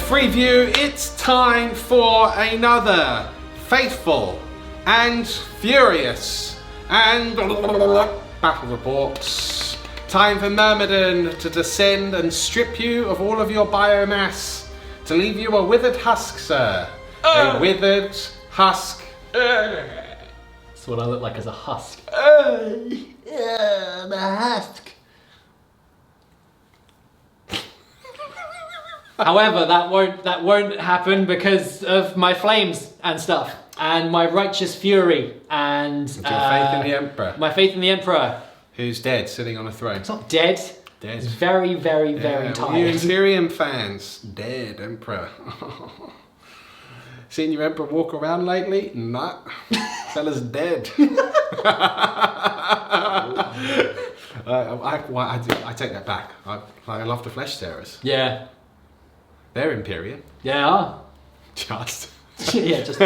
Freeview, it's time for another faithful and furious and battle reports. Time for Myrmidon to descend and strip you of all of your biomass, to leave you a withered husk, sir. A withered husk. That's what I look like as a husk. I'm a husk. However, that won't happen because of my flames and stuff, and my righteous fury, and Your faith in the Emperor. My faith in the Emperor. Who's dead, sitting on a throne. It's not dead. Dead. It's very, very, very You tired. Imperium fans, dead Emperor. Seen your Emperor walk around lately? Nah. Fella's dead. I take that back. I love the flesh terrors. Yeah. They're Imperium. Yeah. Just. Yeah, just.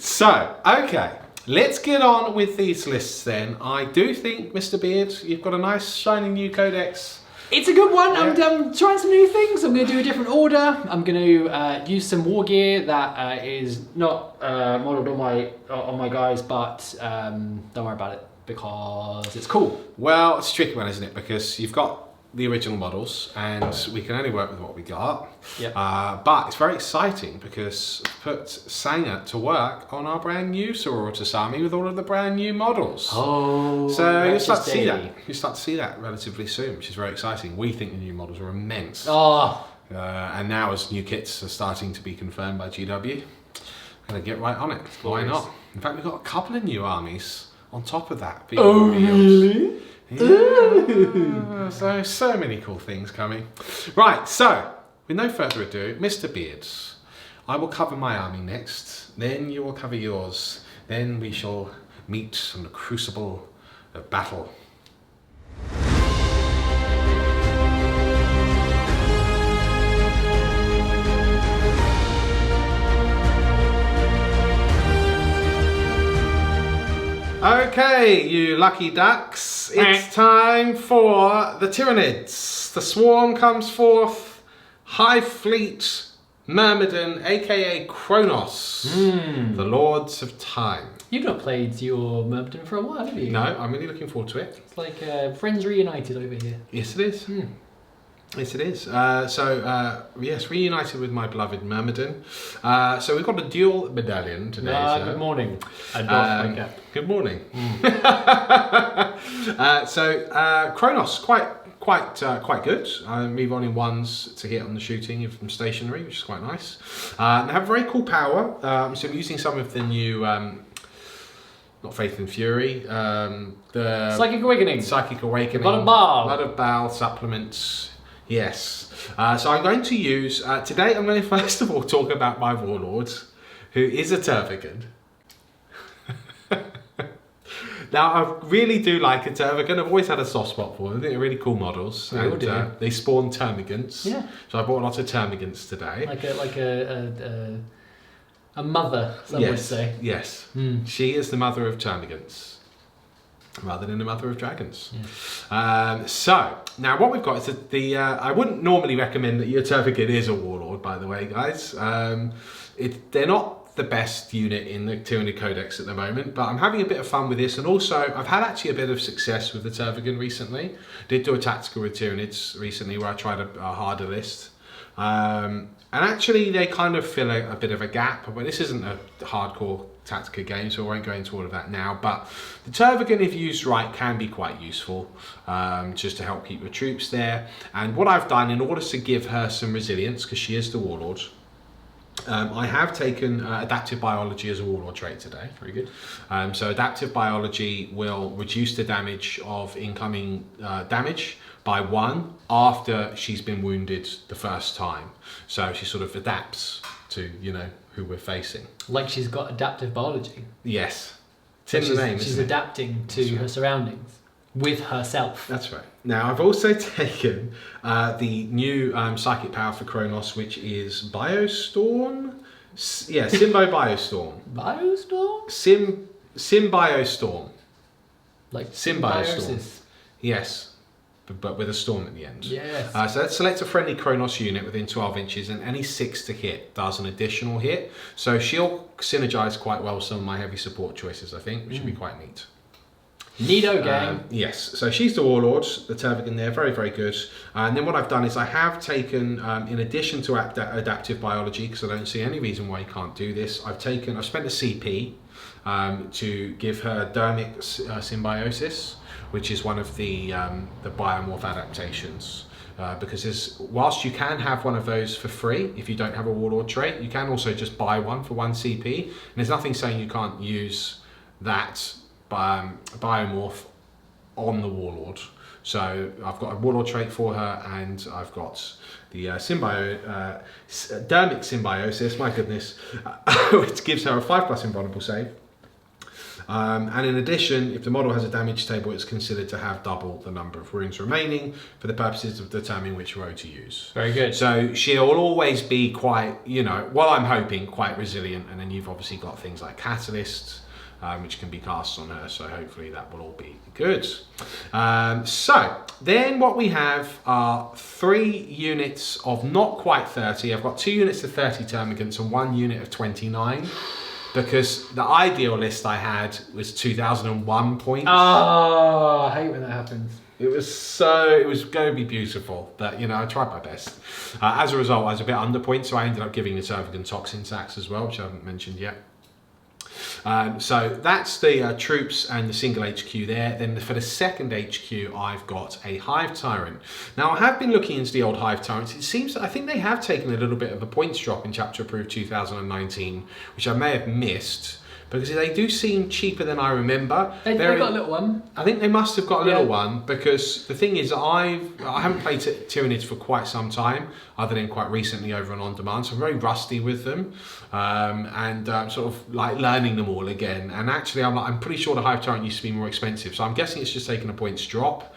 So, okay. Let's get on with these lists then. I do think, Mr. Beard, you've got a nice shiny new codex. It's a good one. Yeah. I'm trying some new things. I'm going to do a different order. I'm going to use some war gear that is not modelled on my guys, but don't worry about it because it's cool. Well, it's a tricky one, isn't it? Because you've got the original models and we can only work with what we got. Yep. But it's very exciting because I've put Sanger to work on our brand new Sororitas army with all of the brand new models. Oh, so you'll start to see that. You start to see that relatively soon, which is very exciting. We think the new models are immense. Oh. And now as new kits are starting to be confirmed by GW, I'm going to get right on it. Why not? In fact, we've got a couple of new armies on top of that. Oh, really? Yeah. So many cool things coming. Right, so with no further ado, Mr. Beards, I will cover my army next, then you will cover yours, then we shall meet on the crucible of battle. Okay, you lucky ducks, it's time for the Tyranids. The swarm comes forth, Hive Fleet Myrmidon, aka Kronos, the Lords of Time. You've not played your Myrmidon for a while, have you? No, I'm really looking forward to it. It's like Friends Reunited over here. Yes, it is. Yes, it is. Yes, reunited with my beloved Myrmidon. So we've got a dual medallion today. Good morning. Good morning. Kronos, quite good. Move on in ones to hit on the shooting from stationary, which is quite nice. They have very cool power. So I'm using some of the new, not Faith and Fury, the Psychic Awakening. Psychic Awakening. Blood of Baal. Blood of Baal supplements. Yes. So I'm going to use, today I'm going to first of all talk about my Warlord, who is a Tervigan. Now, I really do like a Tervigan. I've always had a soft spot for them. I think they're really cool models. And they spawn Termagants. Yeah. So I bought a lot of Termagants today. Like a mother, some would say. Yes. She is the mother of Termagants, rather than the mother of dragons. Yeah. So, now what we've got is that I wouldn't normally recommend that your Tervigan is a Warlord, by the way, guys. They're not the best unit in the Tyranid Codex at the moment, but I'm having a bit of fun with this, and also I've had actually a bit of success with the Tervigan recently. Did do a tactical with Tyranids recently where I tried a harder list. And actually they kind of fill a bit of a gap, but this isn't a hardcore tactical game, so I won't go into all of that now. But the Tervigan, if used right, can be quite useful, just to help keep your troops there. And what I've done in order to give her some resilience, because she is the Warlord, I have taken Adaptive Biology as a Warlord trait today. Very good. So Adaptive Biology will reduce the damage of incoming damage by 1 after she's been wounded the first time. So she sort of adapts to, who we're facing. Like she's got adaptive biology. Yes. It's in the name, she's adapting to her surroundings with herself. That's right. Now, I've also taken the new psychic power for Kronos, which is Biostorm. Symbo Biostorm. Biostorm? Symbiostorm. Like Symbiostorm. symbiosis. Yes. but with a storm at the end. Yes. So let's select a friendly Kronos unit within 12 inches, and any 6 to hit does an additional hit. So she'll synergize quite well with some of my heavy support choices, I think, which should be quite neat. Neato gang. Yes, so she's the Warlord, the Tervigan there, very, very good. And then what I've done is I have taken, in addition to adaptive biology, because I don't see any reason why you can't do this, I've spent a CP to give her dermic symbiosis, which is one of the biomorph adaptations. Because whilst you can have one of those for free if you don't have a Warlord trait, you can also just buy one for 1 CP. And there's nothing saying you can't use that biomorph on the Warlord. So I've got a Warlord trait for her, and I've got the dermic symbiosis, my goodness, which gives her a 5+ invulnerable save. And in addition, if the model has a damage table, it's considered to have double the number of wounds remaining for the purposes of determining which row to use. Very good. So she'll always be quite, well, I'm hoping quite resilient. And then you've obviously got things like Catalyst, which can be cast on her. So hopefully that will all be good. So then what we have are 3 units of not quite 30. I've got 2 units of 30 termagants and 1 unit of 29. Because the ideal list I had was 2001 points. Oh, I hate when that happens. It was going to be beautiful, but I tried my best. As a result, I was a bit under points, so I ended up giving the Tervigan toxin sacks as well, which I haven't mentioned yet. So that's the troops and the single HQ there. Then for the second HQ, I've got a Hive Tyrant. Now I have been looking into the old Hive Tyrants. It seems that I think they have taken a little bit of a points drop in Chapter Approved 2019, which I may have missed, because they do seem cheaper than I remember. They've got a little one. I think they must have got a little one, because the thing is, I haven't played Tyranids for quite some time, other than quite recently over on demand, so I'm very rusty with them, and sort of like learning them all again. And actually, I'm pretty sure the Hive Tyrant used to be more expensive, so I'm guessing it's just taken a points drop.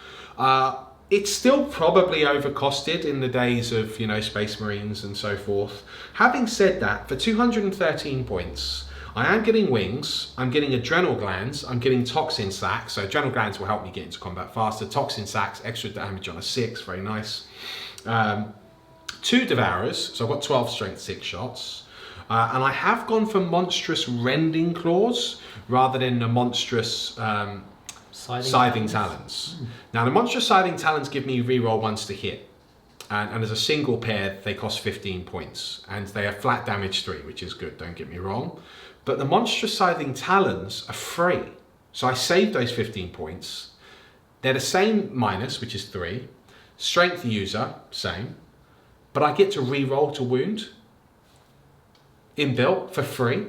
It's still probably overcosted in the days of Space Marines and so forth. Having said that, for 213 points. I am getting wings, I'm getting adrenal glands, I'm getting toxin sacks. So adrenal glands will help me get into combat faster. Toxin sacks, extra damage on a 6, very nice. 2 devourers, so I've got 12 strength 6 shots. And I have gone for monstrous rending claws rather than the monstrous scything talons. Now the monstrous scything talons give me reroll 1s to hit. And as a single pair, they cost 15 points. And they are flat damage 3, which is good, don't get me wrong. But the monstrous scything talons are free. So I saved those 15 points. They're the same minus, which is 3. Strength user, same. But I get to re-roll to wound. Inbuilt for free.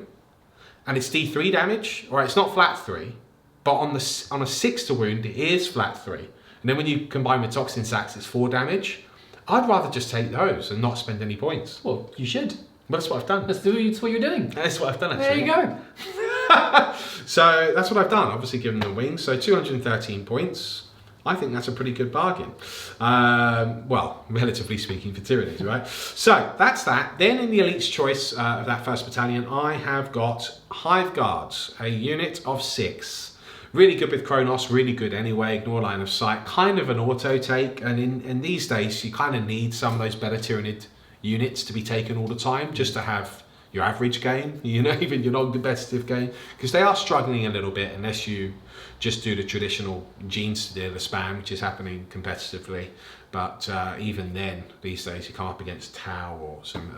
And it's D3 damage. Or it's not flat 3. But on a 6 to wound, it is flat 3. And then when you combine with toxin sacks, it's 4 damage. I'd rather just take those and not spend any points. Well, you should. Well, that's what I've done. That's what you're doing. That's what I've done, actually. There you go. So that's what I've done. Obviously given them wings. So 213 points. I think that's a pretty good bargain. Well, relatively speaking for Tyranids, right? So that's that. Then in the Elite's choice of that first battalion, I have got Hive Guards, a unit of 6. Really good with Kronos, really good anyway, ignore line of sight, kind of an auto take, and in these days you kind of need some of those better Tyranid units to be taken all the time, just to have your average game, even your non-competitive game, because they are struggling a little bit unless you just do the traditional genes to deal the spam, which is happening competitively. But even then, these days you come up against Tau or some,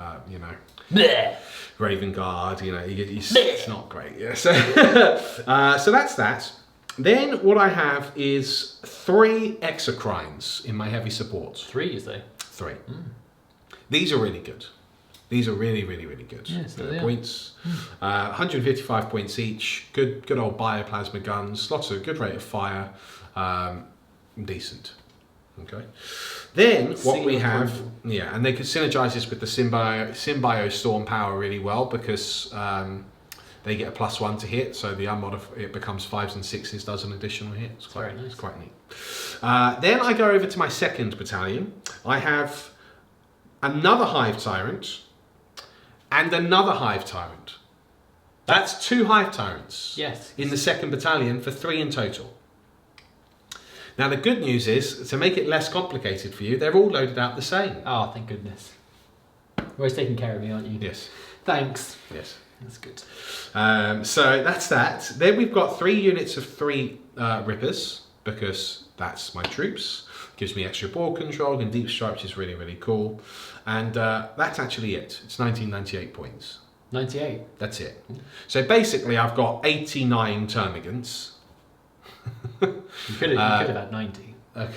Raven Guard, it's not great. Yeah. So that's that. Then what I have is 3 exocrines in my heavy support. 3, you say? 3. These are really good. These are really, really, really good. Yes, they are. Points. 155 points each. Good old bioplasma guns. Lots of good rate of fire. Decent. Okay. Then what we have, and they can synergize this with the Symbio Storm Power really well, because they get a +1 to hit, so the it becomes 5s and 6s, does an additional hit. It's quite nice. It's quite neat. Then I go over to my second battalion. I have another Hive Tyrant and another Hive Tyrant. That's 2 Hive Tyrants. Yes. In the second battalion for 3 in total. Now the good news is, to make it less complicated for you, they're all loaded out the same. Oh, thank goodness. You're always taking care of me, aren't you? Yes. Thanks. Yes. That's good. So that's that. Then we've got 3 units of 3 Rippers, because that's my troops. Gives me extra ball control and deep strike, which is really, really cool. And that's actually it. It's 1998 points. 98. That's it. So basically I've got 89 termagants. You could have had 90. I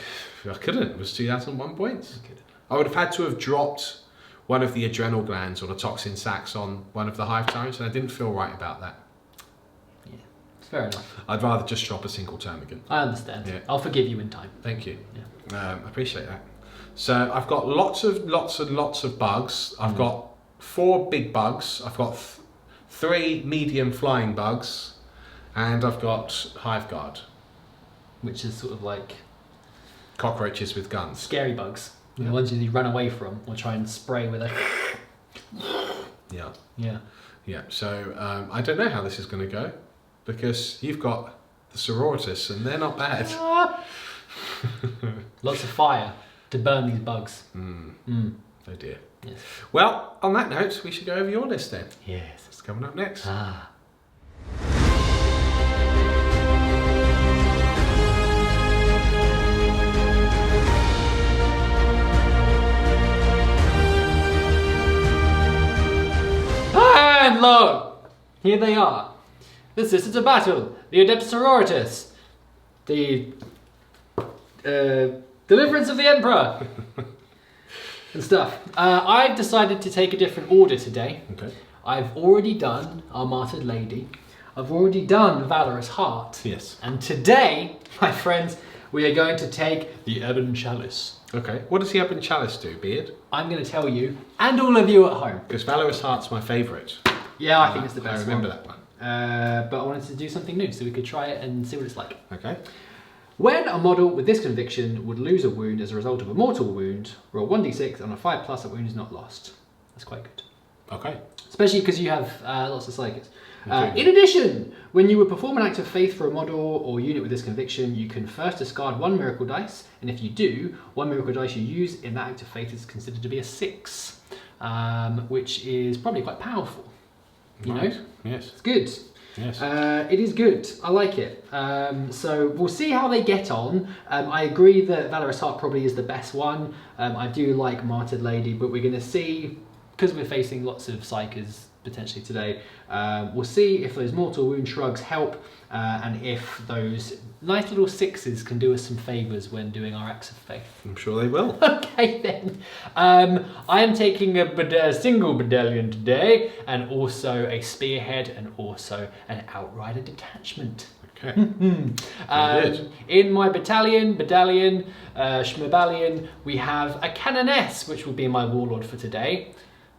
couldn't. It was 2001 points. You could have. I would have had to have dropped one of the adrenal glands or the toxin sacs on one of the Hive Tyrants, and I didn't feel right about that. Yeah, it's fair enough. I'd rather just drop a single termagant. I understand. Yeah. I'll forgive you in time. Thank you. Yeah. I appreciate that. So I've got lots of bugs. I've got 4 big bugs. I've got 3 medium flying bugs, and I've got Hive Guard. Which is sort of like Cockroaches with guns. scary bugs. Yeah. The ones you run away from or try and spray with a... Yeah. Yeah. Yeah. So I don't know how this is going to go, because you've got the Sororitas, and they're not bad. Lots of fire to burn these bugs. Oh dear. Yes. Well, on that note, we should go over your list then. Yes. What's coming up next? And lo! Here they are. The Sisters of Battle, the Adepta Sororitas, the Deliverance of the Emperor, and stuff. I've decided to take a different order today. Okay. I've already done our Martyred Lady. I've already done Valorous Heart. Yes. And today, my friends, we are going to take the Ebon Chalice. Okay. What does the Ebon Chalice do, Beard? I'm going to tell you, and all of you at home. Because Valorous Heart's my favourite. Yeah, I think it's the best I remember one. that one. But I wanted to do something new so we could try it and see what it's like. Okay. When a model with this conviction would lose a wound as a result of a mortal wound, roll 1d6 on a 5+, that wound is not lost. That's quite good. Okay. Especially because you have lots of psychics. In addition, when you would perform an act of faith for a model or unit with this conviction, you can first discard 1 miracle dice, and if you do, 1 miracle dice you use in that act of faith is considered to be a 6, which is probably quite powerful. You know? Yes. It's good. Yes. It is good. I like it. So we'll see how they get on. I agree that Valorous Heart probably is the best one. I do like Martyred Lady, but we're going to see, because we're facing lots of psychers potentially today, we'll see if those mortal wound shrugs help, and if those nice little 6s can do us some favours when doing our acts of faith. I'm sure they will. Okay then. I am taking a single battalion today, and also a spearhead, and also an outrider detachment. Okay. Good. In my battalion, Schmabalion, we have a Canoness, which will be my Warlord for today.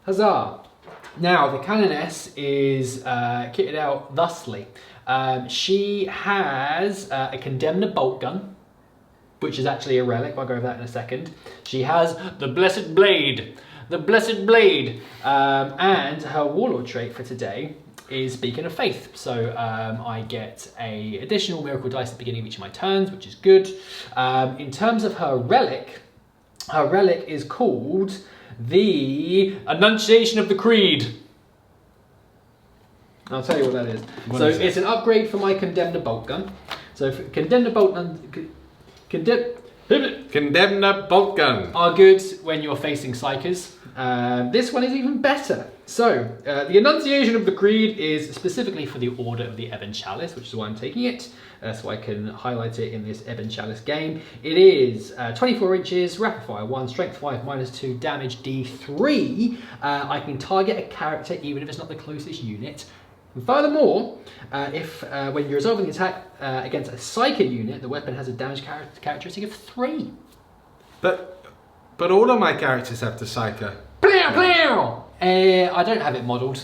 Huzzah! Now, the Canoness is kitted out thusly. She has a Condemnor Boltgun, which is actually a relic. I'll go over that in a second. She has the Blessed Blade. And her Warlord trait for today is Beacon of Faith. So I get a additional miracle dice at the beginning of each of my turns, which is good. In terms of her relic is called the Annunciation of the Creed. I'll tell you what that is. It's an upgrade for my Condemnor Boltgun. So for Condemnor Boltgun, Condemnor Boltgun are good when you're facing psychers. This one is even better. So the Annunciation of the Creed is specifically for the Order of the Ebon Chalice, which is why I'm taking it, so I can highlight it in this Ebon Chalice game. It is 24 inches, rapid fire 1, strength 5, -2, damage D3. I can target a character even if it's not the closest unit. And furthermore, when you're resolving the attack against a Psyker unit, the weapon has a damage characteristic of 3. But all of my characters have the Psyker. I don't have it modelled.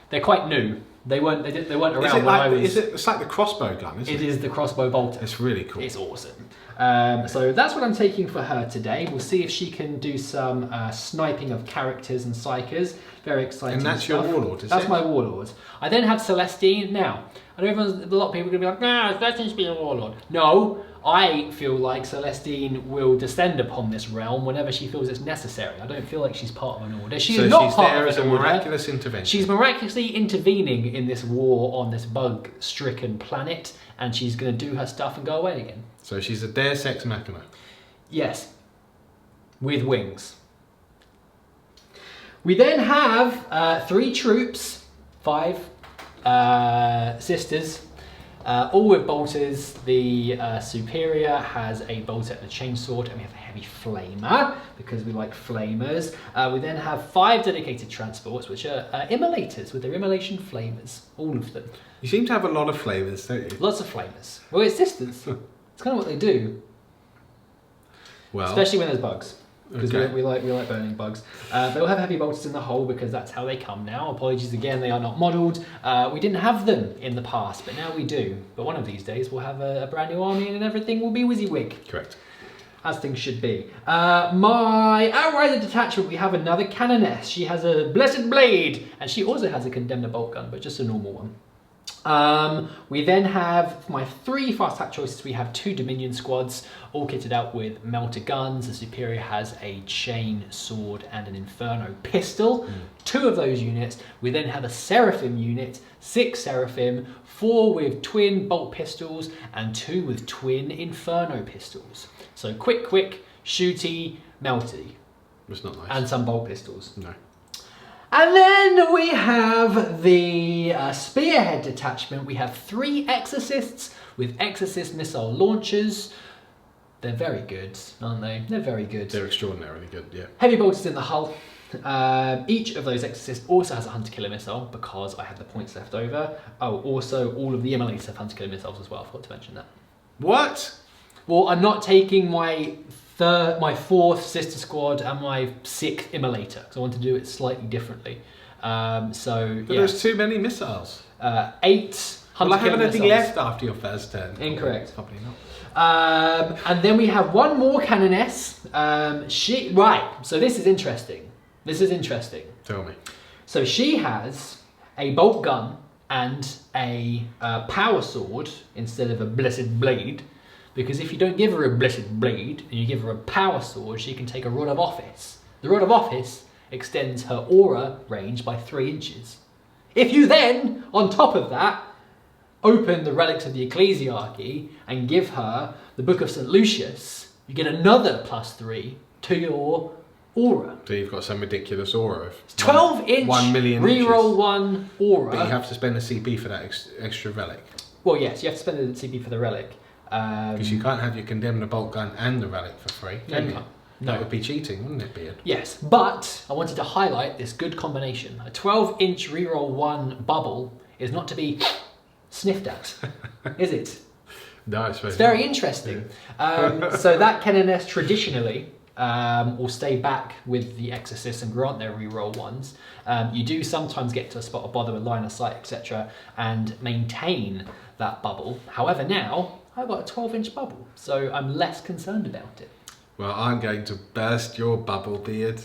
They're quite new. They weren't around when I was. It's like the crossbow gun, isn't it? It is the crossbow bolter. It's really cool. It's awesome. So that's what I'm taking for her today. We'll see if she can do some sniping of characters and psychers. Very exciting. And that's stuff. your Warlord, is That's it? my Warlord. I then have Celestine. Now, I know a lot of people are going to be like, nah, Celestine's being a Warlord. No, I feel like Celestine will descend upon this realm whenever she feels it's necessary. I don't feel like she's part of an order. She's not part there of as an a order. miraculous intervention. She's miraculously intervening in this war on this bug-stricken planet, and she's going to do her stuff and go away again. So she's a Deus Ex Machina. Yes, with wings. We then have 3 troops, 5 sisters, all with bolters. The Superior has a bolter and a chainsword, and we have a heavy flamer because we like flamers. We then have 5 dedicated transports, which are Immolators with their Immolation flamers, all of them. You seem to have a lot of flavours, don't you? Lots of flamers. Well, it's sisters. It's kind of what they do, Well, especially when there's bugs. Because Okay. we like burning bugs. They'll have heavy bolters in the hull because that's how they come now. Apologies again, they are not modelled. We didn't have them in the past, but now we do. But one of these days we'll have a brand new army and everything will be WYSIWYG. correct. As things should be. My Outrider Detachment, we have another Canoness. She has a Blessed Blade, and she also has a Condemnor Boltgun, but just a normal one. We then have my 3 fast attack choices. We have 2 Dominion squads, all kitted out with melter guns. The Superior has a chain sword and an Inferno pistol. 2 of those units. We then have a Seraphim unit, 6 Seraphim, 4 with twin bolt pistols, and 2 with twin Inferno pistols. So quick, shooty, melty, It's not nice. and some bolt pistols. No. And then we have the Spearhead Detachment. We have 3 Exorcists with Exorcist missile launchers. They're very good, aren't they? They're very good. They're extraordinarily good, yeah. Heavy bolters in the hull. Each of those Exorcists also has a Hunter-Killer missile because I had the points left over. Oh, also all of the Immolators have Hunter-Killer missiles as well. I forgot to mention that. What? Well, I'm not taking my 4th sister squad and my 6th Immolator because I want to do it slightly differently. But Yeah, there's too many missiles. 8 Well, I Hunter-Killer have anything missiles. left after your first turn. Incorrect. Probably not. And then we have one more Canoness. Right. So this is interesting. Tell me. So she has a bolt gun and a power sword instead of a blessed blade. Because if you don't give her a blessed blade and you give her a power sword, she can take a rod of office. The rod of office extends her aura range by 3 inches. If you then, on top of that, open the relics of the Ecclesiarchy and give her the Book of St. Lucius, you get another +3 to your aura. So you've got some ridiculous aura of 12-inch 1 million reroll inches. 1 aura. But you have to spend a CP for that extra relic. Well, yes, you have to spend the CP for the relic. Because you can't have your Condemnor bolt gun and the relic for free, No, can you you? can't. That No. would be cheating, wouldn't it, Beard? Yes, but I wanted to highlight this good combination. A 12-inch reroll 1 bubble is not to be sniffed at, is it? No, it's It's very interesting. So that Canoness traditionally will stay back with the Exorcist and grant their reroll 1s. You do sometimes get to a spot of bother with line of sight, etc., and maintain that bubble. However, now I've got a 12-inch bubble, so I'm less concerned about it. Well, I'm going to burst your bubble, Beard.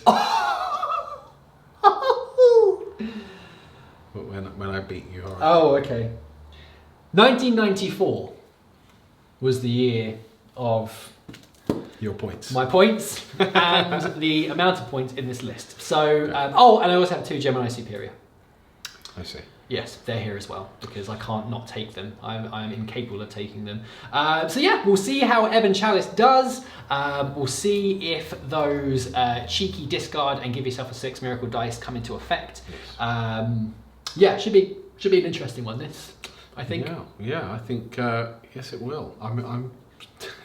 when I beat you, alright. Oh, okay. 1994 was the year of Your points. my points and the amount of points in this list. So, oh, and I also have 2 Geminae Superia. I see. Yes, they're here as well because I can't not take them. I'm incapable of taking them. So yeah, we'll see how Ebon Chalice does. We'll see if those cheeky discard and give yourself a 6 miracle dice come into effect. Yeah, should be an interesting one. This, I think. Yeah, I think yes, it will. I'm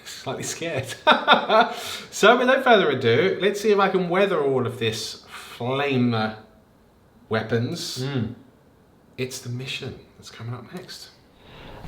slightly scared. So without further ado, let's see if I can weather all of this flame weapons. It's the mission that's coming up next.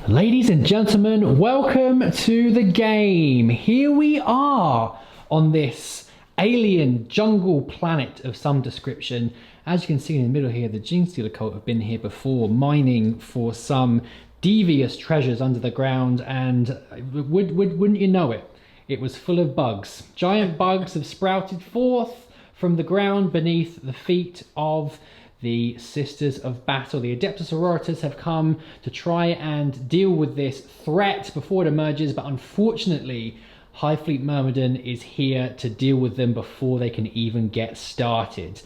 Ladies and gentlemen, welcome to the game. Here we are on this alien jungle planet of some description. As you can see in the middle here, the Genestealer cult have been here before, mining for some devious treasures under the ground, and wouldn't you know it, it was full of bugs. Giant bugs have sprouted forth from the ground beneath the feet of the Sisters of Battle. The Adepta Sororitas have come to try and deal with this threat before it emerges, but unfortunately, Hive Fleet Myrmidon is here to deal with them before they can even get started.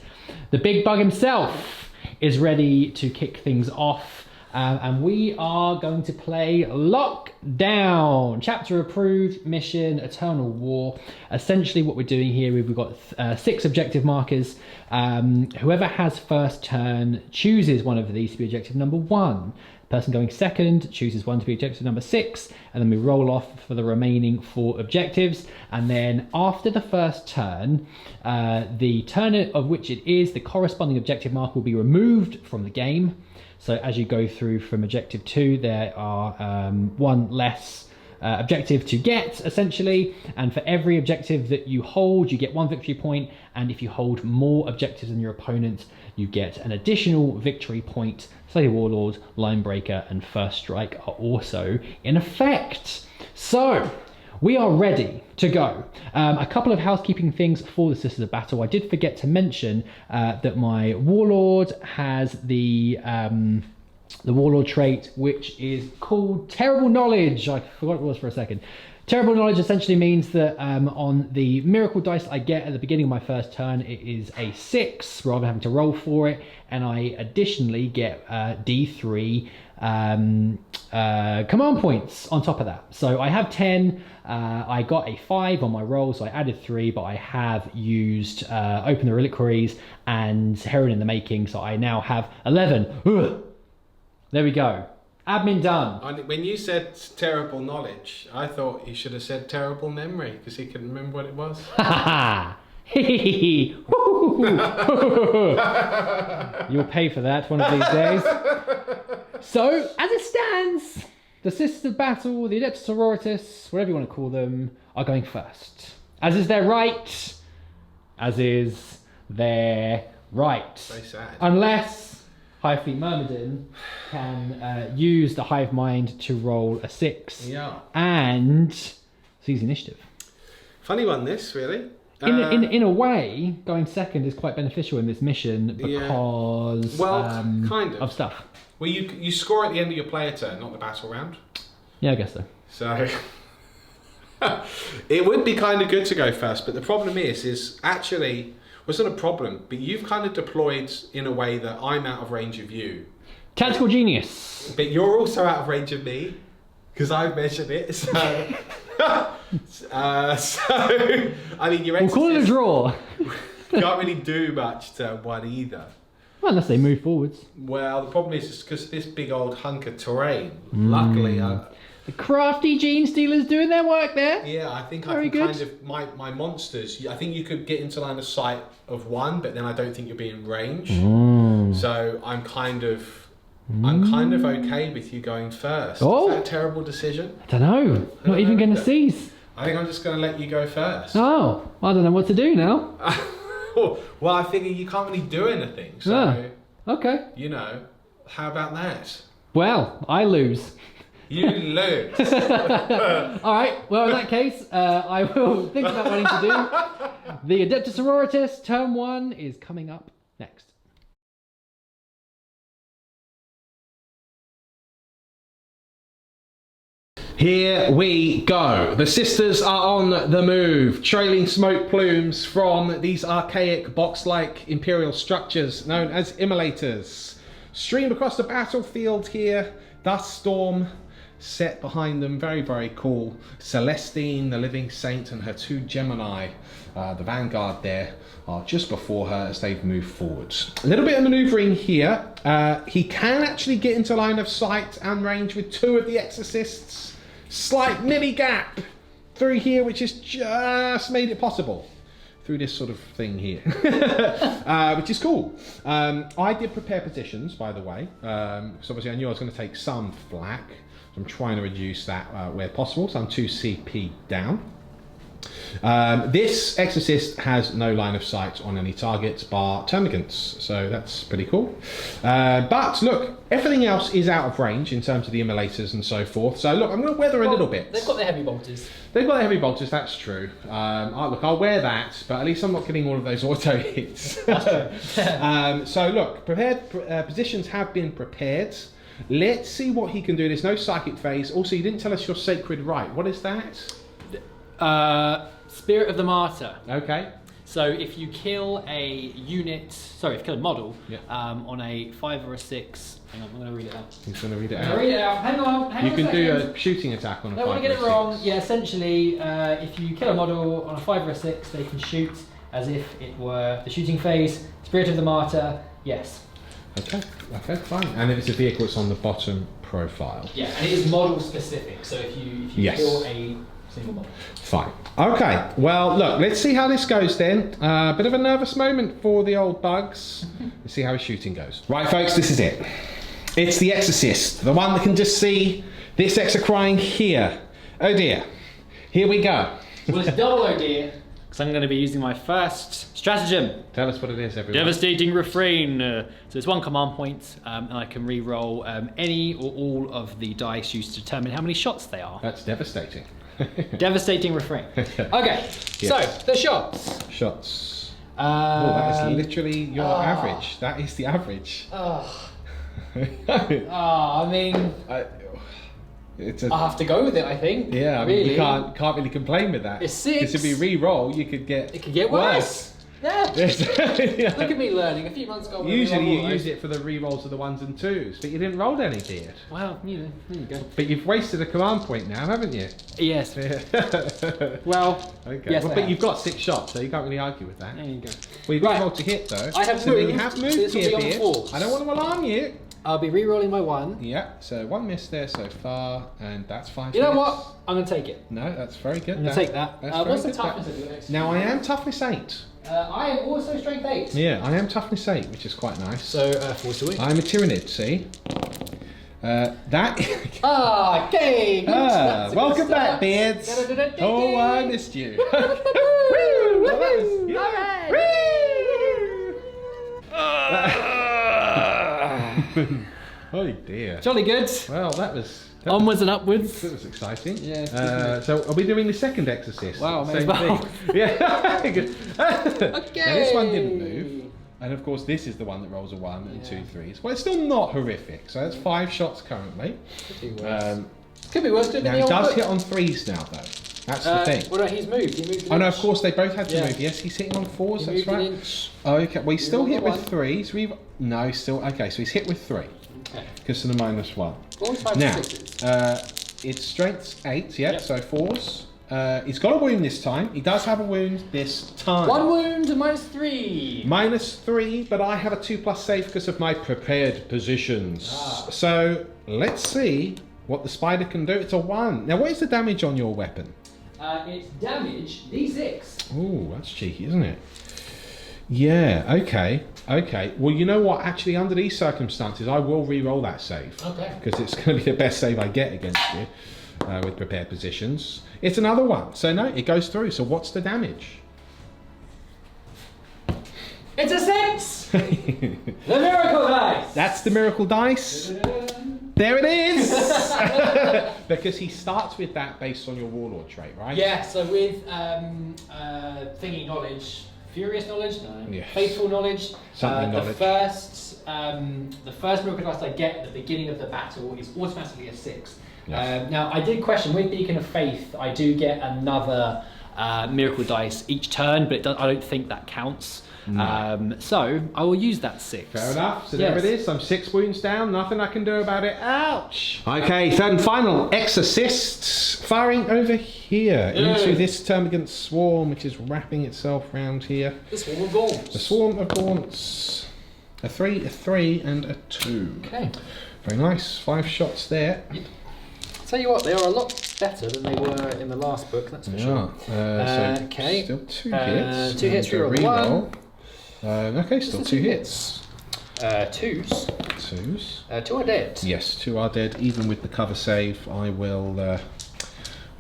The big bug himself is ready to kick things off. And we are going to play Lockdown. Chapter approved, mission, Eternal War. Essentially what we're doing here, we've got 6 objective markers. Whoever has first turn chooses one of these to be objective number 1. The person going second chooses one to be objective number 6. And then we roll off for the remaining 4 objectives. And then after the first turn, the turn of which it is, the corresponding objective mark will be removed from the game. So as you go through from objective 2, there are 1 less objective to get, essentially. And for every objective that you hold, you get 1 victory point. And if you hold more objectives than your opponent, you get an additional victory point. So the Warlord, Linebreaker, and First Strike are also in effect. So we are ready to go. A couple of housekeeping things for the Sisters of Battle. I did forget to mention that my Warlord has the Warlord trait, which is called Terrible Knowledge. I forgot what it was for a second. Terrible Knowledge essentially means that on the miracle dice I get at the beginning of my first turn, it is a 6 rather than having to roll for it, and I additionally get D3 command points on top of that. So I have 10. I got a 5 on my roll, so I added 3, but I have used Open the Reliquaries and Heron in the Making, so I now have 11. Ugh. There we go. Admin done. When you said terrible knowledge, I thought you should have said terrible memory, because he couldn't remember what it was. You'll pay for that one of these days. So, as it stands, the Sisters of Battle, the Adepta Sororitas, whatever you want to call them, are going first. As is their right, as is their right. Very sad. Unless Hive Fleet Myrmidon can use the Hive Mind to roll a 6 and seize initiative. Funny one, this, really. In a way, going second is quite beneficial in this mission because kind of stuff. Well, you score at the end of your player turn, not the battle round. Yeah, I guess so. So it would be kind of good to go first, but the problem is actually, well, it's not a problem, but you've kind of deployed in a way that I'm out of range of you. Tactical genius. But you're also out of range of me, because I've measured it, so... I mean, your we'll call it a draw. Can't really do much to one either. Well, unless they move forwards. Well, the problem is because this big old hunk of terrain, luckily... the crafty gene stealers doing their work there. Yeah, I think Very I can good. kind of... My monsters, I think you could get into line of sight of one, but then I don't think you'll be in range. So I'm kind of okay with you going first. Oh. Is that a terrible decision? I don't know. Not even going to seize. I think I'm just going to let you go first. Oh, I don't know what to do now. Well, I figure you can't really do anything. So, okay. you know, how about that? Well, I lose. You lose. All right. Well, in that case, I will think about what I need to do. The Adepta Sororitas turn 1 is coming up next. Here we go. The sisters are on the move, trailing smoke plumes from these archaic box-like imperial structures known as Immolators. Stream across the battlefield here, dust storm set behind them, very, very cool. Celestine, the living saint, and her 2 Geminae, the vanguard there, are just before her as they've moved forwards. A little bit of manoeuvring here. He can actually get into line of sight and range with 2 of the exorcists. Slight mini gap through here, which has just made it possible through this sort of thing here, which is cool. I did prepare positions, by the way, because obviously I knew I was going to take some flak, so I'm trying to reduce that where possible. So I'm 2 CP down. This Exorcist has no line of sight on any targets bar termagants, so that's pretty cool. But look, everything else is out of range in terms of the Immolators and so forth. So look, I'm going to weather a little bit. They've got the heavy bolters. They've got the heavy bolters, that's true. Look, I'll wear that, but at least I'm not getting all of those auto hits. So look, prepared positions have been prepared. Let's see what he can do. There's no psychic phase. Also, you didn't tell us your sacred right. What is that? Spirit of the Martyr. Okay. So if you kill a unit, sorry, if you kill a model Yeah. On a 5 or a 6, hang on, I'm going to read it out. He's going to read it I'm going out. to read it out. Hang on. You can do a shooting attack on a 5 I don't want to get or it a wrong. 6. Yeah, essentially, if you kill a model on a 5 or a 6, they can shoot as if it were the shooting phase. Spirit of the Martyr, yes. Okay, fine. And if it's a vehicle, it's on the bottom profile. Yeah, and it is model specific. So if you Yes. kill a single model. Fine. Okay, well, look, let's see how this goes then. Bit of a nervous moment for the old bugs. Let's see how his shooting goes. Right, folks, this is it. It's the Exorcist, the one that can just see this Exocrying here. Oh dear. Here we go. Well, it's double oh dear, because I'm going to be using my first stratagem. Tell us what it is, everyone. Devastating Refrain. So it's 1 command point, and I can re-roll any or all of the dice used to determine how many shots they are. That's devastating. Devastating Refrain. Okay, so the shots. Shots. That is literally your average. That is the average. I mean, It's a, I have to go with it. I think. yeah, I mean, really. you can't really complain with that. It's 6. Because if you re-roll, you could get. It could get worse. Yeah. Yeah. Look at me learning. A few months ago. Usually you use it for the re-rolls of the 1s and 2s, but you didn't roll any, did you? Well, you know, there you go. But you've wasted a command point now, haven't you? Yes. Yeah. Well. Okay. Yes, Well, I but have. you've got 6 shots, so you can't really argue with that. There you go. Well, you've got Right. to roll to hit though. I have so then you moved. have So moved this will here, be on Beard. fours. I don't want to alarm you. I'll be re-rolling my 1. Yeah. So 1 miss there so far, and that's 5. You know hits. what? I'm going to take it. No, that's very good. I'm going to take that. That's very What's the good, toughness of your next? Now I am toughness 8. I am also strength 8. Yeah, I am toughness 8, which is quite nice. So 4 to weak. I'm a Tyranid, see? That. Okay. Good. That's a good Welcome back, start. Beards. Da-da-da-da-ding. Oh, I missed you. Woo! Well, that was- yeah. Oh dear. Jolly good. Well, that was Onwards and upwards. exciting. Yeah, So are we doing the second Exorcist? Wow, may as Same well. thing. Yeah. Good. Okay. Now this one didn't move. And of course this is the one that rolls a 1 and 2 3s. Well, it's still not horrific. So that's 5 shots currently. Could be worse. Could be worse. Could Now be he the old does book. hit on 3s now though. That's the thing. Well, no, he's moved. He moved. Oh no, of course they both had to Yeah. move. Yes, he's hitting on 4s. He That's moved an right. inch. Oh, okay. Well, he's still rolled hit a with 1. 3s. No, he's still okay. So he's hit with 3 Okay. because of the -1. Always 5 Now, to 6s. it's strength's 8. Yeah, Yep. so 4s. He's got a wound this time. He does have a wound this time. 1 wound and -3. -3, but I have a 2+ save because of my prepared positions. So let's see what the spider can do. It's a 1. Now, what is the damage on your weapon? It's damage D6. Ooh, that's cheeky, isn't it? Yeah, okay. Okay. Well, you know what? Actually, under these circumstances, I will re-roll that save. Okay. Because it's going to be the best save I get against you with prepared positions. It's another 1. So, no, it goes through. So, what's the damage? It's a 6. The miracle dice. That's the miracle dice. There it is! Because he starts with that based on your Warlord trait, right? Yeah. So with thingy knowledge, furious knowledge, no, Yes. faithful knowledge. Something the knowledge. first miracle dice I get at the beginning of the battle is automatically a 6. Yes. Now I did question with Beacon of Faith. I do get another miracle dice each turn, but I don't think that counts. No. So I will use that 6. Fair enough. So Yes. there it is. I'm 6 wounds down. Nothing I can do about it. Ouch. Okay, third and final. Exorcists firing over here into this termagant swarm, which is wrapping itself round here. The swarm of gaunts. The swarm of gaunts. A 3, and a 2. Okay. Very nice. 5 shots there. Tell you what, they are a lot better than they were in the last book. That's for sure. So okay. Still 2 hits. 2 hits, And a reroll 1. Okay, still 2 hits. 2s. 2s. 2 are dead. Yes, 2 are dead. Even with the cover save, I will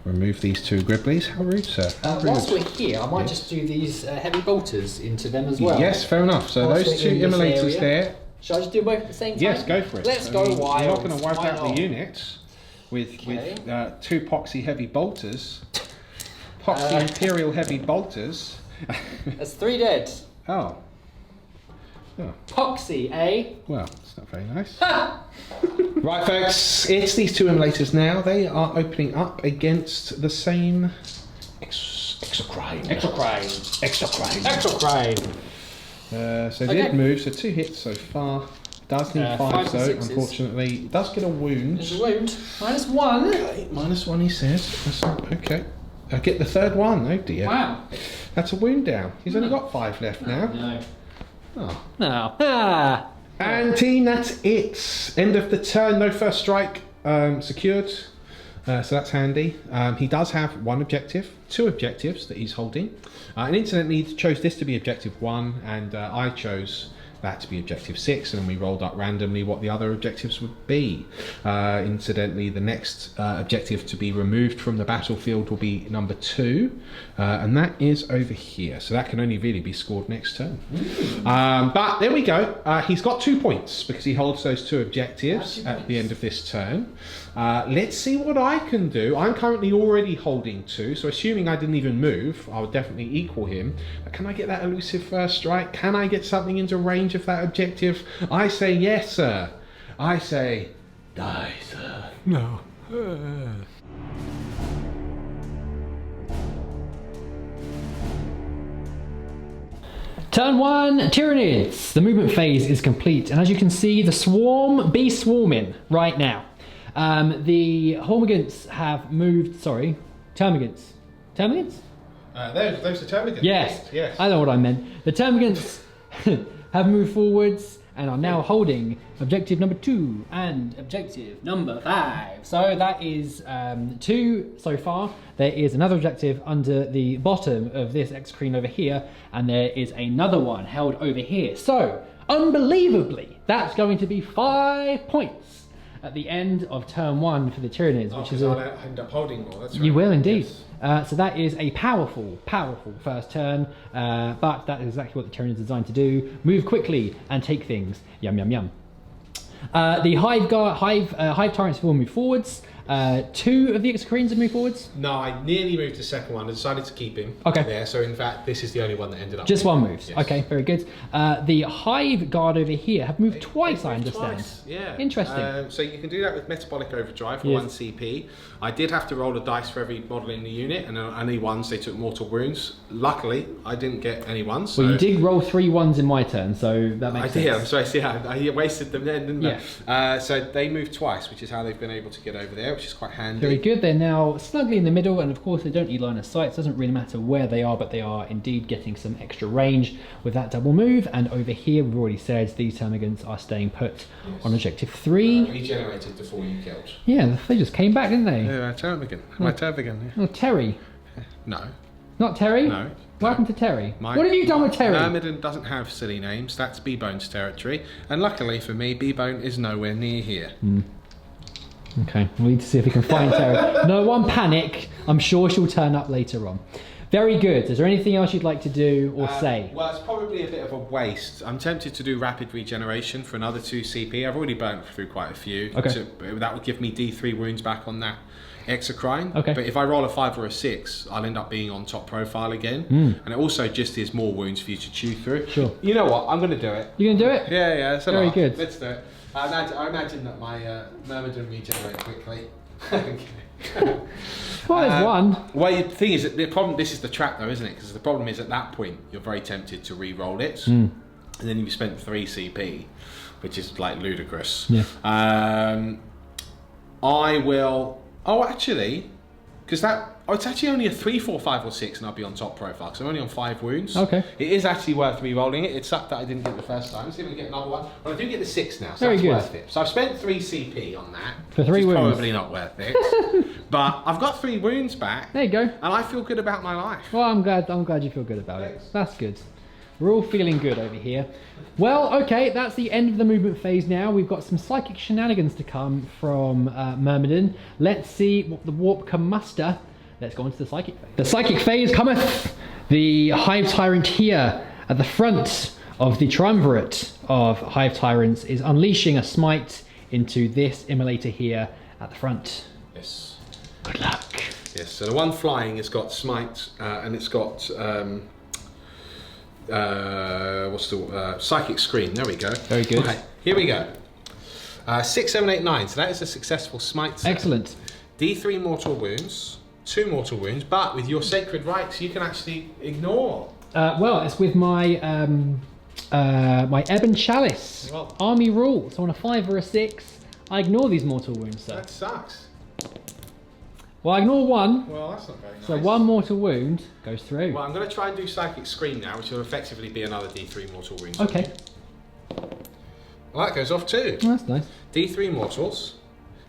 remove these 2 Gribblies. How rude, sir. How rude. Whilst we're here, I might just do these heavy bolters into them as well. Yes, fair enough. So Whilst those we're 2 in this Immolators area. there. Should I just do both at the same time? Yes, go for it. Let's go wild. You're not going to wipe Why out not? the units with 2 Poxy heavy bolters. Uh, Imperial heavy bolters. That's 3 dead. Oh. Poxy, eh? Well, it's not very nice. Right, folks, it's these 2 Immolators now. They are opening up against the same Exocrine. So they did move, so 2 hits so far. Does need 5 though, unfortunately. Does get a wound. There's a wound. -1. Okay, -1 he says. That's not, okay. I get the 3rd one, oh dear. Wow. That's a wound down. He's only got 5 left now. No. Oh. No. Ah. And team, that's it. End of the turn, no first strike secured. So that's handy. He does have 1 objective, 2 objectives that he's holding. And incidentally, he chose this to be objective 1, and I chose that to be objective 6, and then we rolled up randomly what the other objectives would be. Incidentally, the next objective to be removed from the battlefield will be number 2, and that is over here. So that can only really be scored next turn. But there we go. He's got 2 points because he holds those 2 objectives at the end of this turn. Let's see what I can do. I'm currently already holding 2, so assuming I didn't even move, I would definitely equal him. But can I get that elusive first strike? Can I get something into range of that objective? I say yes, sir. I say die, sir. No. Turn 1, Tyranids. The movement phase is complete, and as you can see, the swarm be swarming right now. The Hormigants have moved. Sorry, Termagants. Termagants? Those are Termagants. Yes. Yes. I know what I meant. The Termagants have moved forwards and are now holding objective number 2 and objective number 5. So that is 2 so far. There is another objective under the bottom of this X-Screen over here, and there is another one held over here. So, unbelievably, that's going to be 5 points at the end of turn 1 for the Tyranids, which is I'll end up holding more. That's right. You will indeed. Yes. So that is a powerful, powerful first turn, but that is exactly what the Tyranids are designed to do. Move quickly and take things. Yum, yum, yum. The Hive Tyrants will move forwards. 2 of the Exocrines have moved forwards. No, I nearly moved the second one. I decided to keep him there. So in fact, this is the only one that ended up. Just one moves. Yes. Okay, very good. The Hive Guard over here have moved twice, I understand. Twice. Yeah. Interesting. So you can do that with Metabolic Overdrive for 1 CP. I did have to roll a dice for every model in the unit, and any ones they took mortal wounds. Luckily, I didn't get any ones. So Well, you did roll 3 1s in my turn, so that makes sense. I did. I'm sorry. See, I wasted them then, didn't Yeah. I? So they moved twice, which is how they've been able to get over there, which is quite handy. Very good. They're now snugly in the middle, and of course they don't need line of sight. So it doesn't really matter where they are, but they are indeed getting some extra range with that double move. And over here, we've already said these Termagants are staying put on objective 3. Regenerated the 4 you killed. Yeah, they just came back, didn't they? Yeah, Termagant. My Termagant. Yeah. Oh, Terry. No. Not Terry? No. What happened to Terry? My- What have you done with Terry? Myrmidon doesn't have silly names. That's B-Bone's territory. And luckily for me, B-Bone is nowhere near here. Okay, we need to see if we can find Terry. No one panic. I'm sure she'll turn up later on. Very good. Is there anything else you'd like to do or say? Well, it's probably a bit of a waste. I'm tempted to do rapid regeneration for another 2 CP. I've already burnt through quite a few. Okay. That would give me D3 wounds back on that Exocrine. Okay. But if I roll a 5 or a 6, I'll end up being on top profile again. And it also just is more wounds for you to chew through. Sure. You know what? I'm going to do it. You gonna do it? Yeah, it's a Very lot. good. Let's do it. I imagine that my Myrmidon regenerate quickly. Well, there's one. Well, the thing is, that the problem. This is the trap, though, isn't it? Because the problem is, at that point, you're very tempted to re-roll it, and then you've spent 3 CP, which is like ludicrous. Yeah. I will. Oh, actually, because that. Oh, it's actually only a 3, 4, 5, or 6, and I'll be on top profile. Because I'm only on 5 wounds. Okay. It is actually worth re-rolling it. It sucked that I didn't get the first time. Let's see if we can get another one. Well, I do get the 6 now, so Very that's good. worth it. So I've spent 3 CP on that. For 3 which is wounds. Probably not worth it. But I've got 3 wounds back. There you go. And I feel good about my life. Well, I'm glad you feel good about it. That's good. We're all feeling good over here. Well, okay, that's the end of the movement phase now. We've got some psychic shenanigans to come from Myrmidon. Let's see what the warp can muster let's go into the psychic phase. The psychic phase cometh. The Hive Tyrant here at the front of the triumvirate of Hive Tyrants is unleashing a smite into this Immolator here at the front. Yes. Good luck. Yes, so the one flying has got smite and it's got psychic screen. There we go. Very good. Okay, here we go. 6, 7, 8, 9. So that is a successful smite set. Excellent. D3 mortal wounds, 2 mortal wounds, but with your sacred rites, you can actually ignore. Well, it's with my my Ebon Chalice Well- army rule. So on a 5 or a 6, I ignore these mortal wounds, sir. That sucks. Well, I ignore 1, Well, that's not very nice. so 1 mortal wound goes through. Well, I'm going to try and do psychic scream now, which will effectively be another D3 mortal wounds. Okay, Well, that goes off too. well, that's nice. D3 mortals.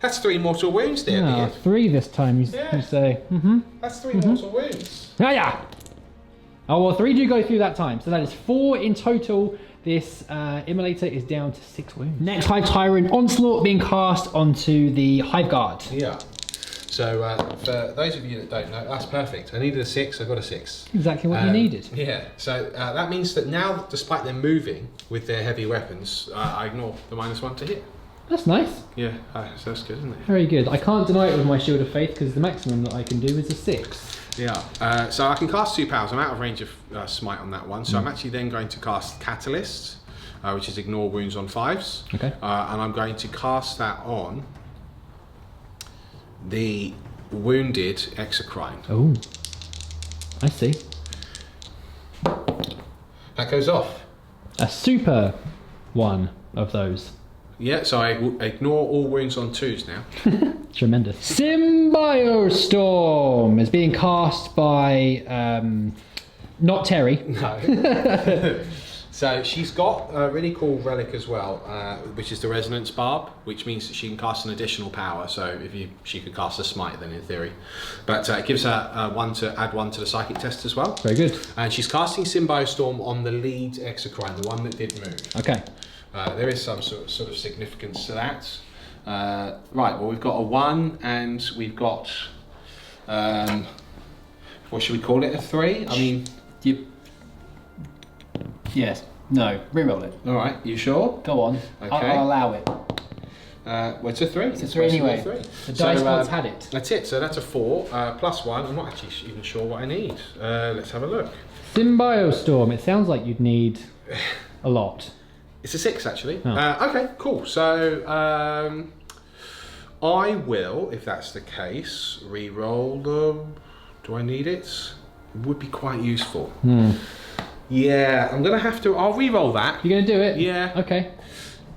That's 3 mortal wounds there, Ah, Beard. 3 this time, you Yeah. say. Mm-hmm. That's 3 mortal wounds. Ah, yeah. Oh, well, 3 do go through that time. So that is 4 in total. This Immolator is down to 6 wounds. Next Hive Tyrant Onslaught being cast onto the Hive Guard. Yeah. So for those of you that don't know, that's perfect. I needed a 6, I got a 6. Exactly what you needed. Yeah, so that means that now, despite them moving with their heavy weapons, I ignore the -1 to hit. That's nice. Yeah, so that's good, isn't it? Very good. I can't deny it with my Shield of Faith because the maximum that I can do is a 6. Yeah, so I can cast 2 powers. I'm out of range of smite on that one, so I'm actually then going to cast Catalyst, which is ignore wounds on 5s. Okay. And I'm going to cast that on the wounded Exocrine. Oh, I see. That goes off. A super one of those. Yeah, so I ignore all wounds on 2s now. Tremendous. Symbiostorm is being cast by not Terry. No. So she's got a really cool relic as well, which is the Resonance Barb, which means that she can cast an additional power. So she could cast a smite then in theory, but it gives her add 1 to the psychic test as well. Very good. And she's casting Symbiostorm on the lead Exocrine, the one that did move. Okay. There is some sort of significance to that. Right, well we've got a 1 and we've got, what should we call it, a 3? I mean... Yes. No. Reroll it. Alright, you sure? Go on. Okay. I'll allow it. Well, it's a 3. It's a 3 anyway. The dice gods had it. That's it, so that's a 4, plus 1. I'm not actually even sure what I need. Let's have a look. Symbiostorm. It sounds like you'd need a lot. It's a 6 actually. Oh. Okay, cool. So I will, if that's the case, re-roll the... Do I need it? It would be quite useful. Yeah, I'm going to have to... I'll re-roll that. You're going to do it? Yeah. Okay.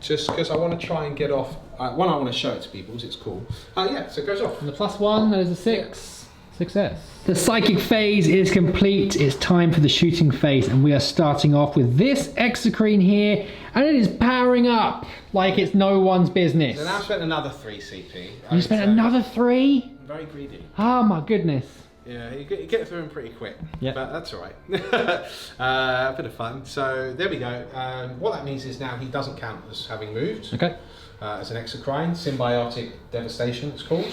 Just because I want to try and get off... one, I want to show it to people because it's cool. Yeah, so it goes off. And the +1, that is a 6. Success. The psychic phase is complete. It's time for the shooting phase, and we are starting off with this Exocrine here, and it is powering up like it's no one's business. And I've spent another 3 CP. You spent another 3? I'm very greedy. Oh my goodness. Yeah, you get through them pretty quick. Yeah. But that's all right. A bit of fun. So there we go. What that means is now he doesn't count as having moved. Okay. As an Exocrine, Symbiotic Devastation it's called.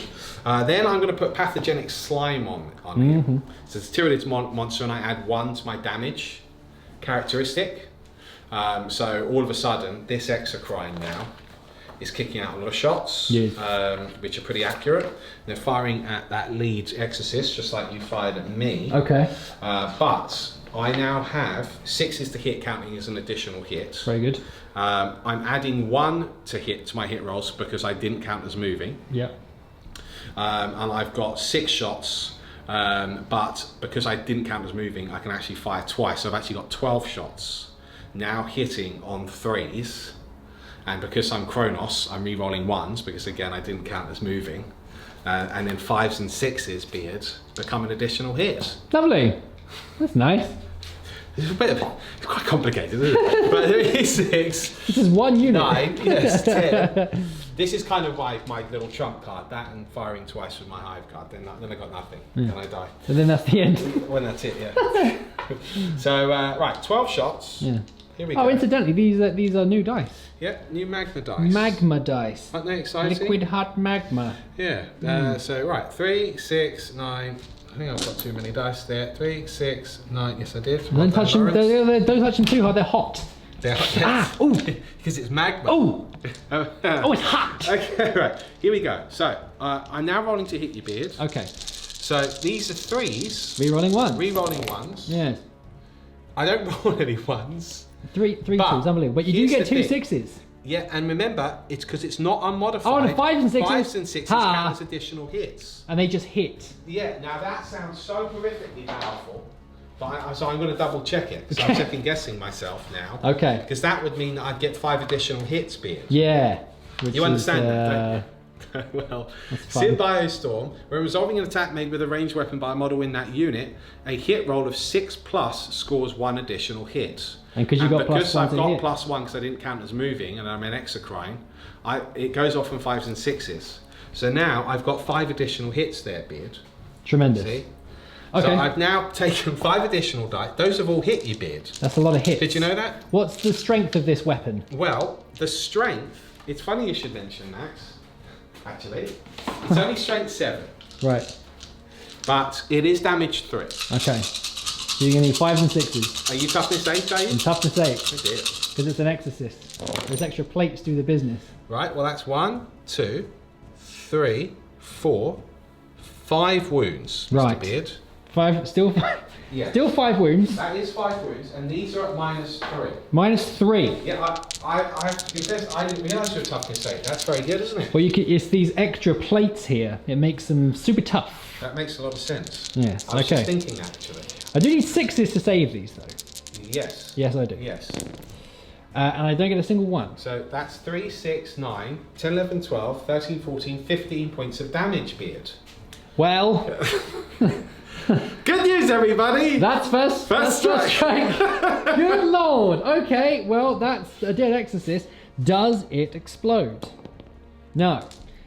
Then I'm going to put Pathogenic Slime on him. So it's a Tyranids monster and I add 1 to my damage characteristic. So all of a sudden this Exocrine now is kicking out a lot of shots, Yes. which are pretty accurate. They're firing at that lead Exorcist, just like you fired at me. Okay. But I now have 6 to hit, counting as an additional hit. Very good. I'm adding 1 to my hit rolls because I didn't count as moving. Yep. And I've got 6 shots, but because I didn't count as moving, I can actually fire twice. So I've actually got 12 shots now hitting on 3s. And because I'm Kronos, I'm re-rolling 1s because again I didn't count as moving. And then 5s and 6s, Beard, become an additional hit. Lovely. That's nice. It's quite complicated, isn't it? But 3, 6, This is 1 unit. 9, yes, 10. This is kind of my little trump card, that and firing twice with my Hive card, then I got nothing, and I die. And then that's the end. When that's it, yeah. So, right, 12 shots. Yeah. Here we go. Oh, incidentally, these are new dice. Yeah, new magma dice. Magma dice. Aren't they exciting? Liquid hot magma. Yeah. So, right, 3, 6, 9, I think I've got too many dice there. 3, 6, 9. Yes, I did. Don't touch them. Don't touch them too hard. They're hot. Ooh. Because it's magma. Oh. Oh, it's hot. Okay, right. Here we go. So I'm now rolling to hit your beard. Okay. So these are 3s. Re-rolling one. Re-rolling 1s. Yes. I don't roll any 1s. Three twos. Unbelievable. But you do get 2 6s. Yeah, and remember, it's because it's not unmodified. Oh, and 5s and 6s. 5s and 6s count as additional hits. And they just hit. Yeah, now that sounds so horrifically powerful. But so I'm going to double check it. So I'm second guessing myself now. Okay. Because that would mean that I'd get 5 additional hits, Beard. Yeah. You understand that, don't you? Well, fun. Seared Biostorm, when resolving an attack made with a ranged weapon by a model in that unit, a hit roll of 6+ scores 1 additional hit. And because you got because I've got hit. +1 because I didn't count as moving and I'm an exocrine, it goes off on 5s and 6s. So now I've got 5 additional hits there, Beard. Tremendous. See? Okay. So I've now taken 5 additional dice. Those have all hit you, Beard. That's a lot of hits. Did you know that? What's the strength of this weapon? Well, the strength, it's funny you should mention Max. Actually, it's only strength 7. Right. But it is damage 3. Okay. So you're going to need 5s and 6s. Are you toughness 8, are you? And toughness 8. Oh dear. Because it's an exorcist. Those extra plates do the business. Right, well that's 1, 2, 3, 4, 5 wounds, Right. Mr. Beard. 5, still 5. Yeah. Still 5 wounds. That is 5 wounds, and these are at -3. -3. Yeah, I have to confess, I didn't realise your toughness 8. That's very good, isn't it? Well, it's these extra plates here. It makes them super tough. That makes a lot of sense. Yes, I was okay. just thinking, actually. I do need 6s to save these, though. Yes. Yes, I do. Yes. And I don't get a single one. So that's 3, 6, 9, 10, 11, 12, 13, 14, 15 points of damage, Beard. Well, Good news, everybody! that's first strike. Good lord. Okay, well, that's a dead exorcist. Does it explode? No,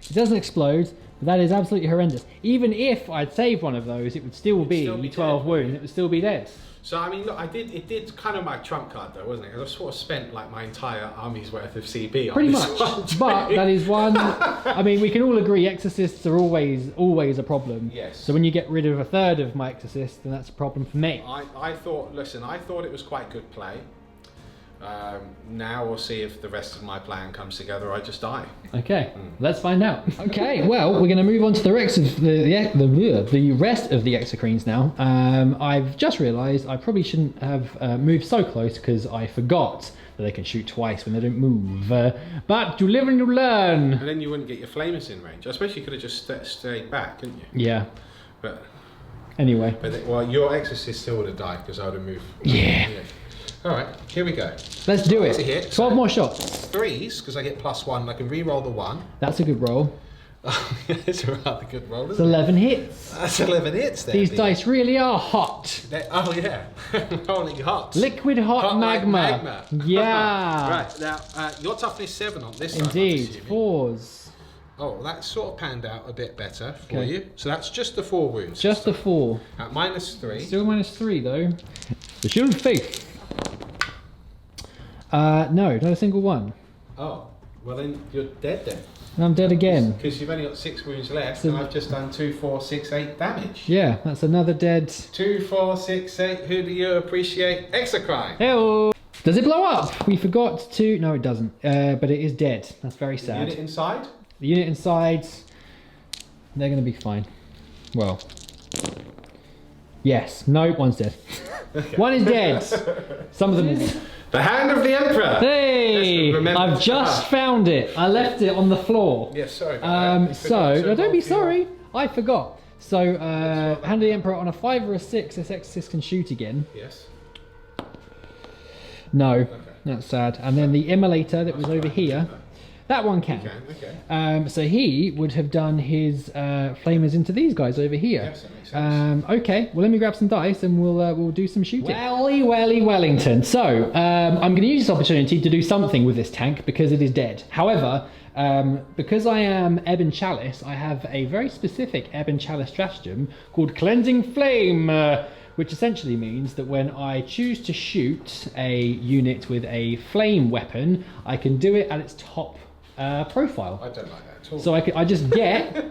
it doesn't explode. But that is absolutely horrendous. Even if I'd saved one of those, it would still be 12 dead. wounds. It would still be dead. So I mean, look, it did kind of my trump card though, wasn't it? Because I sort of spent like my entire army's worth of CB on Pretty this much. one. But that is one. I mean, we can all agree exorcists are always a problem. Yes. So when you get rid of a third of my exorcists, then that's a problem for me. I thought it was quite good play. Now we'll see if the rest of my plan comes together or I just die. Okay, let's find out. Okay, well, we're going to move on to the rest of the rest of the exocrines now. I've just realised I probably shouldn't have moved so close because I forgot that they can shoot twice when they don't move. But you live and you learn. And then you wouldn't get your flamers in range. I suppose you could have just stayed back, couldn't you? Yeah. But anyway. Well, your exorcist still would have died because I would have moved. Yeah. All right, here we go. Let's do That's it. a hit. 12 more shots. 3s because I get +1. I can re-roll the 1. That's a good roll. It's a rather good roll, It's isn't it? 11 hits. That's 11 hits there. These Pete. dice really are hot. Oh yeah, rolling hot. Liquid hot like magma. magma. Yeah. Right, now your toughness 7 on this time, I'm Indeed. assuming. 4s. Oh, that sort of panned out a bit better for Okay. you. So that's just the 4 wounds. Just a 4. At -3. Still -3 though. The Shield of Faith. No, not a single one. Oh, well then you're dead then. And I'm dead again. Because you've only got 6 wounds left, So- and I've just done 2, 4, 6, 8 damage. Yeah, that's another dead. 2, 4, 6, 8. Who do you appreciate? Exocrine. Hello. Does it blow up? We forgot to. No, it doesn't. But it is dead. That's very sad. Unit inside. The unit inside. They're going to be fine. Well. Yes. No, one's dead. One is dead. Some of them is. The Hand of the Emperor. Hey! Yes, remember I've to just ask. found it. I left it on the floor. Yes, sorry. about that. So, no, don't be sorry. I forgot. So, Hand of the Emperor on a 5 or a 6, this exorcist can shoot again. Yes. No, that's sad. And then the Immolator that was over here, that one can. Okay. So he would have done his flamers into these guys over here. Yes, that makes sense. Okay, well let me grab some dice and we'll do some shooting. Welly Wellington. So I'm going to use this opportunity to do something with this tank because it is dead. However, because I am Ebon Chalice, I have a very specific Ebon Chalice stratagem called Cleansing Flame, which essentially means that when I choose to shoot a unit with a flame weapon, I can do it at its top profile. I don't like that at all. So I just get,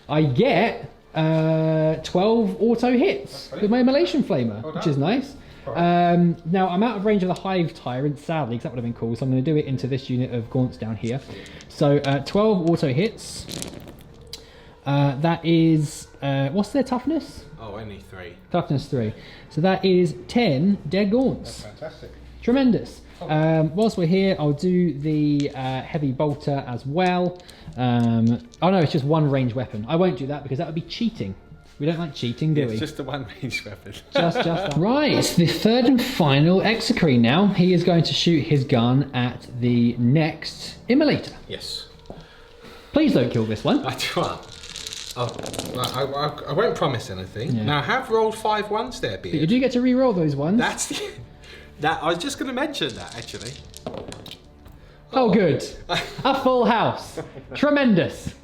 I get 12 auto hits with my Immolation Flamer, which is nice. Now I'm out of range of the Hive Tyrant, sadly, because that would have been cool. So I'm going to do it into this unit of Gaunts down here. So 12 auto hits. That is what's their toughness? Oh, only 3. Toughness 3. So that is 10 dead Gaunts. That's fantastic. Tremendous. Whilst we're here, I'll do the heavy bolter as well. Oh no, it's just one ranged weapon. I won't do that because that would be cheating. We don't like cheating, do we? It's just the one ranged weapon. just that. Right, it's the third and final Execree now. He is going to shoot his gun at the next Immolator. Yes. Please don't kill this one. I won't promise anything. Yeah. Now, I have rolled 5 ones there, But you Beard. do get to re-roll those ones. That's the... I was just going to mention that, actually. Oh, good. A full house. Tremendous.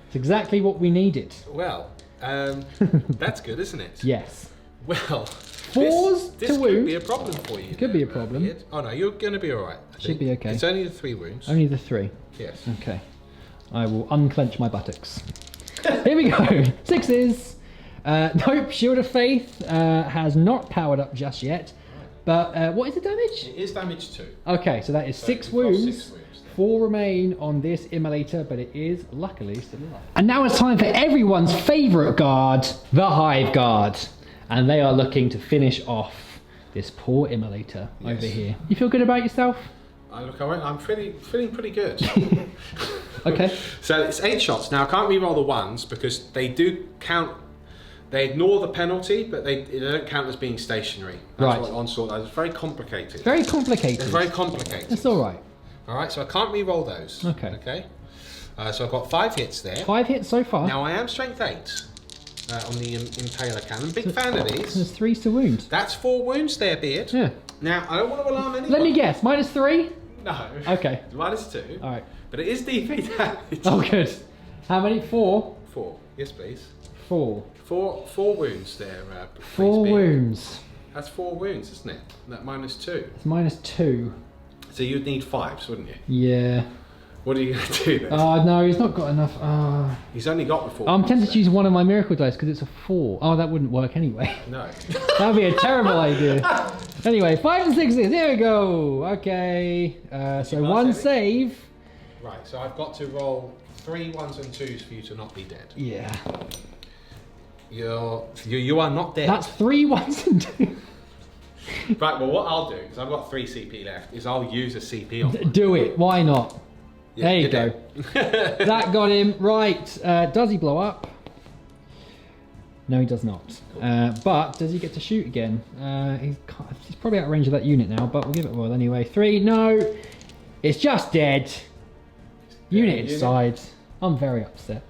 It's exactly what we needed. Well, that's good, isn't it? Yes. Well, 4s this to could wound. be a problem for you. Could be a problem. Beard. Oh no, you're going to be all right. I Should think. be okay. It's only the 3 wounds. Only the 3. Yes. Okay. I will unclench my buttocks. Here we go. 6s. Nope, Shield of Faith has not powered up just yet. But what is the damage? It is damage 2. Okay, so that is 6 you've got wounds. 6 wounds. 4 remain on this Immolator, but it is luckily still alive. And now it's time for everyone's favourite guard, the Hive Guard. And they are looking to finish off this poor Immolator over here. You feel good about yourself? I'm feeling pretty good. Okay. So it's 8 shots. Now I can't re-roll the ones because they do count. They ignore the penalty, but they don't count as being stationary. That's Right. what onslaught is. It's very complicated. Very complicated. It's very complicated. That's all right. All right, so I can't re-roll those. Okay. Okay. So I've got 5 hits there. 5 hits so far. Now I am strength 8 on the Impaler cannon. Big fan of these. There's 3s to wound. That's 4 wounds there, Beard. Yeah. Now I don't want to alarm anyone. Let me guess. -3? No. Okay. -2. All right. But it is DP damage. Oh, good. How many? 4? 4. Yes, please. 4. 4 wounds there. 4 please, Beard. wounds. That's 4 wounds, isn't it? That -2. It's -2. So you'd need 5s, wouldn't you? Yeah. What are you going to do then? Oh, no, he's not got enough. He's only got the 4. I'm tempted wounds to use one of my miracle dice because it's a 4. Oh, that wouldn't work anyway. there. No. That would be a terrible idea. Anyway, 5 and 6s. There we go. Okay. So you 1 mark save. Right, so I've got to roll 3 1s and 2s for you to not be dead. Yeah. You are not dead. That's 3 1s and 2. Right, well what I'll do, because I've got 3 CP left, is I'll use a CP on one. Do it. Why not? Yeah, there you you're go. dead. That got him. Right. Does he blow up? No, he does not. But does he get to shoot again? He's probably out of range of that unit now, but we'll give it a whirl anyway. 3. No. It's just dead. Unit inside. I'm very upset.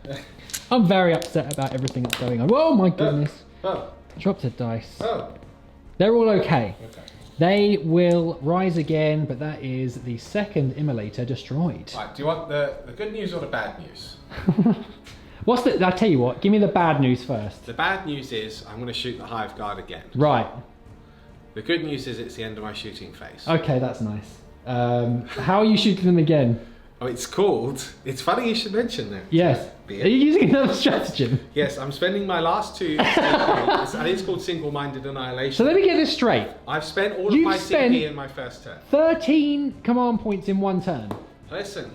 I'm very upset about everything that's going on. Oh my goodness. Oh. Dropped a dice. Oh. They're all okay. Okay. They will rise again, but that is the second Immolator destroyed. Right, do you want the good news or the bad news? What's the? I'll tell you what. Give me the bad news first. The bad news is I'm going to shoot the Hive Guard again. Right. The good news is it's the end of my shooting phase. Okay, that's nice. How are you shooting them again? Oh, it's funny you should mention that. Yes. Are Beard. you using another stratagem? Yes, I'm spending my last 2 points. And it's called single-minded annihilation. So let me get this straight. I've spent all of You've my spent- CP in my first turn. 13 command points in 1 turn. Listen,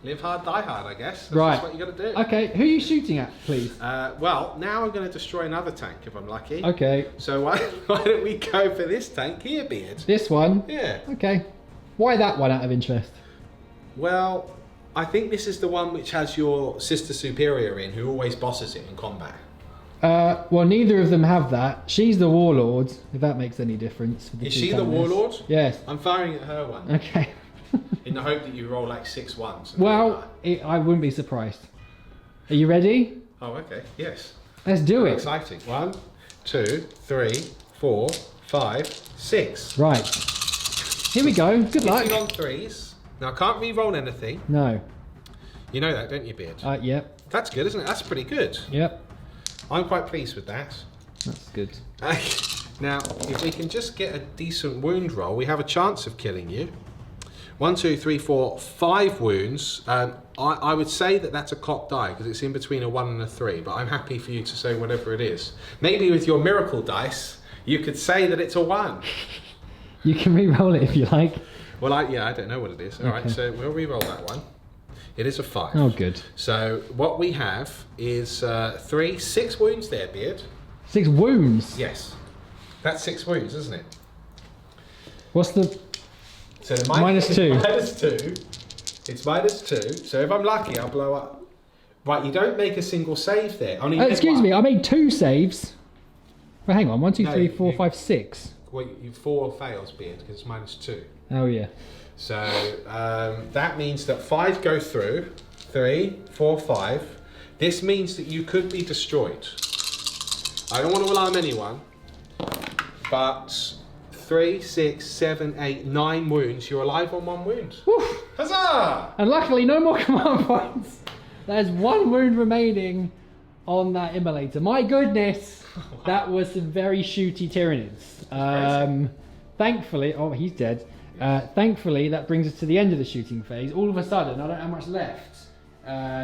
live hard, die hard, I guess. That's Right. just what you got to do. Okay, who are you shooting at, please? Well, now I'm going to destroy another tank if I'm lucky. Okay, So why don't we go for this tank here, Beard? this one. Yeah. Okay. Why that one out of interest? Well, I think this is the one which has your sister superior in, who always bosses it in combat. Well, neither of them have that. She's the warlord, if that makes any difference. with Is two she the Canoness. warlord? Yes. I'm firing at her one, Okay. in the hope that you roll like 6 1s. Well, I wouldn't be surprised. Are you ready? Oh, okay. Yes. Let's do it. Exciting. 1, 2, 3, 4, 5, 6. Right. Here we go. Good luck. Hitting on 3s. Now I can't re-roll anything. No. You know that, don't you, Beard? Yep. That's good, isn't it? That's pretty good. Yep. I'm quite pleased with that. That's good. Now, if we can just get a decent wound roll, we have a chance of killing you. 1, 2, 3, 4, 5 wounds. I would say that that's a cocked die because it's in between a 1 and a 3, but I'm happy for you to say whatever it is. Maybe with your miracle dice, you could say that it's a 1. You can re-roll it if you like. Well, I don't know what it is. All right, so we'll re-roll that one. It is a 5. Oh, good. So what we have is 6 wounds there, Beard. 6 wounds? Yes. That's 6 wounds, isn't it? What's the... So minus 2. Minus 2. It's minus 2. So if I'm lucky, I'll blow up. Right, you don't make a single save there. Only excuse me, I made 2 saves. Well, hang on. 1, 2, No, 3, 4, you- 5, 6. Well, 4 fails, Beard, because it's minus 2. Oh, yeah. So that means that 5 go through. 3, 4, 5. This means that you could be destroyed. I don't want to alarm anyone, but 3, 6, 7, 8, 9 wounds. You're alive on 1 wound. Woof. Huzzah! And luckily, no more command points. There's 1 wound remaining on that Immolator. My goodness, that was some very shooty Tyranids. Thankfully, oh, he's dead. Thankfully, that brings us to the end of the shooting phase. All of a sudden, I don't have much left.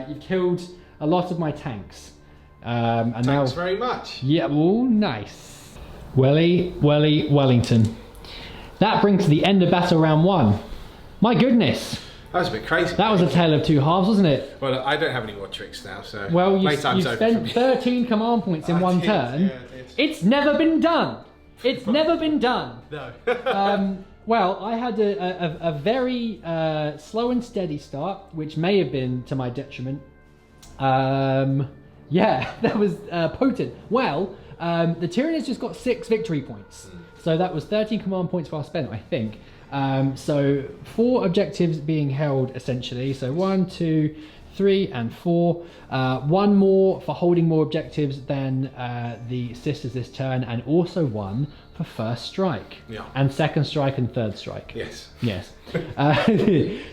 You've killed a lot of my tanks. And Thanks now, very much. yeah, oh, nice. Wellington. That brings to the end of battle round 1. My goodness, That was a bit crazy. that was a tale of 2 halves, wasn't it? Well, I don't have any more tricks now, so Well, you playtime's over for spent me. 13 command points in I 1 did, turn. yeah, I did. It's never been done. It's never been done. No. Well, I had a very slow and steady start, which may have been to my detriment. Yeah, that was potent. Well, the Tyranids just got 6 victory points. So that was 13 command points well spent, I think. So 4 objectives being held, essentially. So 1, 2, 3, and 4. 1 more for holding more objectives than the sisters this turn, and also 1 for first strike. Yeah. And second strike and third strike. Yes. Yes.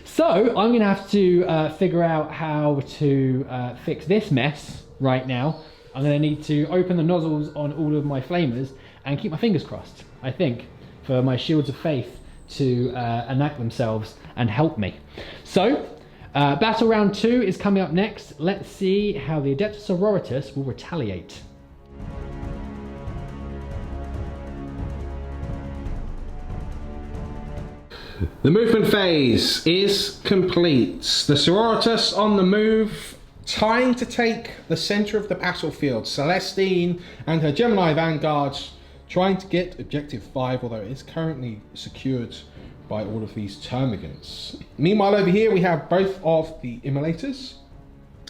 So I'm going to have to figure out how to fix this mess right now. I'm going to need to open the nozzles on all of my flamers and keep my fingers crossed, I think, for my shields of faith to enact themselves and help me. So, battle round 2 is coming up next. Let's see how the Adepta Sororitas will retaliate. The movement phase is complete. The Sororitas on the move, trying to take the centre of the battlefield. Celestine and her Geminae vanguards trying to get objective 5, although it is currently secured by all of these termagants. Meanwhile, over here we have both of the Immolators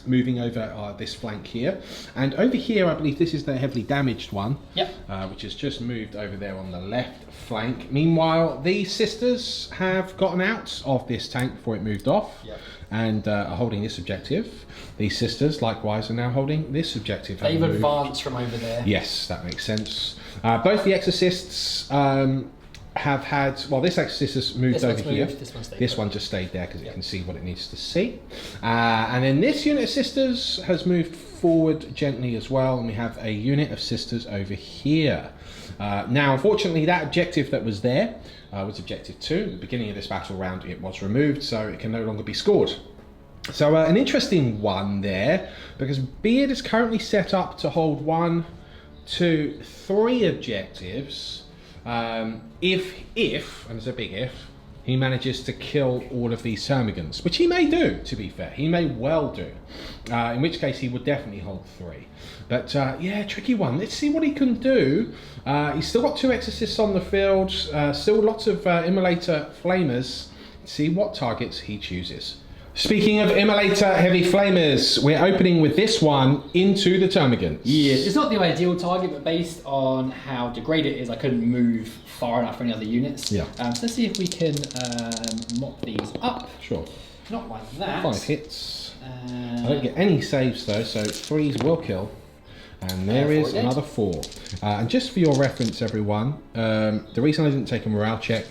moving over this flank here, and over here I believe this is the heavily damaged one. Yep. Which has just moved over there on the left flank. Meanwhile, these sisters have gotten out of this tank before it moved off. Yep. And are holding this objective. These sisters likewise are now holding this objective. They've having moved. advanced from over there. Yes, that makes sense. Both the exorcists have had, well, this exorcist has moved This over one's here. moved, this one stayed This put. one just stayed there because it Yep. can see what it needs to see. And then this unit of sisters has moved forward gently as well, and we have a unit of sisters over here. Now, unfortunately, that objective that was there was objective 2. At the beginning of this battle round, it was removed, so it can no longer be scored. So an interesting one there, because Beard is currently set up to hold 1, 2, 3 objectives. If, and it's a big if, he manages to kill all of these termagants, which he may do, to be fair. He may well do. In which case he would definitely hold 3. But yeah, tricky one. Let's see what he can do. He's still got 2 exorcists on the field, still lots of Immolator flamers. Let's see what targets he chooses. Speaking of Immolator heavy flamers, we're opening with this one into the termagants. Yes, it's not the ideal target, but based on how degraded it is, I couldn't move far enough for any other units. Yeah. So let's see if we can mop these up. Sure. Not like that. 5 hits. I don't get any saves though, so 3s will kill. And there is 4 dead. another 4. And just for your reference, everyone, the reason I didn't take a morale check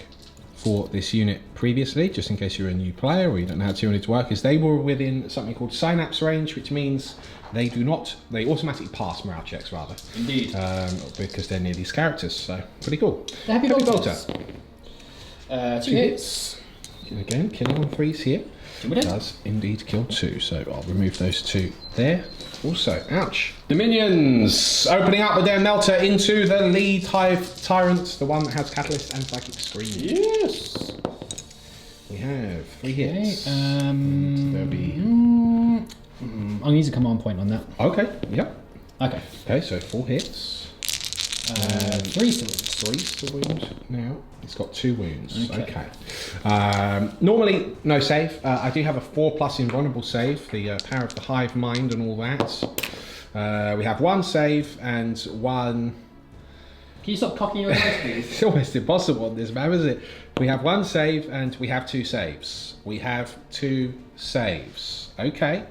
for this unit previously, just in case you're a new player or you don't know how Tyranids work, is they were within something called synapse range, which means they automatically pass morale checks rather. Indeed. Because they're near these characters, so pretty cool. The heavy Heavy bolters. bolter. 2 hits. again, killing on 3s here. Does indeed kill 2, so I'll remove those 2 there. Also, ouch. Dominions opening up with their melter into the lead Hive Tyrant, the one that has Catalyst and Psychic Scream. Yes. We have 3 hits. There'll be. I'm gonna use a command point on that. Okay. Yep. Okay. Okay. So 4 hits. 3 wounds. 3 wounds. Now it's got 2 wounds. Okay. Normally no save. I do have a 4+ invulnerable save. The power of the Hive Mind and all that. We have 1 save and 1. Can you stop cocking your dice, please? It's almost impossible on this map, isn't it? We have 1 save and we have 2 saves. We have 2 saves. Okay.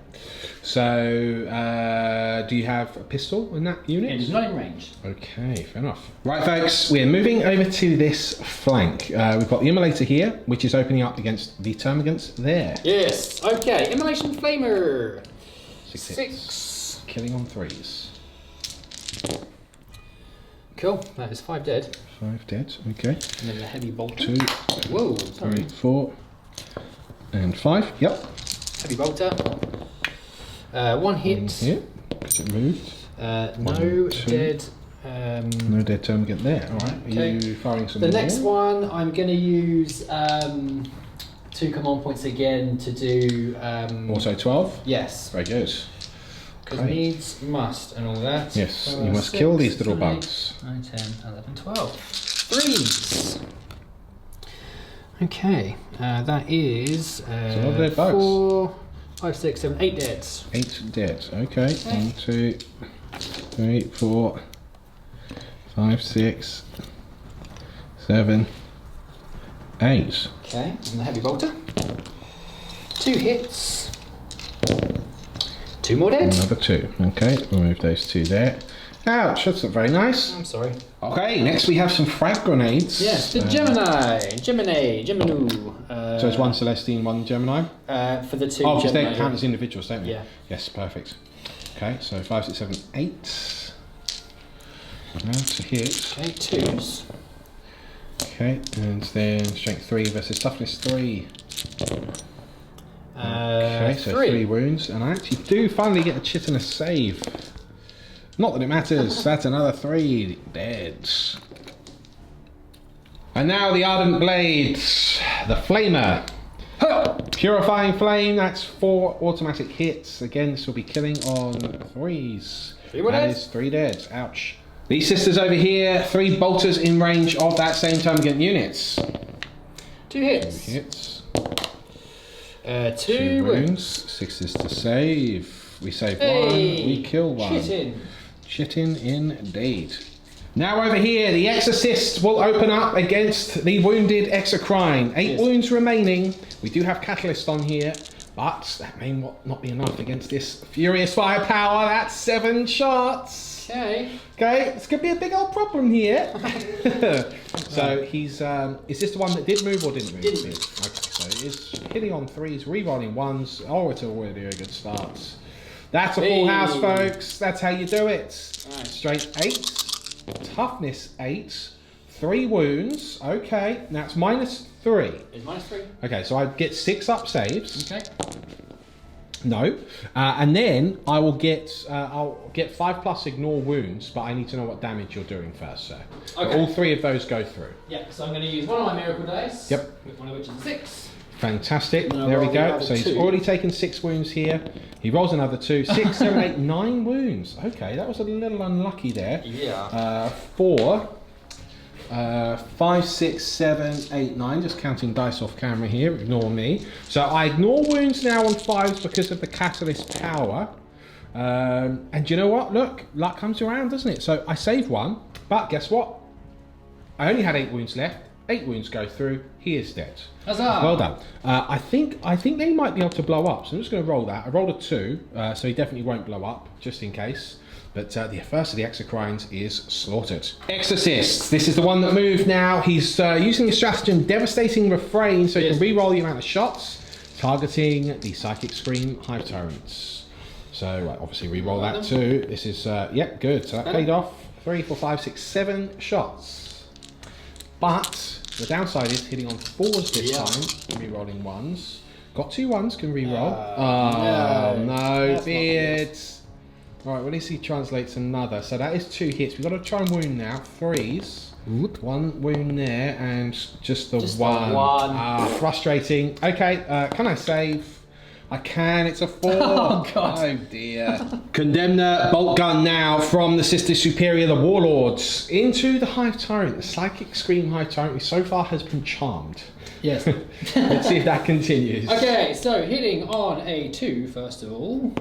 So, do you have a pistol in that unit? It is not in range. Okay, fair enough. Right, folks, we're moving over to this flank. We've got the Immolator here, which is opening up against the termagants there. Yes. Okay. Immolation Flamer. 6 hits. Killing on 3s. Cool. That is 5 dead. 5 dead. Okay. And then the heavy bolter. 2, Whoa. 3, 4, and 5. Yep. Heavy bolter. 1 hit. Here, because it moved. No 1, 2. dead. No dead termagant there. All right. Okay. Are you firing some The more? next one, I'm going to use 2 command points again to do. Also 12. Yes. Very good. Because Okay. needs, must, and all that. Yes, you must kill these little 8, bugs. 9, 10, 11, 12. 3s. Okay, that is what are their bugs? 4, 5, 6, 7, 8 deads. 8 dead. Okay. 1, 2, 3, 4, 5, 6, 7, 8. Okay, and the heavy bolter. 2 hits. 2 more dead. Another 2. Okay, remove those 2 there. Ouch, that's not very nice. I'm sorry. Okay, next we have some frag grenades. Yes, the Geminae. So it's 1 Celestine, 1 Gemini? For the 2 Oh, because they Gemini. count as individuals, don't they? Yeah. Yes, perfect. Okay, so 5, 6, 7, 8. Now to hit. Okay, 2s. Okay, and then strength 3 versus toughness 3. Okay, so 3 wounds, and I actually do finally get a chitinous save. Not that it matters, that's another 3 dead. And now the Ardent Blade, the Flamer. Purifying Flame, that's 4 automatic hits. Again, this will be killing on 3s. 3 more That dead. is 3 dead, ouch. These sisters over here, 3 bolters in range of that same termagant units. 2 hits. 2 hits. 2 wounds. 6 is to save. We save Hey, 1, we kill 1. Shitting. Shitting indeed. Now over here, the Exorcist will open up against the wounded Exocrine. 8 wounds remaining. We do have Catalyst on here, but that may not be enough against this furious firepower. That's 7 shots. Okay. Okay, it's gonna be a big old problem here. So he's is this the one that did move or didn't move? Didn't move. Okay, so he's hitting on 3s, rerolling 1s. Oh, it's already a good start. That's a full house, folks. That's how you do it. Right. Strength 8, toughness 8, 3 wounds. Okay, now it's -3. Is -3. Okay, so I get 6 up saves. Okay. No, and then I'll get 5+ ignore wounds, but I need to know what damage you're doing first. So Okay. all 3 of those go through. Yeah, so I'm going to use one of my miracle dice. Yep. One of which is a 6. Fantastic. And I'll There we roll the go. other So he's 2. already taken 6 wounds here. He rolls another 2. 6, 7, 8, 9 wounds. Okay, that was a little unlucky there. Yeah. 4, 5, 6, 7, 8, 9. Just counting dice off camera here. Ignore me. So I ignore wounds now on 5s because of the catalyst power. And you know what? Look, luck comes around, doesn't it? So I save 1, but guess what? I only had 8 wounds left. 8 wounds go through. He is dead. Huzzah! Well done. I think they might be able to blow up. So I'm just going to roll that. I rolled a 2, so he definitely won't blow up, just in case. But the first of the Exocrines is slaughtered. Exorcist. This is the one that moved now. He's using the stratagem Devastating Refrain, so he can re-roll the amount of shots, targeting the Psychic Scream Hive Tyrants. So obviously re-roll that too. This is, good. So that paid off. 3, 4, 5, 6, 7 shots. But The downside is hitting on 4s this time, re-rolling 1s. Got 2 1s, can re-roll. No, beard. Right, well, at least he translates another. So that is 2 hits. We've got to try and wound now. 3s. 1 wound there, and just the one. Frustrating. Okay, can I save? I can, it's a 4. Oh, God. Oh, dear. Condemnor, Boltgun now from the Sister Superior, the Warlords, into the Hive Tyrant. The Psychic Scream Hive Tyrant, who so far has been charmed. Yes. Let's see if that continues. Okay, so hitting on a 2, first of all.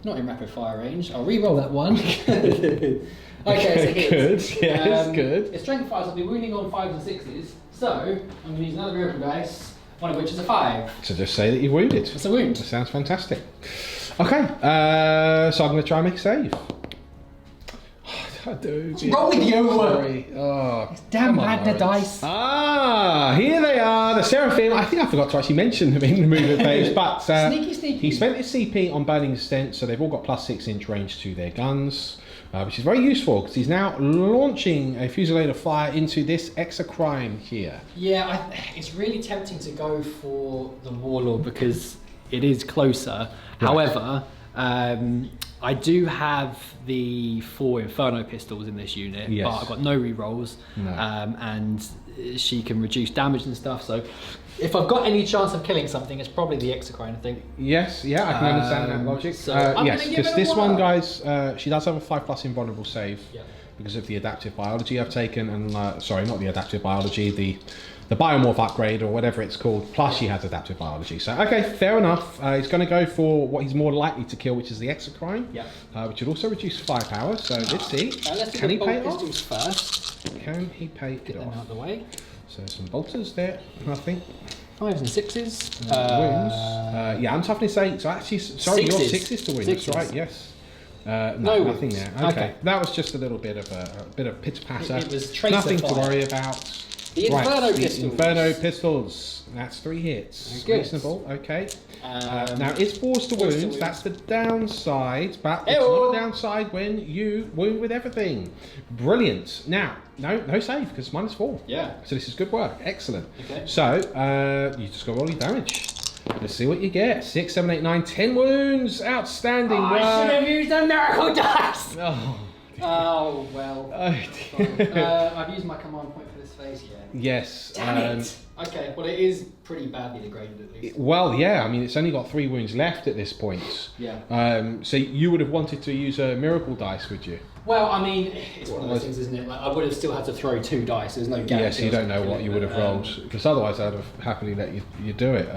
Not in rapid fire range. I'll re-roll that one. Okay, it's a hit. Good, yes, good. It's strength 5, so I'll be wounding on 5s and 6s. So, I'm going to use another miracle dice, one of which is a 5. So just say that you've wounded. It's a wound. That sounds fantastic. Okay, so I'm going to try and make a save. What's wrong with you? Oh, damn Magna dice. Here they are, the Seraphim. I think I forgot to actually mention them in the movement phase, but sneaky. He spent his CP on Burning Ascent, so they've all got +6 inch range to their guns, which is very useful because he's now launching a fusillade of fire into this exocrine here. Yeah, it's really tempting to go for the Warlord because it is closer. Right. However, I do have the 4 Inferno pistols in this unit, but I've got no rerolls, and she can reduce damage and stuff. So, if I've got any chance of killing something, it's probably the exocrine, I think. Yes, yeah, I can understand that logic. So yes, because this one, guys, she does have a 5+ invulnerable save because of the adaptive biology I've taken, and sorry, not the adaptive biology, the biomorph upgrade or whatever it's called, plus she has adaptive biology. So, okay, fair enough. He's going to go for what he's more likely to kill, which is the exocrine, which would also reduce firepower. So, let's see. Can he pay it off? First. Can he pay it off? Out of the way. So, some bolters there, nothing. 5s and 6s. Wounds. Yeah, I'm toughness 8. So, actually, sorry, you're 6s to win. That's right, yes. No, nothing there. Okay. That was just a little bit of a pitter patter. It was nothing to worry about. The Inferno pistols. The Inferno pistols. That's 3 hits. Good. Reasonable. Okay. Now it's 4s to wound. That's the downside, but it's not a downside when you wound with everything. Brilliant. Now, no save because mine is 4. Yeah. So this is good work. Excellent. Okay. So you just got to roll your damage. Let's see what you get. 6, 7, 8, 9, 10 wounds. Outstanding work. I should have used a miracle dice. Oh, well. I've used my command point for this phase yet. Yes. Damn it. Okay, well it is pretty badly degraded at least. Well, yeah, I mean it's only got 3 wounds left at this point. Yeah. So you would have wanted to use a miracle dice, would you? Well, I mean, it's one of those things, isn't it? Like, I would have still had to throw 2 dice. There's no guarantee. Yes, you don't know what you would have rolled, because otherwise I'd have happily let you do it.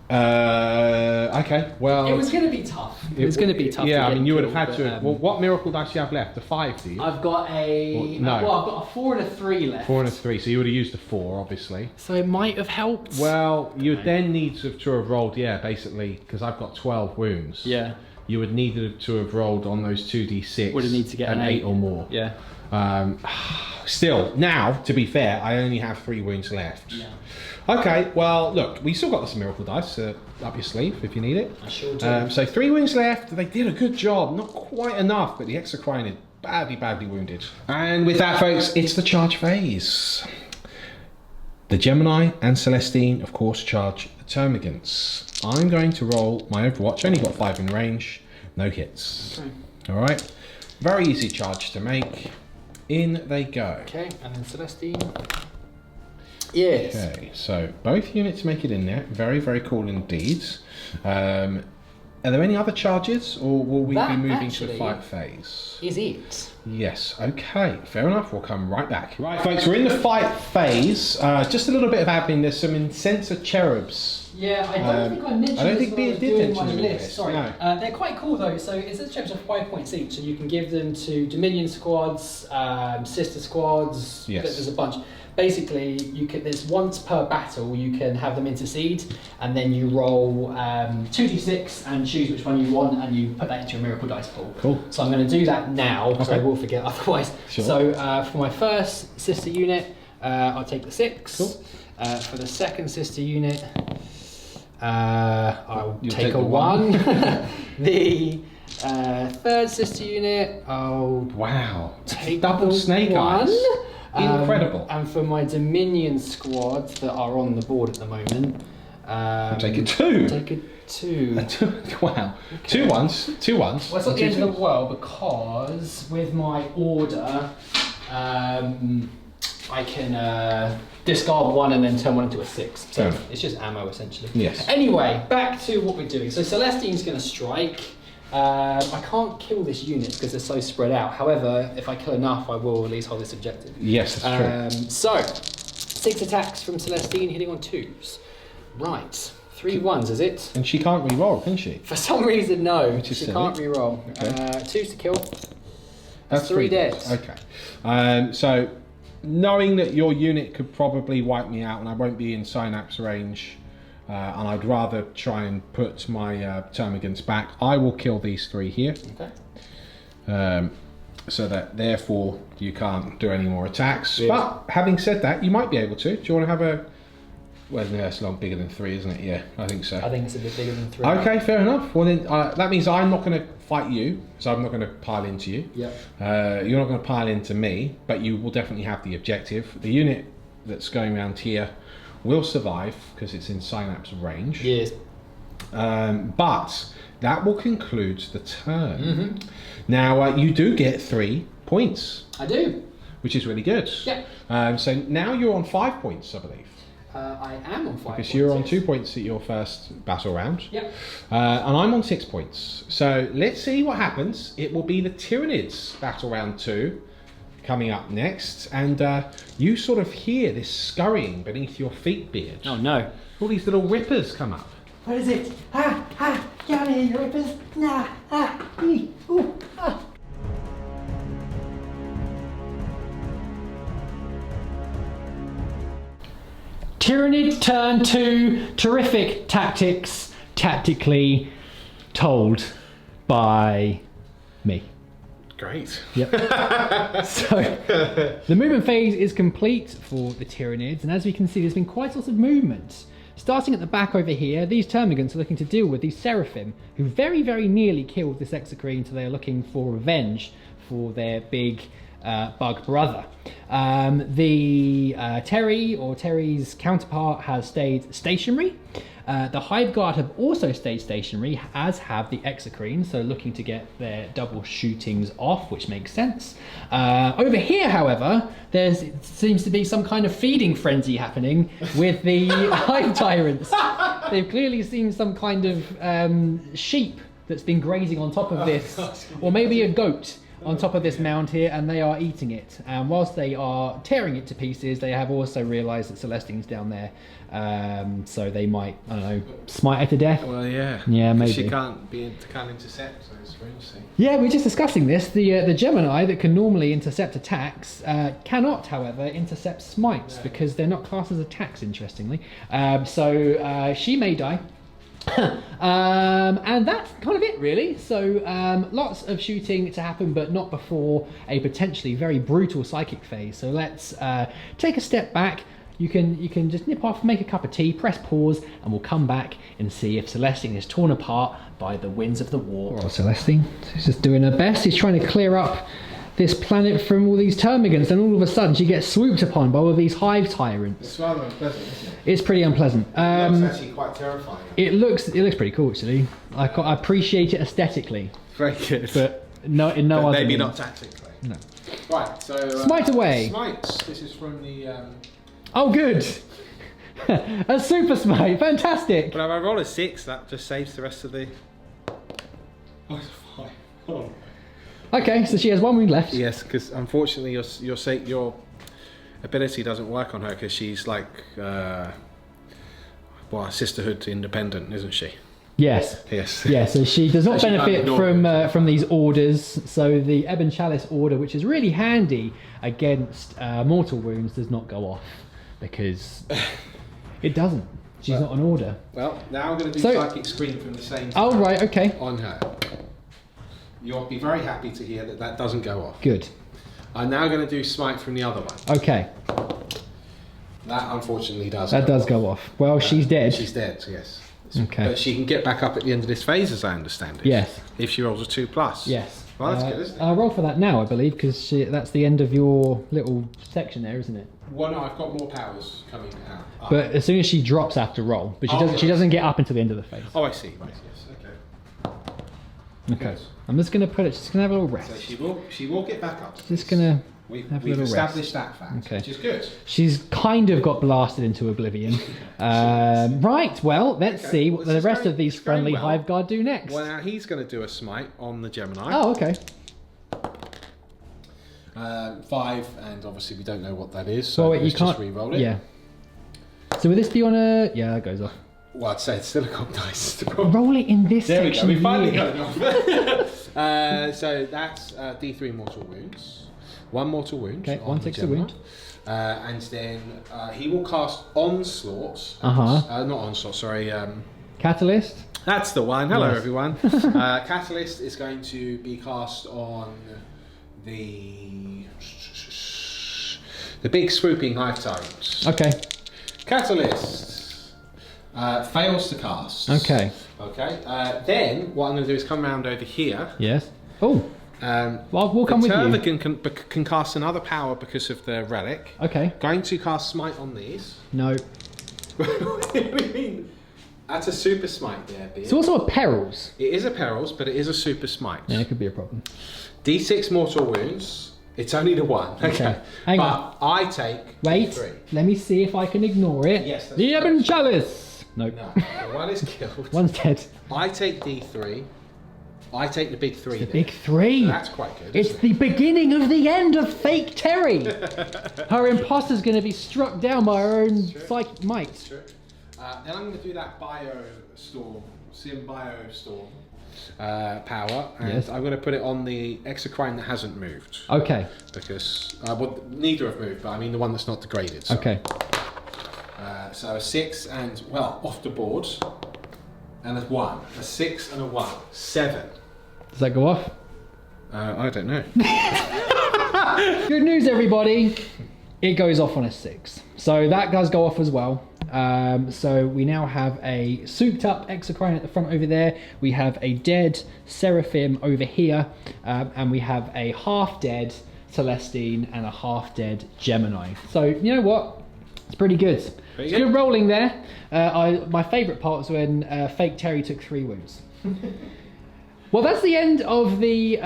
Okay, well... It was going to be tough. It was going to be tough. Yeah, I mean, you would have had to... Well, what miracle dice do you have left? The 5, do you? I've got a... No. Well, I've got a 4 and a 3 left. 4 and a 3, so you would have used the 4, obviously. So it might have helped. Well, you would then need to have rolled, basically, because I've got 12 wounds. Yeah. You would need to have rolled on those 2d6. Would have need to get an 8 or more. Yeah. Still, now, to be fair, I only have 3 wounds left. Yeah. Okay, well, look, we still got some miracle dice up your sleeve if you need it. I sure do. So 3 wounds left. They did a good job. Not quite enough, but the exocrine is badly wounded. And with that, folks, it's the charge phase. The Geminae and Celestine, of course, charge the termagants. I'm going to roll my Overwatch. Only got 5 in range. No hits. Okay. All right. Very easy charge to make. In they go. Okay, and then Celestine. Yes. Okay, so both units make it in there. Very, very cool indeed. Are there any other charges, or will we be moving to the fight phase? Is it? Yes, okay, fair enough. We'll come right back. Right, folks, we're in the fight phase. Just a little bit of admin. There's some Incensor Cherubs. Yeah, I don't think I mentioned I don't think this did mention them in list. this. Sorry. No. They're quite cool though. So Incensor Cherubs are 5 points each, so you can give them to Dominion squads, sister squads. Yes. There's a bunch. Basically, there's once per battle you can have them intercede, and then you roll 2d6 and choose which one you want, and you put that into your miracle dice pool. Cool. So I'm going to do that now because I will forget otherwise. Sure. So for my first sister unit, I'll take the 6. Cool. For the second sister unit, I'll You'll take a 1. The third sister unit, I'll Wow. take Double the snake 1. eyes. Incredible. And for my Dominion squads that are on the board at the moment, Take a 2. Take a 2. Wow. Okay. 2 ones. 2 ones. Well, it's not the end of the world because with my order, I can discard 1 and then turn 1 into a 6. So it's just ammo essentially. Yes. Anyway, back to what we're doing. So Celestine's going to strike. I can't kill this unit because they're so spread out. However, if I kill enough, I will at least hold this objective. Yes, that's true. So, 6 attacks from Celestine hitting on 2s. Right. 3 1s, is it? And she can't re-roll, can she? For some reason, no. Which is she silly. can't re-roll. Okay. 2s to kill. That's 3 dead. Okay. So, knowing that your unit could probably wipe me out and I won't be in synapse range, and I'd rather try and put my termagants back, I will kill these 3 here. Okay. So that therefore you can't do any more attacks. Yeah. But having said that, you might be able to. Do you want to have a... Well, no, it's a lot bigger than 3, isn't it? Yeah, I think so. I think it's a bit bigger than 3. Okay, fair enough. Well then, that means I'm not going to fight you, so I'm not going to pile into you. Yep. You're not going to pile into me, but you will definitely have the objective. The unit that's going around here will survive because it's in synapse range. Yes. But that will conclude the turn. Now you do get 3 points. I do. Which is really good. Yeah. So now you're on 5 points, I believe. I am on 5 points. Because you're on 2 points at your first battle round. Yep. And I'm on 6 points. So let's see what happens. It will be the Tyranids battle round 2 coming up next. And you sort of hear this scurrying beneath your feet, Beard. Oh no. All these little rippers come up. What is it? Ah, ah, get out of here, you rippers. Nah, ah, ee, ooh, ah. Tyranid turn 2, terrific tactics, tactically told by me. Great. Yep. So, the movement phase is complete for the Tyranids, and as we can see, there's been quite a lot of movement. Starting at the back over here, these Termagants are looking to deal with these Seraphim, who very, very nearly killed this Exocrine, so they are looking for revenge for their big bug brother. The Terry's counterpart has stayed stationary. The Hive Guard have also stayed stationary, as have the Exocrine, so looking to get their double shootings off, which makes sense. Over here, however, there seems to be some kind of feeding frenzy happening with the Hive Tyrants. They've clearly seen some kind of sheep that's been grazing on top of this, or maybe a goat on top of this mound here, and they are eating it. And whilst they are tearing it to pieces, they have also realised that Celestine's down there, so they might, I don't know, smite her to death. Well, yeah. Yeah, maybe. She can't intercept, so it's very interesting. Yeah, we're just discussing this. The Geminae that can normally intercept attacks cannot, however, intercept smites because they're not classed as attacks, interestingly. So she may die. And that's kind of it, really. So lots of shooting to happen, but not before a potentially very brutal psychic phase. So let's take a step back. You can just nip off, make a cup of tea, press pause, and we'll come back and see if Celestine is torn apart by the winds of the war. Oh, Celestine, she's just doing her best. She's trying to clear up this planet from all these Termagants, and all of a sudden she gets swooped upon by all of these Hive Tyrants. It's rather unpleasant, isn't it? It's pretty unpleasant. It's actually quite terrifying. It looks pretty cool, actually. I appreciate it aesthetically, Very good. but no, in no But other maybe means. not tactically. No. Right, so... Smite away. Smites. This is from the... Oh, good. A super smite, fantastic. But if I roll a 6, that just saves the rest of the... Oh, it's fine. Oh. Okay, so she has 1 wound left. Yes, because unfortunately your ability doesn't work on her because she's like, sisterhood independent, isn't she? Yes. Yes. Yeah, so she does not So she benefit can't from these orders. So the Ebon Chalice order, which is really handy against mortal wounds, does not go off because it doesn't. She's not an order. Well, now I'm going to do So- psychic screen from the same Oh, time right, okay. on her. You'll be very happy to hear that that doesn't go off. Good. I'm now going to do smite from the other one. Okay, That unfortunately does. that does go off. Well, she's dead. She's dead. Yes. Okay. But she can get back up at the end of this phase, as I understand it. Yes. If she rolls a 2+. Yes. Well, that's good, isn't it? I'll roll for that now, I believe, because that's the end of your little section there, isn't it? Well, no, I've got more powers coming out. But as soon as she drops, I have to roll. But she doesn't. She doesn't get up until the end of the phase. Oh, I see. Right. Yes. Okay. Okay. I'm just gonna put it. She's gonna have a little rest. So she will get back up. Just gonna We've have a little established rest. that fact, Okay. which is good. She's kind of got blasted into oblivion. Right. Well, let's see what the rest of these friendly Hive Guard do next. Well, now he's going to do a smite on the Geminai. Oh, okay. 5, and obviously we don't know what that is, so Well, you let's can't. just re-roll it. Yeah. So will this be on a? Yeah, that goes off. Well, I'd say it's still a cock dice to roll. Roll it in this There we go. section. We finally here. got it off. So that's D3 mortal wounds. 1 mortal wound. Okay, on 1 the takes a Gemini. wound. And then he will cast onslaught. Not onslaught. Sorry. Catalyst. That's the one. Hello, Yes. everyone. Catalyst is going to be cast on the big swooping hive tyrants. Okay. Catalyst fails to cast. Okay. Okay. Then what I'm going to do is come around over here. Yes. Oh. Well, we'll come with you. Turvigan can cast another power because of the relic. Okay. Going to cast smite on these. No. What do you mean? That's a super smite there, B. It's also a perils. It is a perils, but it is a super smite. Yeah, it could be a problem. D6 mortal wounds. It's only the 1. Okay. Hang on. But I take Wait. D3. Let me see if I can ignore it. Yes, that's The correct. Ebon Chalice. Nope. No, the 1 is killed. One's dead. I take D3. I take the big 3. The big 3. That's quite good. It's Isn't the beginning of the end of fake Terry. Her imposter's going to be struck down by her own psychic might. it? Sure. Then I'm going to do that Biostorm power, and Yes. I'm going to put it on the exocrine that hasn't moved. Okay. Because well, neither have moved, but I mean the one that's not degraded. So. Okay. So a 6 and well off the board, and a 1, a 6 and a 1, 7. Does that go off? I don't know. Good news, everybody. It goes off on a 6. So that does go off as well. So we now have a souped up exocrine at the front over there. We have a dead Seraphim over here. And we have a half dead Celestine and a half dead Geminae. So you know what? It's pretty good. Pretty It's good rolling there. My favourite part was when fake Terry took 3 wounds. Well, that's the end of the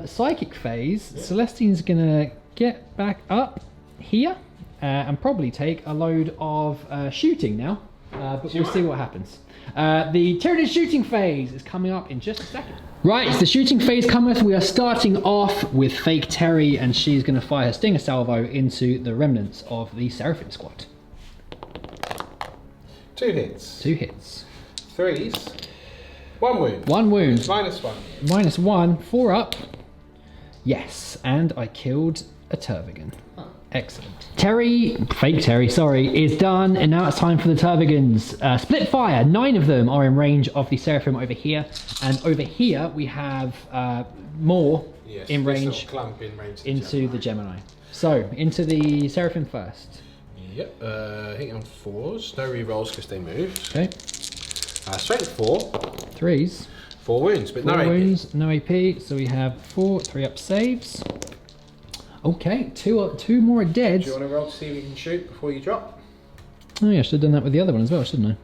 psychic phase. Yeah. Celestine's gonna get back up here and probably take a load of shooting now, but we'll see what happens. The Tyranids shooting phase is coming up in just a second. Right, it's the shooting phase cometh. We are starting off with fake Terry, and she's going to fire her stinger salvo into the remnants of the Seraphim squad. 2 hits. 2 hits. 3s. 1 wound. 1 wound. -1. -1. 4 up. Yes, and I killed a Turvigan. Oh. Excellent. Fake Terry, sorry, is done, and now it's time for the Turvigans. Split fire. 9 of them are in range of the Seraphim over here, and over here we have more in range clump in range into the Geminae. So into the Seraphim first. Yep. Hitting on 4s. No rerolls because they moved. Okay. Strength 4. 3s. 4 wounds, but 4 no wounds, AP. no AP. So we have 4 3-up saves. Okay, two more dead. Do you want to roll to see if you can shoot before you drop? Oh yeah, I should have done that with the other one as well, shouldn't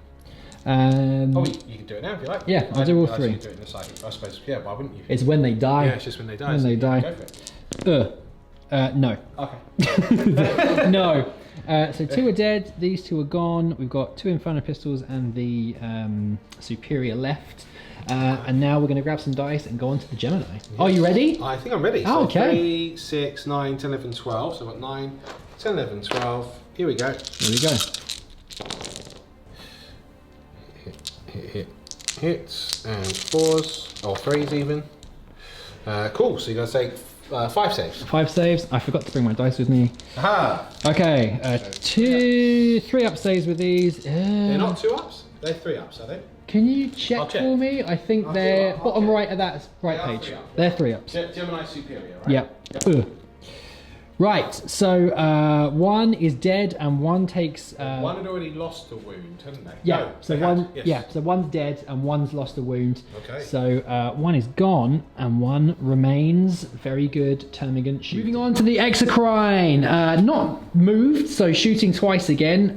I? Oh, you can do it now if you like. Yeah, I'll do all 3. You can do it in a second. I suppose. Yeah, why wouldn't you? It's when they die. Yeah, it's just when they die. When so they die. Go for it. No. Okay. No. So 2 are dead. These 2 are gone. We've got 2 Inferno pistols and the Superior left. And now we're going to grab some dice and go on to the Geminae. Yes. Are you ready? I think I'm ready. Oh, okay. 3, 6, 9, 10, 11, 12. So I've got 9, 10, 11, 12. Here we go. Here we go. Hits and 4s, or 3s even. Cool, so you're going to take 5 saves. 5 saves. I forgot to bring my dice with me. Aha! Okay, 2 3-up saves with these. They're not 2-ups, they're 3-ups, are they? Can you check I'll check. for me? I think they're bottom right of that right They are page. 3-ups. They're 3-ups. Geminae Superia, right? Yep. Right, so one is dead and one takes. One had already lost a wound, hadn't they? Yeah, No, so they one. had, yes. Yeah, so one's dead and one's lost a wound. Okay. So one is gone and one remains. Very good, termagant shooting. Moving on to the Exocrine. Not moved, so shooting twice again.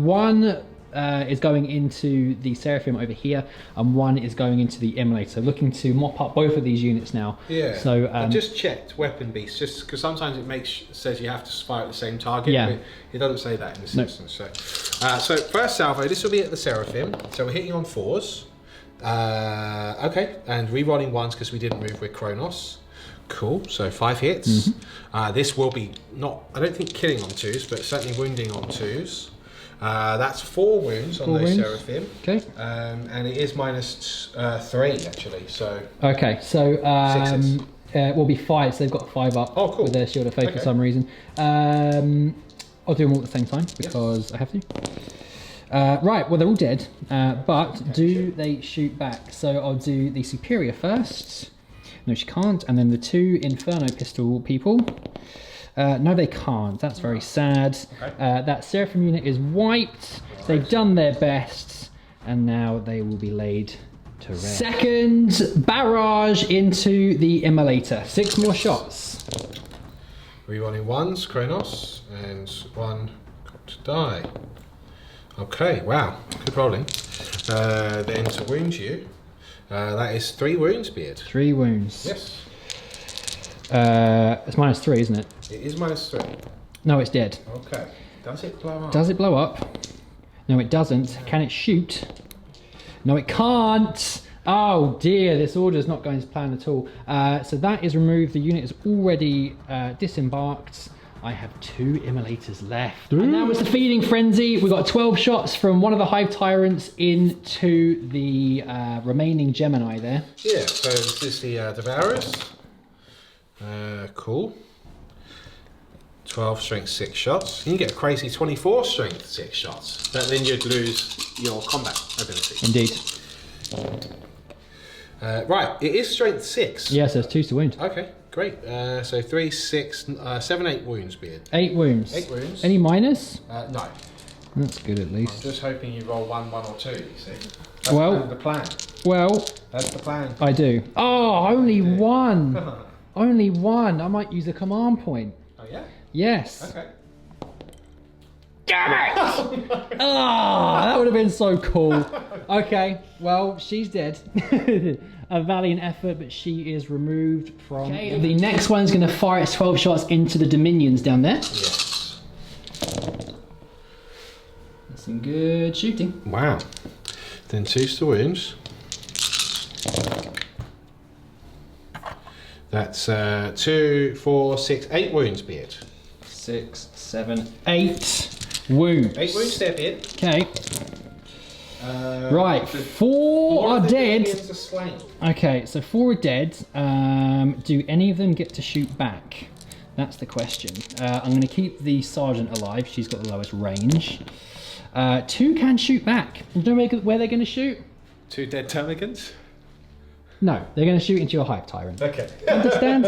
One is going into the Seraphim over here, and one is going into the Immolator. Looking to mop up both of these units now. Yeah. So I just checked weapon beast, just because sometimes it says you have to fire at the same target. Yeah. But it doesn't say that in this instance. So first salvo, this will be at the Seraphim. So we're hitting on 4s. Okay, and re-rolling 1s because we didn't move with Kronos. Cool. So 5 hits. This will be not. I don't think killing on 2s, but certainly wounding on 2s. That's 4 wounds on those Seraphim. Okay. And it is minus 3 actually. So okay, so will be 5. So they've got 5 up cool. with their Shield of Faith for some reason. I'll do them all at the same time because I have to. Right, well they're all dead, but do they shoot back? So I'll do the Superior first. No, she can't. And then the 2 Inferno pistol people. No, they can't. That's very sad. Okay. That Seraphim unit is wiped. Right. They've done their best, and now they will be laid to rest. Second barrage into the Immolator. 6 more shots. Rerolling 1s, Kronos, and 1 got to die. Okay, wow, good rolling. Then to wound you, that is 3 wounds, Beard. 3 wounds. Yes. It's minus 3, isn't it? It is minus 3. No, it's dead. Okay. Does it blow up? Does it blow up? No, it doesn't. Can it shoot? No, it can't. Oh dear, this order's not going to plan at all. So that is removed. The unit is already disembarked. I have 2 Immolators left. And now it's the feeding frenzy. We've got 12 shots from one of the Hive Tyrants into the remaining Geminae there. Yeah, so this is the Devourers. Cool. 12 strength 6 shots. You can get a crazy 24 strength 6 shots, but then you'd lose your combat ability. Indeed. Right, it is strength 6. Yes, there's 2 to wound. Okay, great. So 3, 6, 7, 8 wounds, Beard. 8 wounds. 8 wounds. Any minus? No. That's good at least. I'm just hoping you roll 1, 1 or 2, you see. That's well, the plan. Well, that's the plan. I do. Oh, only 1. Only 1. I might use a command point. Oh yeah? Yes. Okay. Damn it! Oh, that would have been so cool. Okay, well, she's dead. A valiant effort, but she is removed from... Okay, the next one's going to fire its 12 shots into the Dominions down there. Yes. That's some good shooting. Wow. Then 2 to wounds. That's 2, 4, 6, 8 wounds, Beard. 6, 7, 8 wounds. 8 wounds there, Beard. Okay. Right, 4 are dead. Are slain. Okay, so 4 are dead. Do any of them get to shoot back? That's the question. I'm going to keep the Sergeant alive. She's got the lowest range. 2 can shoot back. Do you know where they're going to shoot? 2 dead termagants? No, they're going to shoot into your Hive Tyrant. Okay. Understand?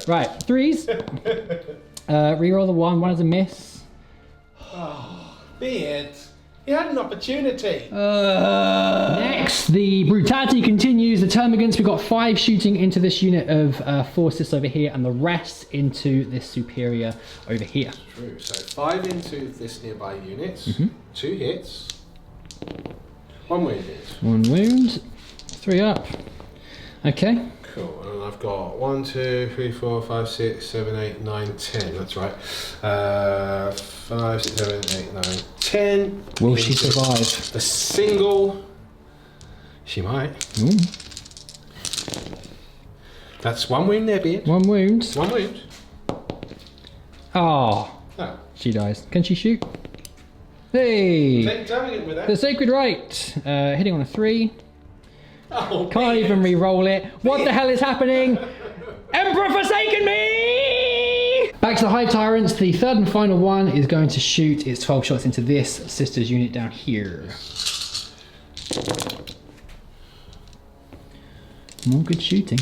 Right, 3s. Reroll the 1. 1 is a miss. Oh, Beard. You had an opportunity. Next, the brutality continues. The termagants, we've got 5 shooting into this unit of forces over here, and the rest into this superior over here. True. So 5 into this nearby unit. 2 hits. 1 wounded. 1 wound. 3 up. Okay. Cool. And I've got 1, 2, 3, 4, 5, 6, 7, 8, 9, 10. That's right. 5, 6, 7, 8, 9, 10. Will she survive? The single. She might. Ooh. That's 1 wound there, Beard. 1 wound. 1 wound. Oh. Oh. She dies. Can she shoot? Hey! Take damage with that. The Sacred Rite. Hitting on a 3. Oh, Can't even re-roll it. What the hell is happening? Emperor forsaken me! Back to the Hive Tyrants. The 3rd and final one is going to shoot its 12 shots into this sister's unit down here. More good shooting.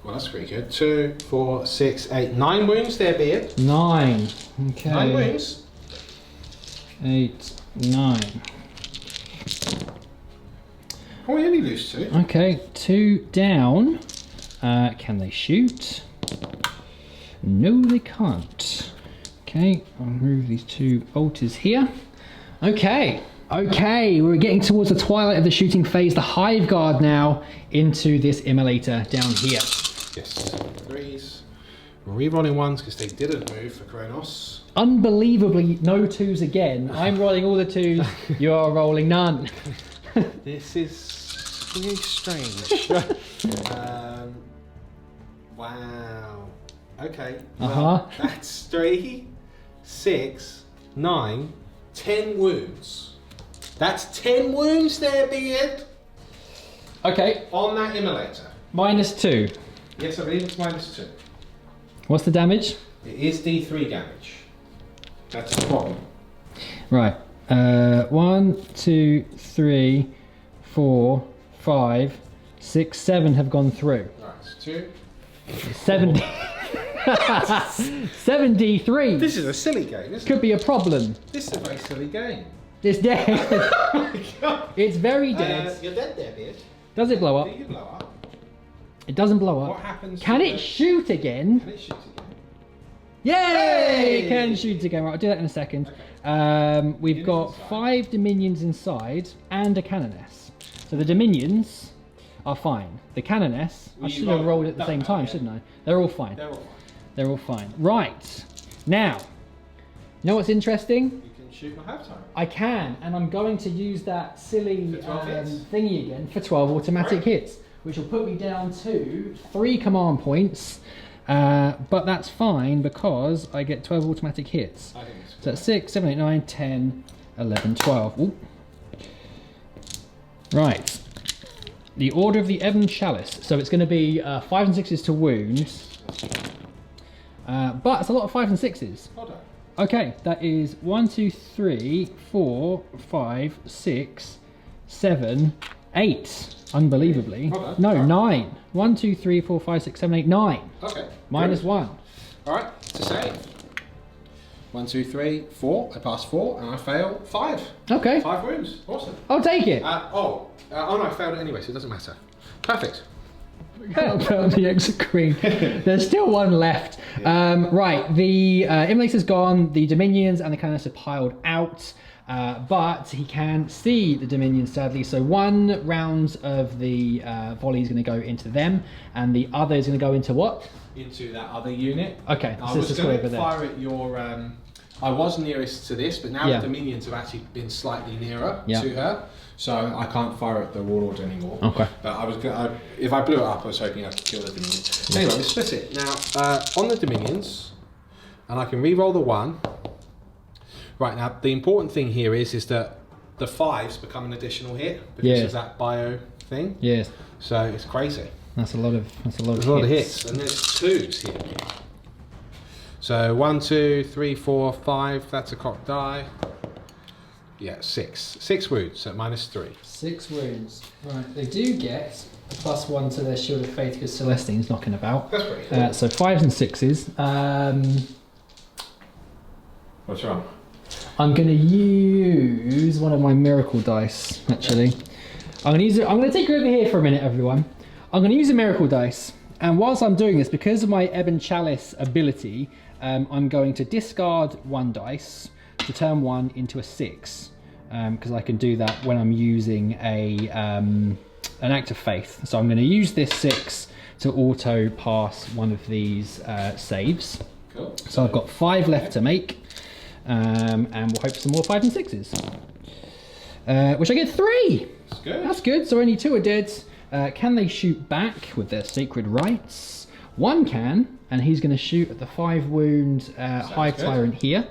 Well, that's pretty good. 2, 4, 6, 8, 9 wounds there, Beard. 9. Okay. 9 wounds. 8, 9. Oh, we only lose 2. Okay, 2 down. Can they shoot? No, they can't. Okay, I'll move these 2 bolters here. Okay, we're getting towards the twilight of the shooting phase. The Hive Guard now into this Immolator down here. Yes, 3s. Rerolling 1s because they didn't move for Kronos. Unbelievably, no 2s again. I'm rolling all the 2s, you are rolling none. This is really strange. Wow. Okay. Well, that's 3, 6, 9, 10 wounds. That's 10 wounds there, Beard. Okay. On that Immolator. -2. Yes, I believe it's -2. What's the damage? It is D3 damage. That's a problem. Right. 1, 2, 3, 4, 5, 6, 7 have gone through. Right, it's 2. 70. 73. This is a silly game, isn't Could it? be a problem. This is a very silly game. It's dead. Oh my God. It's very dead. You're dead there, Beard. Does it blow up? Do you blow up? It doesn't blow up. What happens? Can to it the- shoot again? Can it shoot again? Yay! Hey! It can shoot again. Right, I'll do that in a second. We've Dominions got inside. 5 Dominions inside and a Canoness. So the Dominions are fine. The Canoness, I Well, should you've have got rolled at the that same one, time, yeah. shouldn't I? They're all fine. They're all fine. They're all fine. Right. Now, you know what's interesting? You can shoot my half time. I can, and I'm going to use that silly For 12 hits. thingy again for 12 automatic Right. hits, which will put me down to 3 command points. But that's fine because I get 12 automatic hits. I think it's So that's 6, 7, 8, 9, 10, 11, 12. Ooh. Right. The Order of the Ebon Chalice. So it's going to be 5 and 6s to wounds. But it's a lot of 5 and 6s. Hold on. Okay, that is 1, 2, 3, 4, 5, 6, 7, 8. Unbelievably. Well done. No, Alright. 9. 1, 2, 3, 4, 5, 6, 7, 8, 9. Okay. Minus 1. Alright, to save. 1, 2, 3, 4. I pass 4 and I fail 5. Okay, 5 wounds. Awesome. I'll take it. Oh no, I failed it anyway, so it doesn't matter. Perfect. I'll put on the exit queen. There's still one left. Right, the Immolator's gone, the Dominions and the Canoness are piled out, but he can see the Dominions sadly, so 1 round of the volley is going to go into them, and the other is going to go into what? Into that other unit. Okay, I so was this is going over to there. fire at your. I was nearest to this, but now Yeah. the Dominions have actually been slightly nearer Yeah. to her, so I can't fire at the Warlord anymore. Okay. But I was going. If I blew it up, I was hoping I could kill the Dominions. Anyway, we split it now on the Dominions, and I can re-roll the 1. Right now, the important thing here is that the 5s become an additional hit because Yeah. of that bio thing. Yes, So it's crazy. that's a lot of There's a lot of hits, and there's 2s here. So 1, 2, 3, 4, 5. That's a cocked die. Yeah, 6. 6 wounds, so -3. 6 wounds. Right, they do get a +1 to their Shield of Faith because Celestine's knocking about. That's pretty cool. So 5s and 6s. What's wrong? I'm going to use one of my miracle dice, actually. I'm going to take you over here for a minute, everyone. I'm going to use a miracle dice. And whilst I'm doing this, because of my Ebon Chalice ability, I'm going to discard 1 dice to turn 1 into a 6. Because I can do that when I'm using an Act of Faith. So I'm going to use this 6 to auto pass one of these saves. Cool. So I've got 5 left to make. And we'll hope for some more 5 and 6s. Which I get 3! That's good. That's good, so only 2 are dead. Can they shoot back with their sacred rites? 1 can, and he's going to shoot at the 5 wound Hive good. Tyrant here.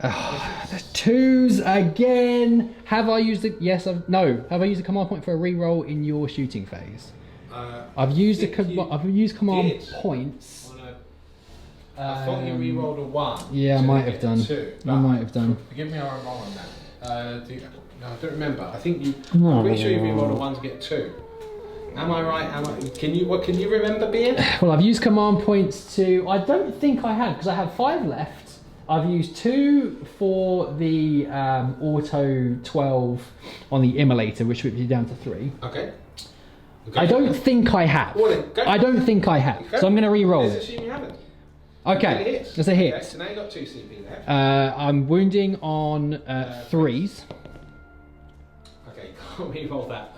The 2s again. Have I used it? Yes, no. Have I used a command point for a reroll in your shooting phase? I've used I've used command did. points. I thought you re-rolled a 1. Yeah, I so might you have get done. 2, I but might have done. Forgive me, I'm wrong on that. No, I don't remember. I think you. No. I'm pretty sure you re-rolled a 1 to get 2. Am I right? Can you remember, Beard? Well, I've used command points to. I don't think I have because I have 5 left. I've used 2 for the auto 12 on the Immolator, which whips you down to 3. Okay. I don't think I have. I don't think I have. So I'm going to re-roll Let's it. assume you haven't. Okay, that's a hit. Okay, so now you've got 2 CP left. I'm wounding on 3s. Okay, can't re-roll that.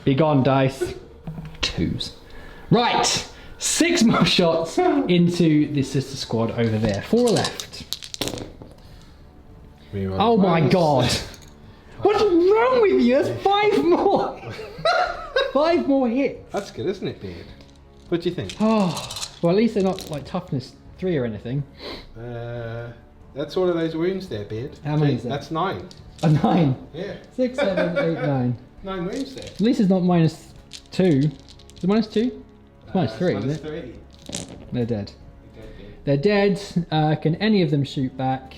Be gone, dice. 2s. Right, 6 more shots into the sister squad over there. 4 left. Re-roll Oh my once. god. What's wrong with you? There's 5 more. 5 more hits. That's good, isn't it, Beard? What do you think? Oh, well, at least they're not like toughness 3 or anything. That's all of those wounds there, Beard. How many is that? That's 9. A 9. Yeah. 6, 7, 8, 9. 9 wounds there. At least it's not -2. Is it -2? It's -3, isn't it? -3. They're dead. They're dead. Can any of them shoot back?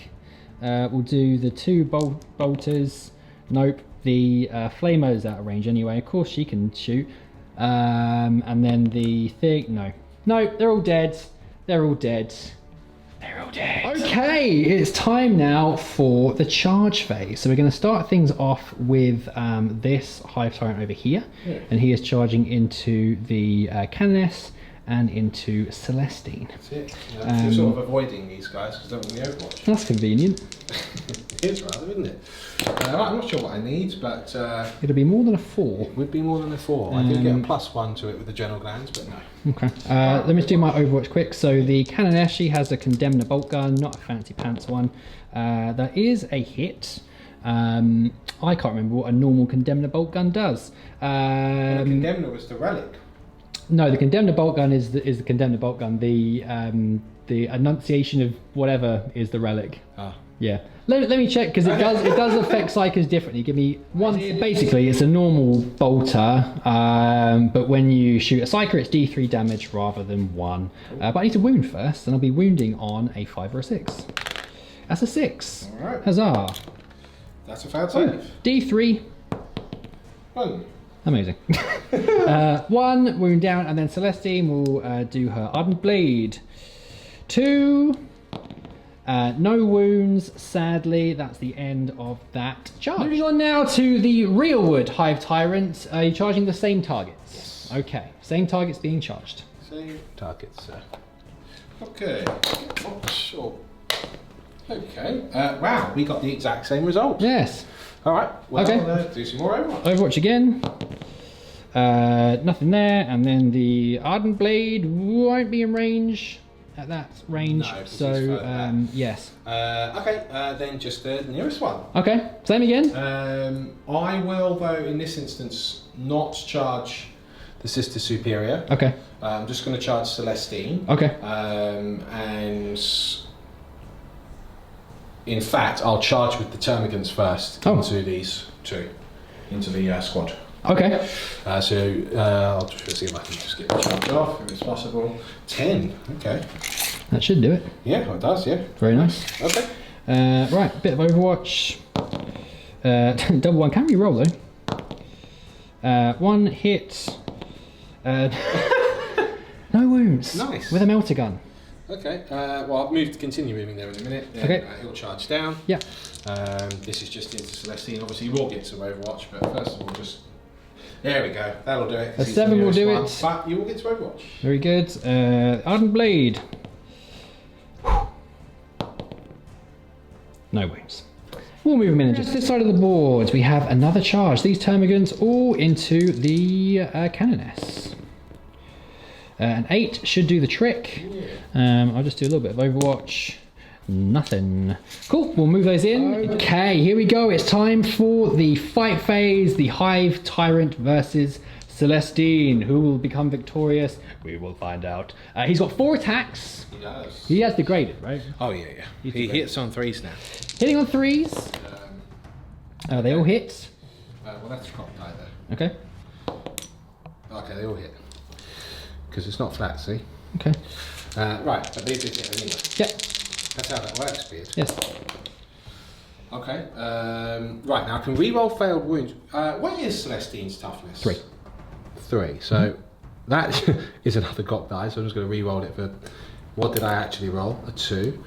We'll do the 2 bolters. Nope. The flamer's out of range anyway. Of course she can shoot. And then the thing. No. No, they're all dead. They're all dead. They're all dead. Okay, it's time now for the charge phase. So we're going to start things off with this Hive Tyrant over here. Yeah. And he is charging into the Canoness and into Celestine. That's it. You're sort of avoiding these guys because they're on the Overwatch. That's convenient. It is rather, isn't it? I'm not sure what I need, but... It'll be more than a 4. It would be more than a 4. I do get a +1 to it with the general glands, but no. Okay. Let me just do my Overwatch quick. So the Canoness, she has a Condemnor Boltgun, not a fancy pants one. That is a hit. I can't remember what a normal Condemnor Boltgun does. The Condemnor was the Relic. No, the Condemnor Boltgun is the Condemnor Boltgun. The Annunciation of whatever is the Relic. Ah. Yeah. Let me check because it does affect psychers differently. Give me one. Basically, it's a normal bolter, but when you shoot a psyker, it's D3 damage rather than 1. But I need to wound first, and I'll be wounding on a 5 or a 6. That's a 6. All right. Huzzah! That's a failed save. D3. 1. Amazing. 1 wound down, and then Celestine will do her Ardent Blade. 2. No wounds, sadly. That's the end of that charge. Moving on now to the Realwood Hive Tyrant. Are you charging the same targets? Yes. Okay, same targets being charged. Same targets, sir. Okay. Oh, sure. Okay. Wow, we got the exact same result. Yes. All right. Well, Okay. do some more Overwatch. Overwatch again. Nothing there, and then the Ardent Blade won't be in range. At that range, No, because so he's further back. yes. Okay, then just the nearest one. Okay, same again. I will, though, in this instance, not charge the Sister Superior. Okay. I'm just going to charge Celestine. Okay. And in fact, I'll charge with the Termagants first into these 2, into the squad. Okay. I'll just see if I can just get the charge off if it's possible. 10. Okay. That should do it. Yeah, it does. Yeah. Very nice. Okay. Right, bit of Overwatch. Double 1. Can we roll though? 1 hit. No wounds. Nice. With a melter gun. Okay. Well, I'll continue moving there in a minute. Then, Okay. He'll charge down. Yeah. This is just into Celestine. Obviously, you will get some Overwatch, but first of all, just there we go. That'll do it. A 7 will do it. But you will get to Overwatch. Very good. Ardent Blade. No wounds. We'll move them in. Just this side of the board, we have another charge. These Termagants all into the Canoness. An 8 should do the trick. I'll just do a little bit of Overwatch. Nothing. Cool, we'll move those in. Okay, here we go. It's time for the fight phase. The Hive Tyrant versus Celestine. Who will become victorious? We will find out. He's got 4 attacks. He does. He has degraded, right? Oh, yeah. He hits on 3s now. Hitting on 3s. They all hit. Well, that's cropped either. Okay. Okay, they all hit. Because it's not flat, see? Okay. Right, but they did hit anyway. Yep. That's how that works, Beard. Yes. Okay. Right, now I can re-roll failed wounds. What is Celestine's toughness? 3. 3. So that is another GOP die, so I'm just going to re-roll it for... What did I actually roll? A 2.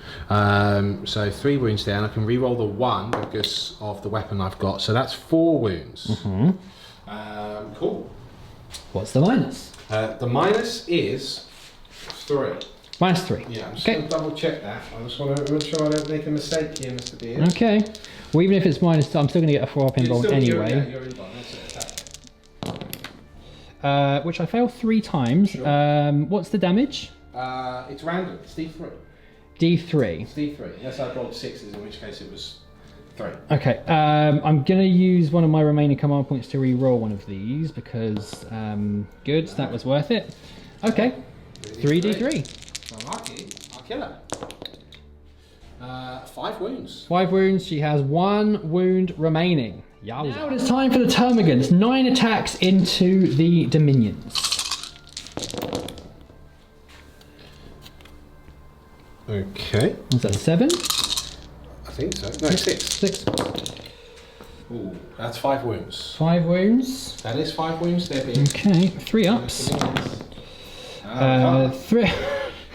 So 3 wounds down. I can re-roll the 1 because of the weapon I've got. So that's 4 wounds. Cool. What's the minus? The minus is 3. Minus 3. Yeah, I'm just Okay. going to double check that. I just want to make sure I don't make a mistake here, Mr. Beard. Okay. Well, even if it's minus 2, I'm still going to get a 4 up involved anyway. You're involved. That's it. Which I failed 3 times. Sure. What's the damage? It's random. It's D3. D3. It's D3. Unless I rolled 6s, in which case it was 3. Okay. I'm going to use one of my remaining command points to re-roll one of these because good. That was worth it. Okay. 3d3. I'm lucky. I'll kill her. 5 wounds. 5 wounds. She has 1 wound remaining. Yowza. Now it is time for the termagants. 9 attacks into the dominions. Okay. Was that 7? I think so. No, 6. 6. Ooh, that's 5 wounds. 5 wounds. That is 5 wounds there, Beard. Okay. 3 ups. 3.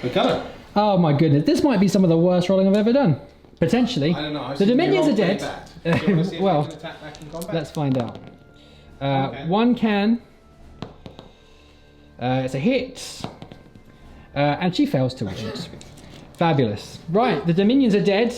We got it. Oh my goodness. This might be some of the worst rolling I've ever done. Potentially. I don't know. The dominions are dead. Well, Well, let's find out. Okay. 1 can. It's a hit. And she fails to wound. Fabulous. Right, the dominions are dead.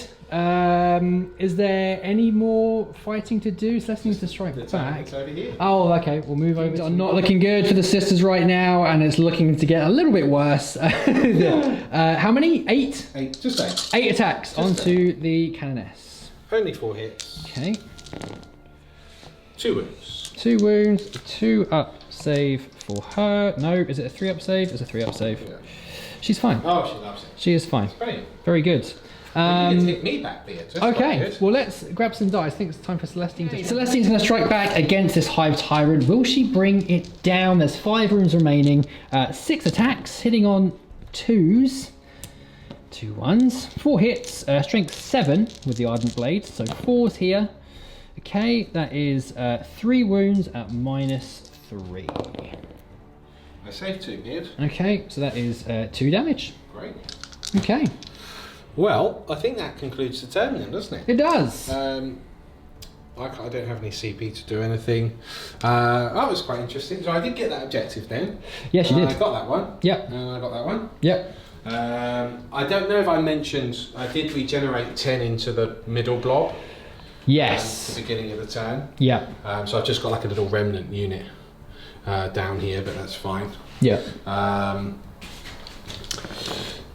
Is there any more fighting to do? Celestine needs to strike back. It's over here. Oh, okay. We'll move over. Are not looking good for the sisters right now, and it's looking to get a little bit worse. How many? 8? 8. Just 8. 8 attacks onto the Canoness. Only 4 hits. Okay. 2 wounds. 2 wounds. 2 up save for her. No, is it a 3 up save? It's a 3 up save. Yeah. She's fine. Oh, she loves it. She is fine. Brilliant. Very good. You can take me back, Beard. That's quite Okay, good. well let's grab some dice. I think it's time for Celestine to... Celestine's going to strike back against this Hive Tyrant. Will she bring it down? There's 5 wounds remaining. 6 attacks, hitting on 2s. 2 1s. 4 hits. Strength 7 with the Ardent Blade. So 4s here. Okay, that is 3 wounds at minus 3. I saved 2, Beard. Okay, so that is 2 damage. Great. Okay, Well, I think that concludes the turn then, doesn't it? it does. I don't have any CP to do anything. That was quite interesting. So I did get that objective then. Yes, you did. I got that one. Yep. And I got that one. Yep. I don't know if I mentioned I did regenerate 10 into the middle blob. Yes. At the beginning of the turn. Yep. So I've just got like a little remnant unit down here, but that's fine. Yep.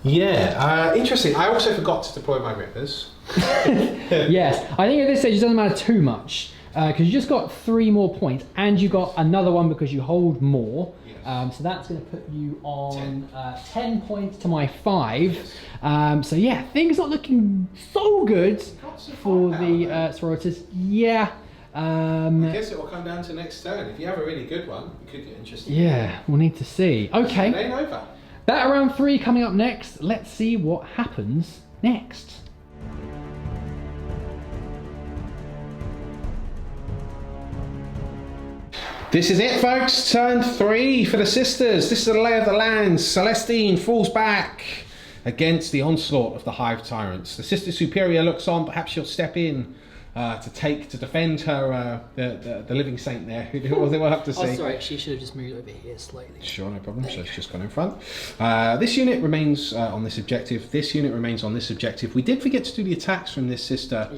Interesting. I also forgot to deploy my rippers. Yes, I think at this stage it doesn't matter too much because you just got 3 more points and you got another one because you hold more. Yes. So that's going to put you on 10 points to my 5. So yeah, things not looking so good for the Sororitas. Yeah. I guess it will come down to next turn. If you have a really good one, it could get interesting. Yeah, we'll need to see. Okay. It ain't over. Battle round 3 coming up next. Let's see what happens next. This is it, folks. Turn 3 for the sisters. This is the lay of the land. Celestine falls back against the onslaught of the Hive Tyrants. The Sister Superior looks on. Perhaps she'll step in to defend her the living saint there. We'll have to see. Oh, sorry, she should have just moved over here slightly. Sure, no problem. So it's just gone in front. This unit remains on this objective. This unit remains on this objective. We did forget to do the attacks from this Sister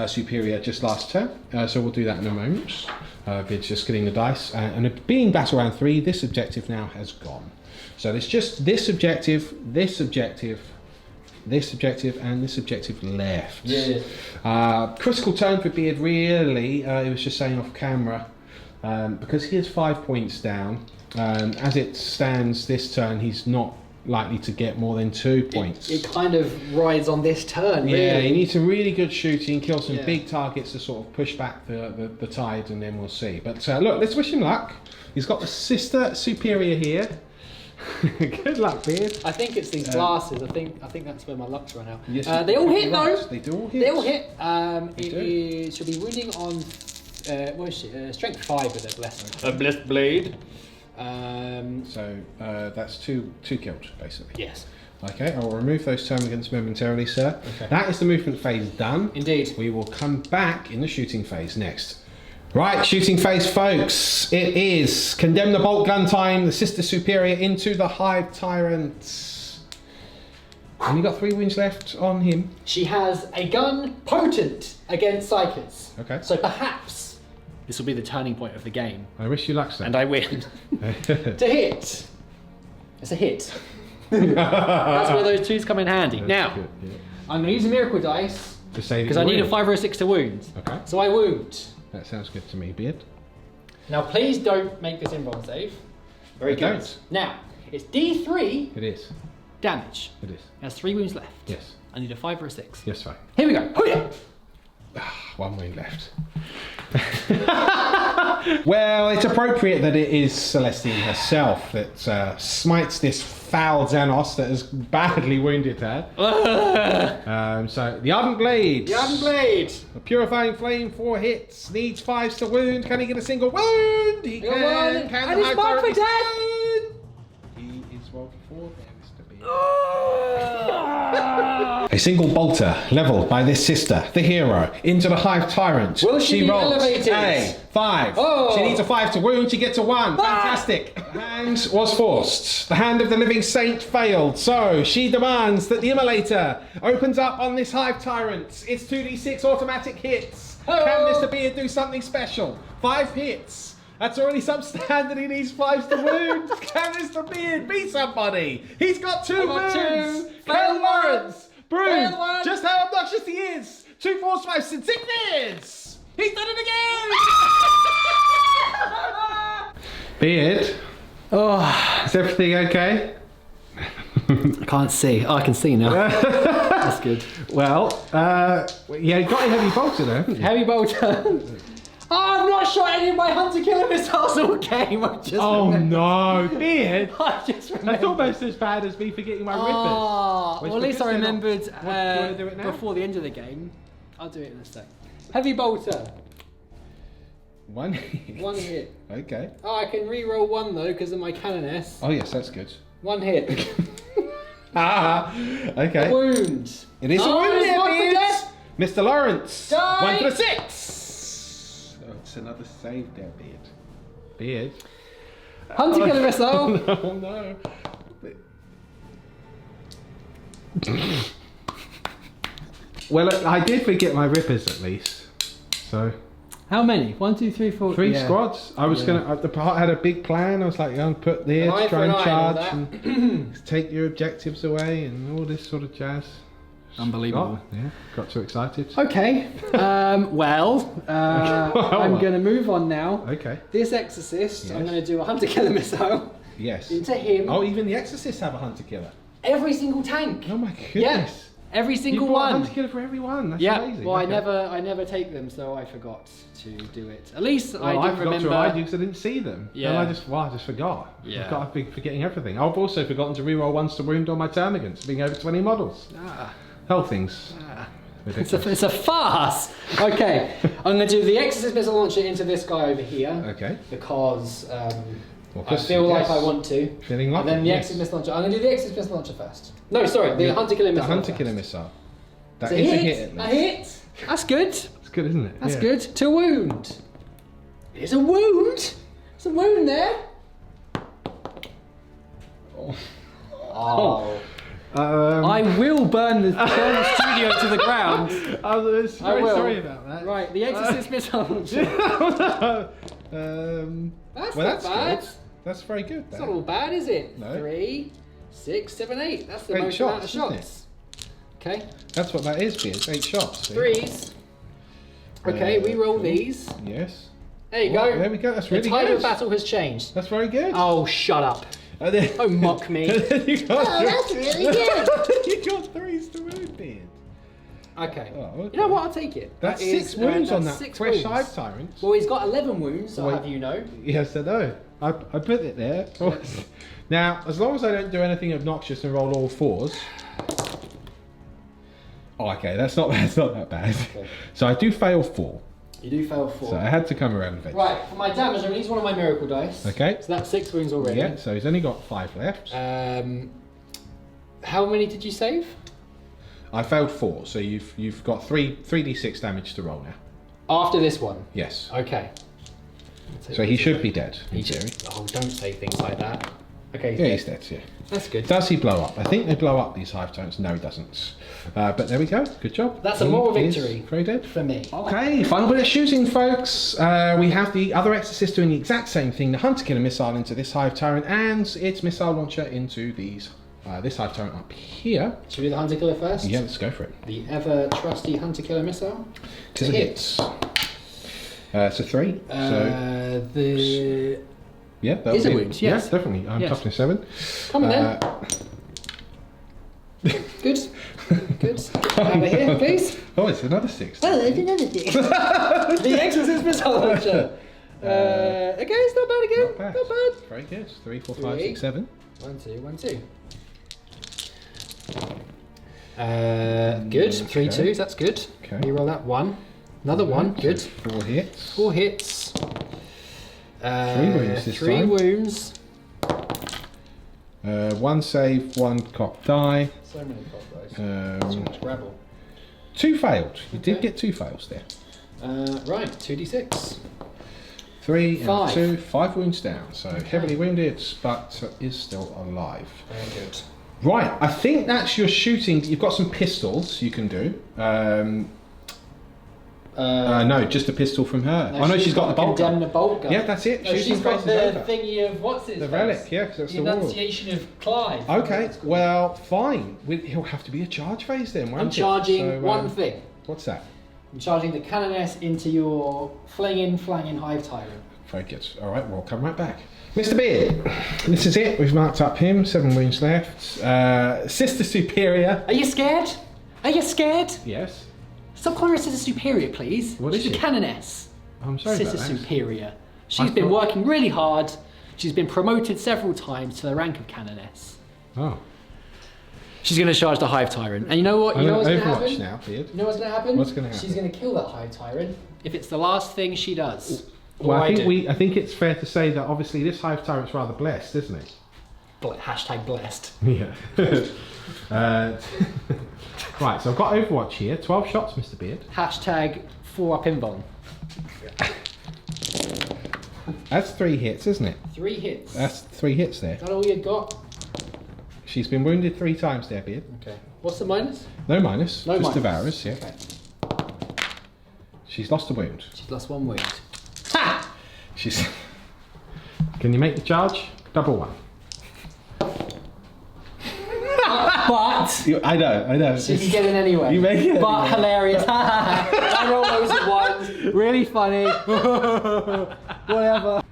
Superior just last turn, so we'll do that in a moment. It's just getting the dice. And being battle round 3, this objective now has gone. So there's just this objective, this objective, this objective, and this objective left. Critical turn for Beard, really. He was just saying off camera, because he is 5 points down. As it stands this turn, he's not likely to get more than 2 points. It kind of rides on this turn, really. Yeah, you need some really good shooting, kill some big targets to sort of push back the tide, and then we'll see. But look, let's wish him luck. He's got the Sister Superior here. Good luck, Beard. I think it's these glasses. I think that's where my luck's run out. Yes, they all hit though. They do all hit. They all hit. Should be wounding on what is it? Strength 5 with a blessed blade. So that's two killed, basically. Yes. Okay, I will remove those termagants momentarily, sir. Okay. That is the movement phase done. Indeed. We will come back in the shooting phase next. Right, shooting phase, folks. It is Condemnor Boltgun time. The Sister Superior into the Hive Tyrants. Only got 3 wounds left on him. She has a gun potent against Psykers. Okay. So perhaps this will be the turning point of the game. I wish you luck, sir. And I win. To hit. It's a hit. That's where those twos come in handy. Now, Good, yeah. I'm going to use a miracle dice To save because I need a 5 or a 6 to wound. Okay. So I wound. That sounds good to me, Beard. Now please don't make this invuln save. Very I good. don't. Now, it's D3 It is. damage. It is. It has 3 wounds left. Yes. I need a 5 or a 6. Yes, fine. Here we go. Hoo-yah! 1 wound left. Well, it's appropriate that it is Celestine herself that smites this foul Xanos that has badly wounded her. So, the Ardent Blade. The Ardent Blade. A Purifying Flame, 4 hits, needs 5s to wound. Can he get a single wound? He Got can. one. Can And the he's High marked for Tyrant death. He is rolled for there, Mr. Beard. A single bolter leveled by this sister, the hero, into the Hive Tyrant. Will she be rolls elevated? a 5. Oh. She needs a 5 to wound. She gets a 1. Fantastic. The hand was forced. The hand of the living saint failed. So she demands that the Immolator opens up on this Hive Tyrant. It's 2d6 automatic hits. Oh. Can Mr. Beard do something special? 5 hits. That's already substandard. He needs 5s to wound. Can Mr. Beard beat somebody? He's got 2 I got wounds. 2. Failed Lawrence. Broom. Failed one. Just how obnoxious he is. 2 force 5 sickness. He's done it again. Beard, Oh, is everything okay? I can't see. Oh, I can see now. That's good. Well, yeah, you got a heavy bolter there. haven't you? Heavy bolter. Oh, I've not shot any of my hunter killer missiles all game. I just Oh remembered. no, Beard! I just remembered. That's almost as bad as me forgetting my rippers. Oh, Well, well, at least I because they're not- remembered What, do you wanna do it now? before the end of the game. I'll do it in a sec. Heavy bolter. 1 hit. 1 hit. Okay. Oh, I can re-roll 1 though because of my Canoness. Oh yes, that's good. 1 hit. Okay. Wound. It is a Oh, wound it's there, one for Beard. death. Mr. Lawrence. Die. 1 for 6. Oh, it's another save there, Beard. Beard. Hunter killer missile. Oh no. Well, I did forget my rippers at least. So How many? 1, 2, 3, 4. 3 yeah. squads. I was gonna. The part had a big plan. I was like, I'm put there An eye to for try an and eye and all charge and take your objectives away and all this sort of jazz. Unbelievable. Got too excited. Okay. I'm going to move on now. Okay. This exorcist, I'm Yes. going to do a hunter killer missile Yes. into him. Oh, even the Exorcists have a hunter killer. Every single tank. Oh my Yeah. goodness. Every You've single got a one. hunter killer for everyone. That's Yeah. amazing. Well, Okay. I never take them, so I forgot to do it. At least Well, I I didn't forgot remember. to remind you because I didn't see them. Yeah. And I just forgot. Yeah. I've been forgetting everything. I've also forgotten to reroll 1s to wound on my termagants, being over 20 models. Ah. Hell things. It's a farce. Okay, I'm going to do the exorcist missile launcher into this guy over here Okay. because Well, I feel like yes. I want to. Feeling like And then it, the yes. exorcist missile launcher. I'm going to do the exorcist missile launcher first. No, sorry, the Yeah, hunter killer The missile. hunter first. killer missile. That It's is a a hit. hit. A hit. That's good. It's good, isn't it? That's Yeah. good. To wound. There's a wound. There's a wound there. Oh. I will burn the studio to the ground. I was I very will. sorry about that. Right, the exorcist missile launcher. That's well, not that's bad. good. That's very good. It's not all bad, is it? No. 3, 6, 7, 8. That's the 8 most amount of shots, isn't it? shots. Okay, That's what that is, Beard. 8 shots. see? 3s. Okay, we roll these. Yes. There you Well, go. there we go. That's The really tide good. of battle has changed. That's very good. Oh, shut up. And then, Don't mock me. and then you got Oh, that's really good. you got 3s to wound, Beard. Okay. Oh, okay. You know what? I'll take it. That's That 6 is, wounds on that's that 6 fresh wounds. Hive Tyrant. Well, he's got 11 wounds, I'll Wait. have you know. Yes, I know. I put it there. Now, as long as I don't do anything obnoxious and roll all 4s. Oh, okay, that's not that bad. Okay. So I do fail 4. You do fail 4. So I had to come around eventually. Right, for my damage, I'm going to use one of my miracle dice. Okay. So that's 6 wounds already. Yeah, so he's only got 5 left. How many did you save? I failed 4, so you've got 3d6 damage to roll now. After this one? Yes. Okay. So he should be dead, in He theory. should. Oh, don't say things like that. Okay. Yeah, he's dead, yeah. That's good. Does he blow up? I think they blow up, these Hive Tyrants. No, he doesn't. But there we go. Good job. That's a He moral is victory. Very dead. For me. Okay, final bit of shooting, folks. We have the other Exorcist doing the exact same thing. The Hunter Killer missile into this Hive Tyrant and its missile launcher into these. This Hive Tyrant up here. Should we do the Hunter Killer first? Yeah, let's go for it. The ever trusty Hunter Killer missile. Tis a hit. So 3. Yeah, that Is would a be- wound, yes. Yeah, definitely. Yes. Toughness 7. Come on then. Good. Good. Over here, please. Oh, it's another 6. Oh, there's another thing. The Exorcist missile launcher. Okay, it's not bad again. Not bad. Not bad. Very good. 3, 4, 5, 3. 6, 7. 1, 2, 1, 2. Good. 3 Okay. 2s. That's good. Okay. You roll that 1. Another 1. Good. 4 hits. 4 hits. 3 wounds this 3 time. wounds. 1 save, 1 cock die. So many cock dice. Too much gravel. 2 failed. You did Okay. get 2 fails there. Right. 2d6. 3 and 5. 2. 5 wounds down. So heavily wounded, but is still alive. Very good. Right, I think that's your shooting. You've got some pistols you can do. No, just a pistol from her. No, Oh no, she's got the bolt gun. Condemnor Boltgun. Yeah, that's it. No, Shooting she's got faces the over. thingy of what's it? The relic, yeah, because that's The the Warlord. Annunciation of Clive. Okay, well, fine. He'll have to be a charge phase then, won't I'm it? charging So, one thing. What's that? I'm charging the Canoness into your flanging Hive Tyrant. Very good. All right, we'll come right back. Mr. Beard, this is it. We've marked up him. 7 wounds left. Sister Superior. Are you scared? Are you scared? Yes. Stop calling her Sister Superior, please. What is She's she? a Canoness. I'm sorry Sister about that. Superior. I She's been thought- working really hard. She's been promoted several times to the rank of Canoness. Oh. She's going to charge the Hive Tyrant. And you know what? I'm You know what's going going to to happen? Overwatch now, Beard. You know what's going to happen? What's gonna happen? She's going to kill that Hive Tyrant if it's the last thing she does. Well, Or I do. think it's fair to say that obviously this Hive Tyrant's rather blessed, isn't he? Hashtag blessed. Yeah. Right, so I've got Overwatch here. 12 shots, Mr. Beard. Hashtag 4 up invuln. That's 3 hits, isn't it? 3 hits. That's 3 hits there. Is that all you got? She's been wounded 3 times there, Beard. Okay. What's the minus? No minus. No just minus. Devourers, yeah. Okay. She's lost a wound. She's lost 1 wound. She's. Can you make the charge? Double 1. But I know. she can get in anyway. You make it But anyway. hilarious. I roll loads of ones. Really funny. Whatever.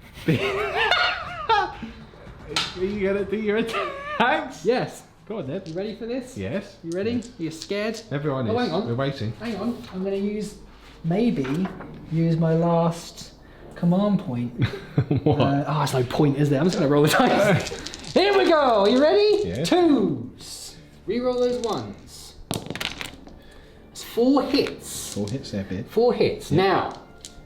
Are you gonna do your attacks? Yes. Go on then. You ready for this? Yes. You ready? You're scared? Everyone Oh, is. hang on. We're waiting. Hang on. I'm going to use my last command point. What? There's no point, is there? I'm just going to roll the dice. Here we go. Are you ready? Yeah. 2s. Reroll those 1s. It's 4 hits. 4 hits there, Beard. 4 hits. Now,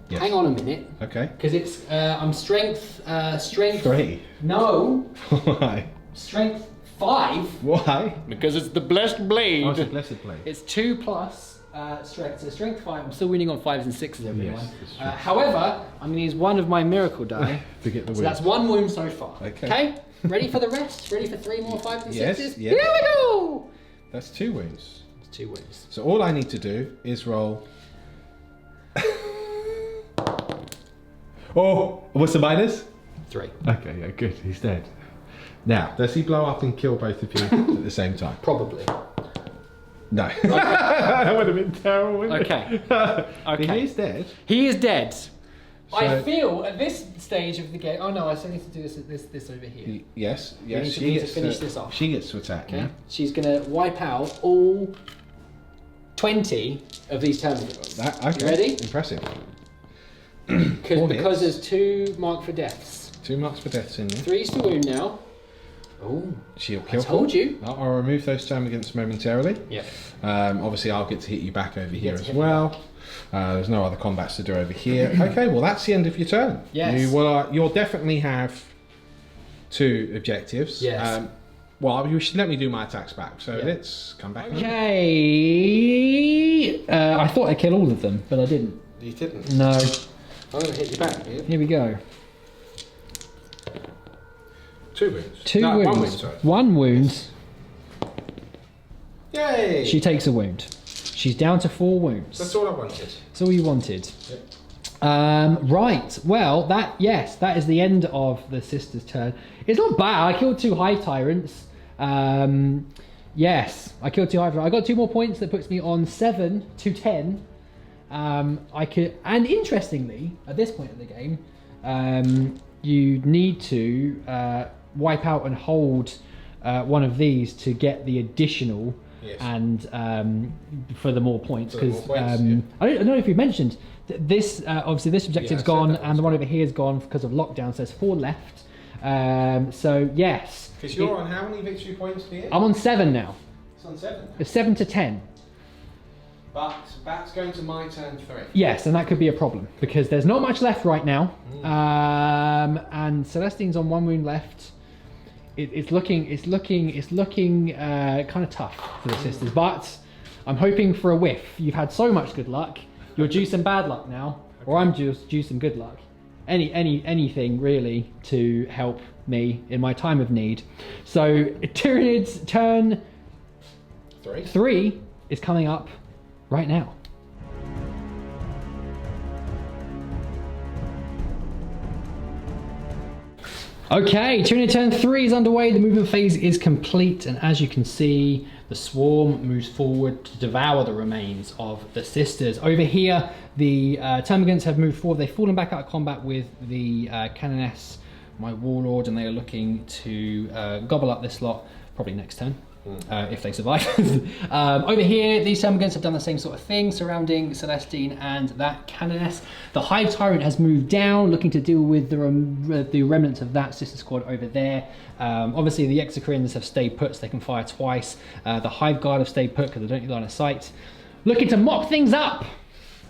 Yes. hang on a minute. Okay. Because it's, I'm strength. 3. No. Why? Strength 5. Why? Because it's the blessed blade. Oh, it's a blessed blade. It's 2 plus strength. So strength 5. I'm still winning on 5s and 6s, everyone. Yes, that's true. However, I'm going to use one of my miracle die. To get the So wound. that's 1 wound so far. Okay. Ready for the rest? Ready for 3 more 5s and 6s? Yes, yes. Here we go! That's 2 wounds. It's 2 wounds. So all I need to do is roll. Oh, what's the minus? 3. Okay, yeah, good. He's dead. Now, does he blow up and kill both of you at the same time? Probably. No. That would have been terrible, wouldn't Okay. it? Okay. He's dead. He is dead. I So- feel at this stage of the game. Oh no, I still need to do this over here. Yes, need yes. to- She we need to gets finish this off. She gets to attack. Okay. Yeah. She's gonna wipe out all 20 of these terminals. That, okay. You ready? Impressive. Because there's 2 marked for deaths. 2 marks for deaths in there. 3's to wound now. Oh, Shield kill. I told you. I'll remove those termagants momentarily. Yeah. Obviously, I'll get to hit you back over here as well. There's no other combats to do over here. Okay, well that's the end of your turn. Yes. You'll definitely have 2 objectives. Yes. Well, you should let me do my attacks back. So let's come back. Okay. I thought I'd kill all of them, but I didn't. You didn't. No. I'm going to hit you back. Here. Here we go. 2 wounds. 2 no, wounds. 1 wound, sorry. 1 wound. Yay! She takes a wound. She's down to 4 wounds. That's all I wanted. That's all you wanted. Yep. Right. Well, that is the end of the sister's turn. It's not bad. I killed 2 Hive Tyrants. Yes, I killed 2 Hive Tyrants. I got 2 more points. That puts me on 7 to 10. I could, and interestingly, at this point in the game, you need to wipe out and hold one of these to get the additional. Yes. And for the more points, because yeah. I don't know if you mentioned this. Obviously, this objective's gone, that and the one over here is gone because of lockdown. So there's 4 left. So yes, Because you're on how many victory points here? I'm on 7 now. It's on 7. It's 7 to 10. But that's going to my turn 3. Yes, and that could be a problem because there's not much left right now. And Celestine's on 1 wound left. It's looking kind of tough for the sisters, but I'm hoping for a whiff. You've had so much good luck. You're due some bad luck now, or I'm just due some good luck. Anything really to help me in my time of need. So Tyranids turn 3 is coming up right now. Okay, Tyranid turn 3 is underway, the movement phase is complete, and as you can see, the swarm moves forward to devour the remains of the sisters. Over here, the termagants have moved forward, they've fallen back out of combat with the Canoness, my Warlord, and they are looking to gobble up this lot, probably next turn. If they survive. Over here, these termagants have done the same sort of thing, surrounding Celestine and that Canoness. The Hive Tyrant has moved down, looking to deal with the remnants of that sister squad over there. Obviously, the Exocrines have stayed put, so they can fire twice. The Hive Guard have stayed put because they don't need line of sight. Looking to mop things up.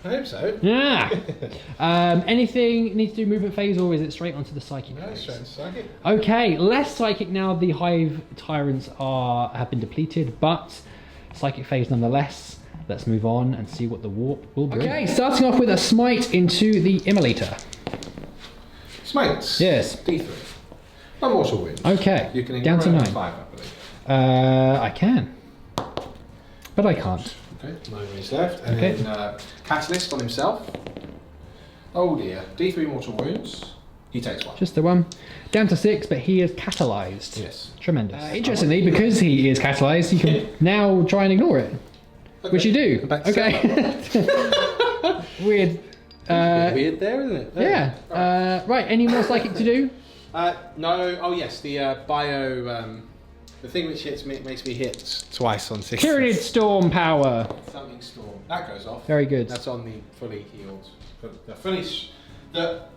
I hope so. Yeah. Anything need to do movement phase, or is it straight onto the psychic No, phase? straight to psychic. Okay, less psychic now. The Hive Tyrants have been depleted, but psychic phase nonetheless. Let's move on and see what the warp will bring. Okay, starting off with a smite into the Immolator. Smites. Yes. D3. No mortal wounds. Okay, You can down to ignore 9. 5, I believe. I can, but I can't. Okay, 9 wounds left. And Okay. then Catalyst on himself. Oh dear. D3 mortal wounds. He takes 1. Just the one. Down to 6, but he is catalyzed. Yes. Tremendous. Interestingly, because he is catalyzed, you can now try and ignore it. Okay. Which you do. Back to Okay. Weird. Weird there, isn't it? Yeah. Right, any more psychic to do? No. Oh yes, the bio. The thing which makes me hit twice on 6. Tyranid Storm Power. Something storm. That goes off. Very good. That's on the fully healed. The fully. That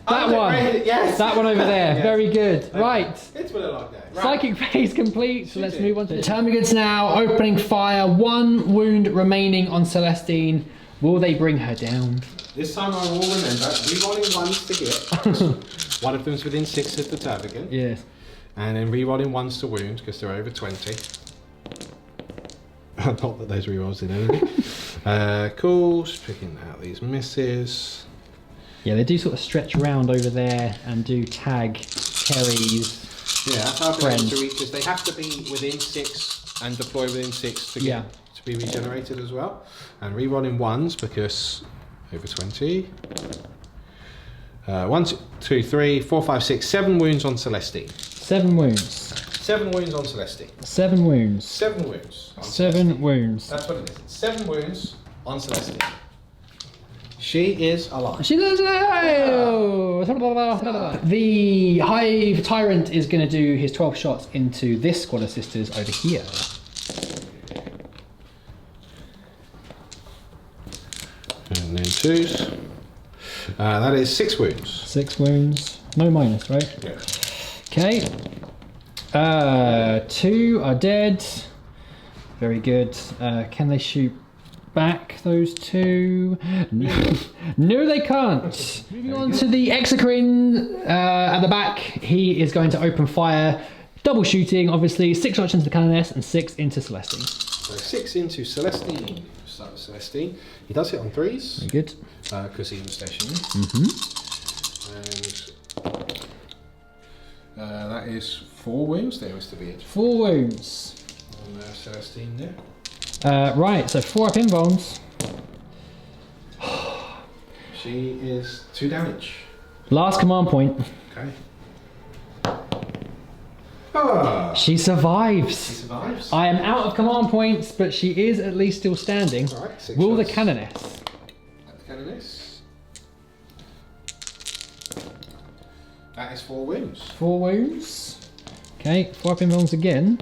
one. Yes. That one over there. Yes. Very good. Okay. Right. It's been a long day. Right. Psychic phase complete, so let's Shooting. move on to the termagants now. Opening fire. 1 wound remaining on Celestine. Will they bring her down? This time I will remember rerolling 1s to hit. One of them's within 6 of the termagant. Yes. And then rerolling 1s to wound because they're over 20. Not that those rerolls did anything. Cool. Just picking out these misses. Yeah, they do sort of stretch around over there and do tag carries. Yeah, that's how I've been able Friend. to read because they have to be within 6 and deploy within 6 to get to be regenerated as well. And rerolling 1s because over 20. 1, 2, 3, 4, 5, 6, 7 wounds on Celestine. 7 wounds. 7 wounds on Celestine. 7 wounds. 7 wounds. On 7 Celestine. wounds. That's what it is. 7 wounds on Celestine. She is alive. She does. The Hive Tyrant is going to do his 12 shots into this squad of sisters over here. And then 2s. That is 6 wounds. 6 wounds. No minus, right? Yeah. Okay. 2 are dead. Very good. Can they shoot back, those 2? No, no they can't. Moving on to the Exocrine at the back. He is going to open fire. Double shooting, obviously. 6 shots into the Canoness and 6 into Celestine. So 6 into Celestine. Start with Celestine. He does hit on 3s. Very good. Because he was stationary. And that is 4 wounds there, Mr. Beard. 4 wounds. On Celestine there. Right, so 4 up invulns. She is 2 damage. Last command point. Okay. Ah, She survives. she survives. I am out of command points, but she is at least still standing. Alright, 6 Will the shots. Canoness? At the Canoness. That is 4 wounds. 4 wounds. Okay, 4 up invulns again.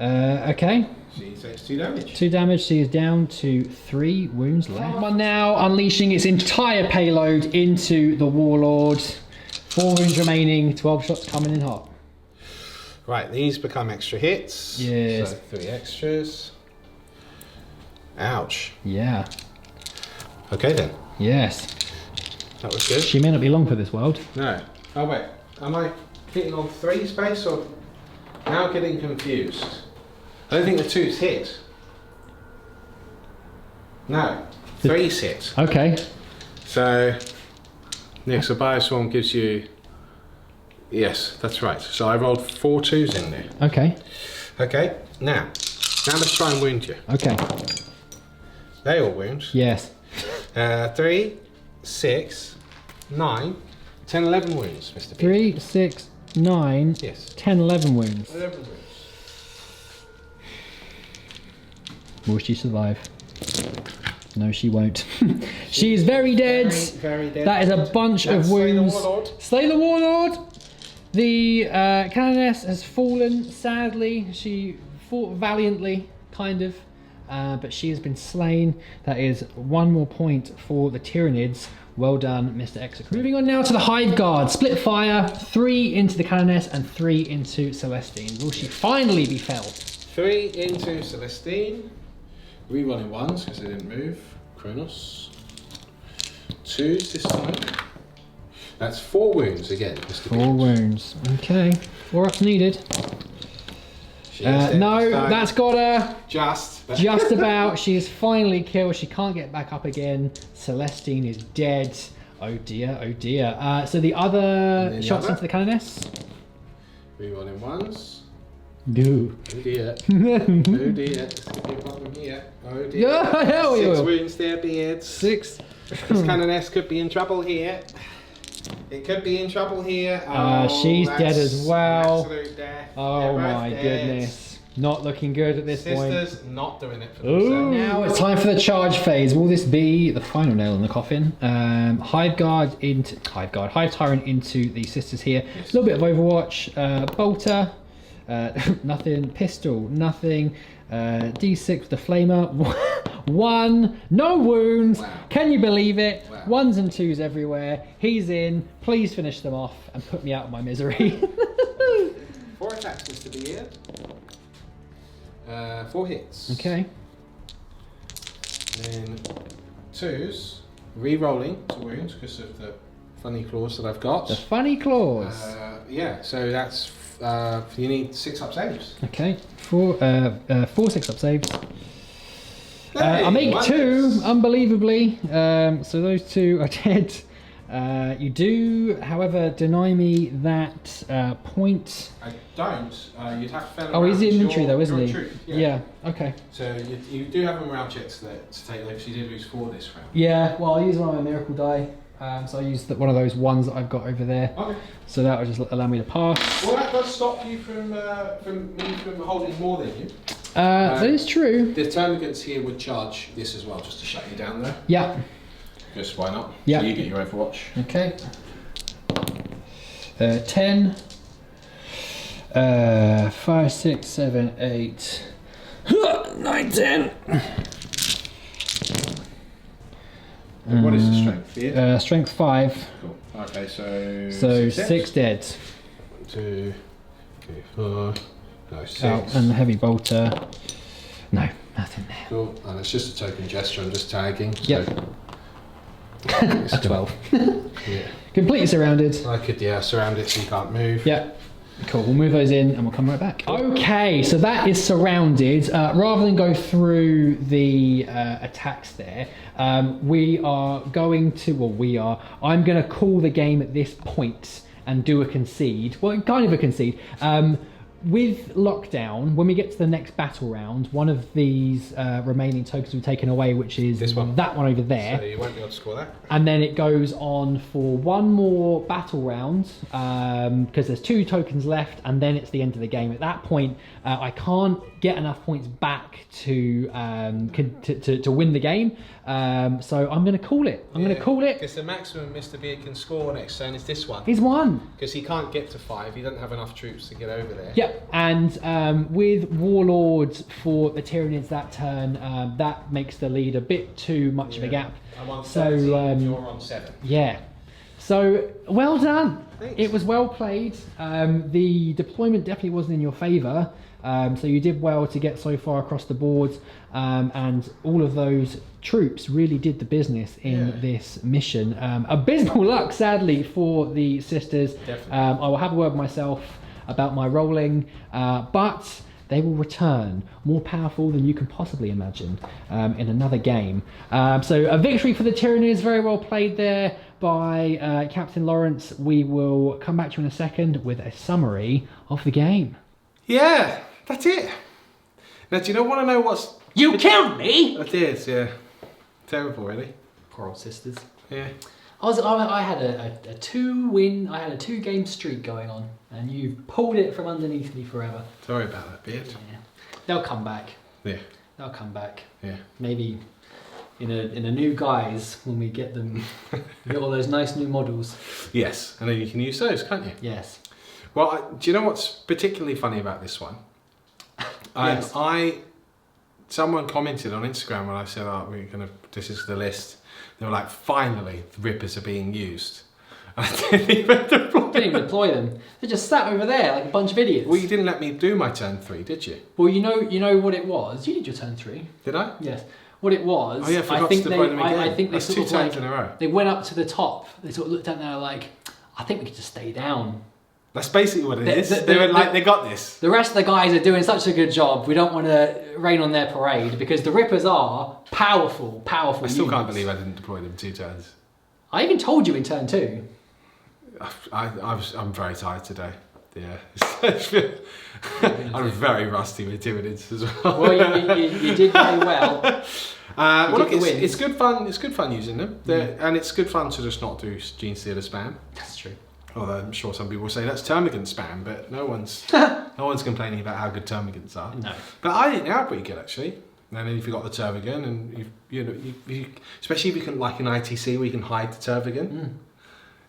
Okay, She takes 2 damage. 2 damage. She is down to 3 wounds left. One now, unleashing its entire payload into the Warlord. 4 wounds remaining. 12 shots coming in hot. Right, these become extra hits. Yes. So 3 extras. Ouch. Yeah. Okay then. Yes. That was good. She may not be long for this world. No. Oh wait. Am I hitting on 3 space or now getting confused? I don't think the 2's hit. No. 3's hit. Okay. So next, a Bioswarm gives you. Yes, that's right. So I rolled 4 2s in there. Okay. Okay. Now let's try and wound you. Okay. They all wound. Yes. 3, 6, 9, 10, 11 wounds, Mr. P. 3, 6, 9, Yes. 10, 11 wounds. 11 wounds. Will she survive? No, she won't. She is very dead. Very dead. That is a bunch of Slay the wounds. Warlord. Slay the Warlord! The Canoness has fallen, sadly. She fought valiantly, kind of. But she has been slain. That is 1 more point for the Tyranids. Well done, Mr. Exocrine. Moving on now to the Hive Guard. Split fire. 3 into the Canoness and 3 into Celestine. Will she finally be felled? 3 into Celestine. Rerolling 1s because they didn't move. Kronos. 2s this time. That's 4 wounds again, Mr. 4 Beard. wounds. Okay. 4 ups needed. She is dead No, this time. that's got her. Just. Just about. She is finally killed. She can't get back up again. Celestine is dead. Oh dear, oh dear. So the other the shots other? into the Canoness? Rerolling 1s. No. Oh dear. Oh dear. This could be a problem here. Oh dear. Yeah, hell 6 yeah. wounds there, Beards. 6. This Canoness could be in trouble here. It could be in trouble here. She's that's dead as well. Absolute death. Oh They're both my dead. goodness. Not looking good at this point. Sisters not doing it for Ooh. themselves. Now it's time for the charge phase. Will this be the final nail in the coffin? Hive Tyrant into the sisters here. A little bit of Overwatch. Bolter, nothing. Pistol, nothing. D6 with the flamer. 1, no wounds. Wow. Can you believe it? Wow. 1s and 2s everywhere. He's in. Please finish them off and put me out of my misery. 4 attacks, Mr. Beard. 4 hits. Okay. Then 2s. Re-rolling to wounds because of the funny claws that I've got. The funny claws. Yeah, so that's you need 6 up saves. Okay, 4 6 up saves. I Hey, make 2, wonders. unbelievably. So those 2 are dead. You do, however, deny me that point. I don't. You'd have to fail. Oh, he's around. inventory You're- though, isn't you're he? true, Yeah. Okay. So you do have a morale checks to take though, because you did lose 4 this round. Yeah. Well, I'll use one of my miracle die. So I use one of those ones that I've got over there. Okay. So that will just allow me to pass. Well, that does stop you from holding more than you. That is true. The termagants here would charge this as well, just to shut you down there. Yeah. Just why not? Yeah. So you get your Overwatch. Okay. 10. 5, 6, 7, 8. 9, 10. What is the strength? Yeah? Strength 5. Cool. Okay, so... So six 6 dead. 2, 3, 4... No, 6. Oh, and the heavy bolter. No, nothing there. Cool. And it's just a token gesture, I'm just tagging. So Yep. it's A 12. Yeah. Completely surrounded. I could, surround it so you can't move. Yeah. Cool, we'll move those in and we'll come right back. Okay, so that is surrounded. Rather than go through the attacks there, we are going to, I'm going to call the game at this point and do a concede. Well, kind of a concede. With lockdown, when we get to the next battle round, one of these remaining tokens will be taken away, which is This one. that one over there. So you won't be able to score that. And then it goes on for one more battle round because there's 2 tokens left, and then it's the end of the game. At that point, I can't get enough points back to win the game. So I'm going to call it. I'm going to call it. Because the maximum Mr. Beard can score next turn is this one. He's won. Because he can't get to 5. He doesn't have enough troops to get over there. Yep. And with Warlord for the Tyranids that turn, that makes the lead a bit too much of a gap. I'm on So, 13, you're on 7. Yeah. So well done. Thanks. It was well played. The deployment definitely wasn't in your favour. So you did well to get so far across the board, and all of those troops really did the business in this mission. Abysmal luck, sadly, for the sisters. Definitely. I will have a word with myself about my rolling, but they will return more powerful than you can possibly imagine in another game. So a victory for the Tyranids, very well played there by Captain Lawrence. We will come back to you in a second with a summary of the game. Yeah, that's it. Now, do you want to know what's... You killed me! I did, yeah. Terrible, really. Poor old sisters. Yeah. I had a 2-game streak going on, and you pulled it from underneath me forever. Sorry about that, Beard. Yeah. They'll come back. Yeah. They'll come back. Yeah. Maybe in a new guise when we get them, get all those nice new models. Yes, and then you can use those, can't you? Yes. Well, do you know what's particularly funny about this one? Yes. Someone commented on Instagram when I said, this is the list. They were like, finally, the Rippers are being used. And I didn't even deploy them. They just sat over there like a bunch of idiots. Well, you didn't let me do my turn 3, did you? Well, you know what it was. You did your turn 3. Did I? Yes. What it was. Oh yeah, I forgot to deploy them again. I think That's they 2 sort turns of in a row. They went up to the top. They sort of looked down there like, I think we could just stay down. That's basically what it is. They were like, they got this. The rest of the guys are doing such a good job. We don't want to rain on their parade because the Rippers are powerful I still units. can't believe I didn't deploy them 2 turns. I even told you in turn 2. I'm very tired today. Yeah. I'm very rusty with Tyranids as well. Well, you did very well. Well, look, it's good fun. It's good fun using them, and it's good fun to just not do Gene Stealer spam. That's true. Although I'm sure some people will say that's Termagant spam, but no one's complaining about how good Termagants are. No. But I think they are pretty good actually. And then if you've got the Termagant, and you especially if you can, like in ITC, where you can hide the Termagant.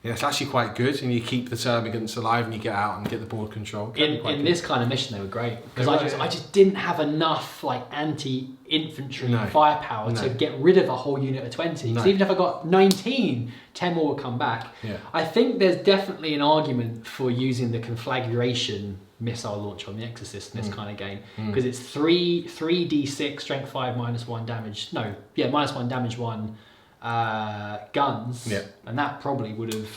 Yeah, it's actually quite good, and you keep the Termagants alive, and you get out and get the board control. In this kind of mission, they were great because I just didn't have enough like anti-infantry firepower to get rid of a whole unit of 20. Because even if I got 19, 10 more would come back. Yeah. I think there's definitely an argument for using the conflagration missile launcher on the Exorcist in this kind of game because it's 3d6 strength 5 -1 damage. No, yeah, -1 damage 1. Guns, and that probably would have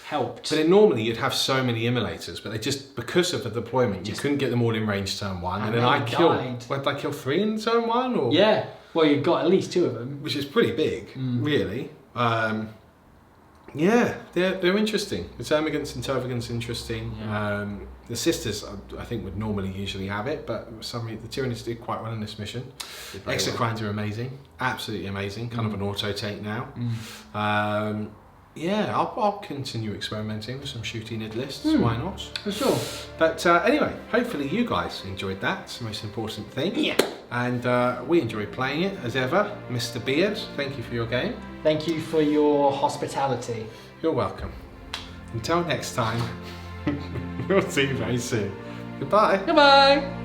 helped. But then normally you'd have so many Immolators, but they just, because of the deployment, you couldn't get them all in range turn 1, and then I killed. What, did I kill 3 in turn 1? Or? Yeah, well, you've got at least 2 of them, which is pretty big, really. Yeah, they're interesting. The Termagants and Tervagants interesting. Yeah. The Sisters, I think, would normally usually have it, but the Tyranids did quite well in this mission. Exocrines are amazing, absolutely amazing. Kind of an auto take now. Yeah, I'll continue experimenting with some shooty nid lists. Why not? For sure. But anyway, hopefully you guys enjoyed that. It's the most important thing. Yeah. And we enjoyed playing it as ever. Mr. Beard, thank you for your game. Thank you for your hospitality. You're welcome. Until next time, we'll see you very soon. Goodbye. Goodbye.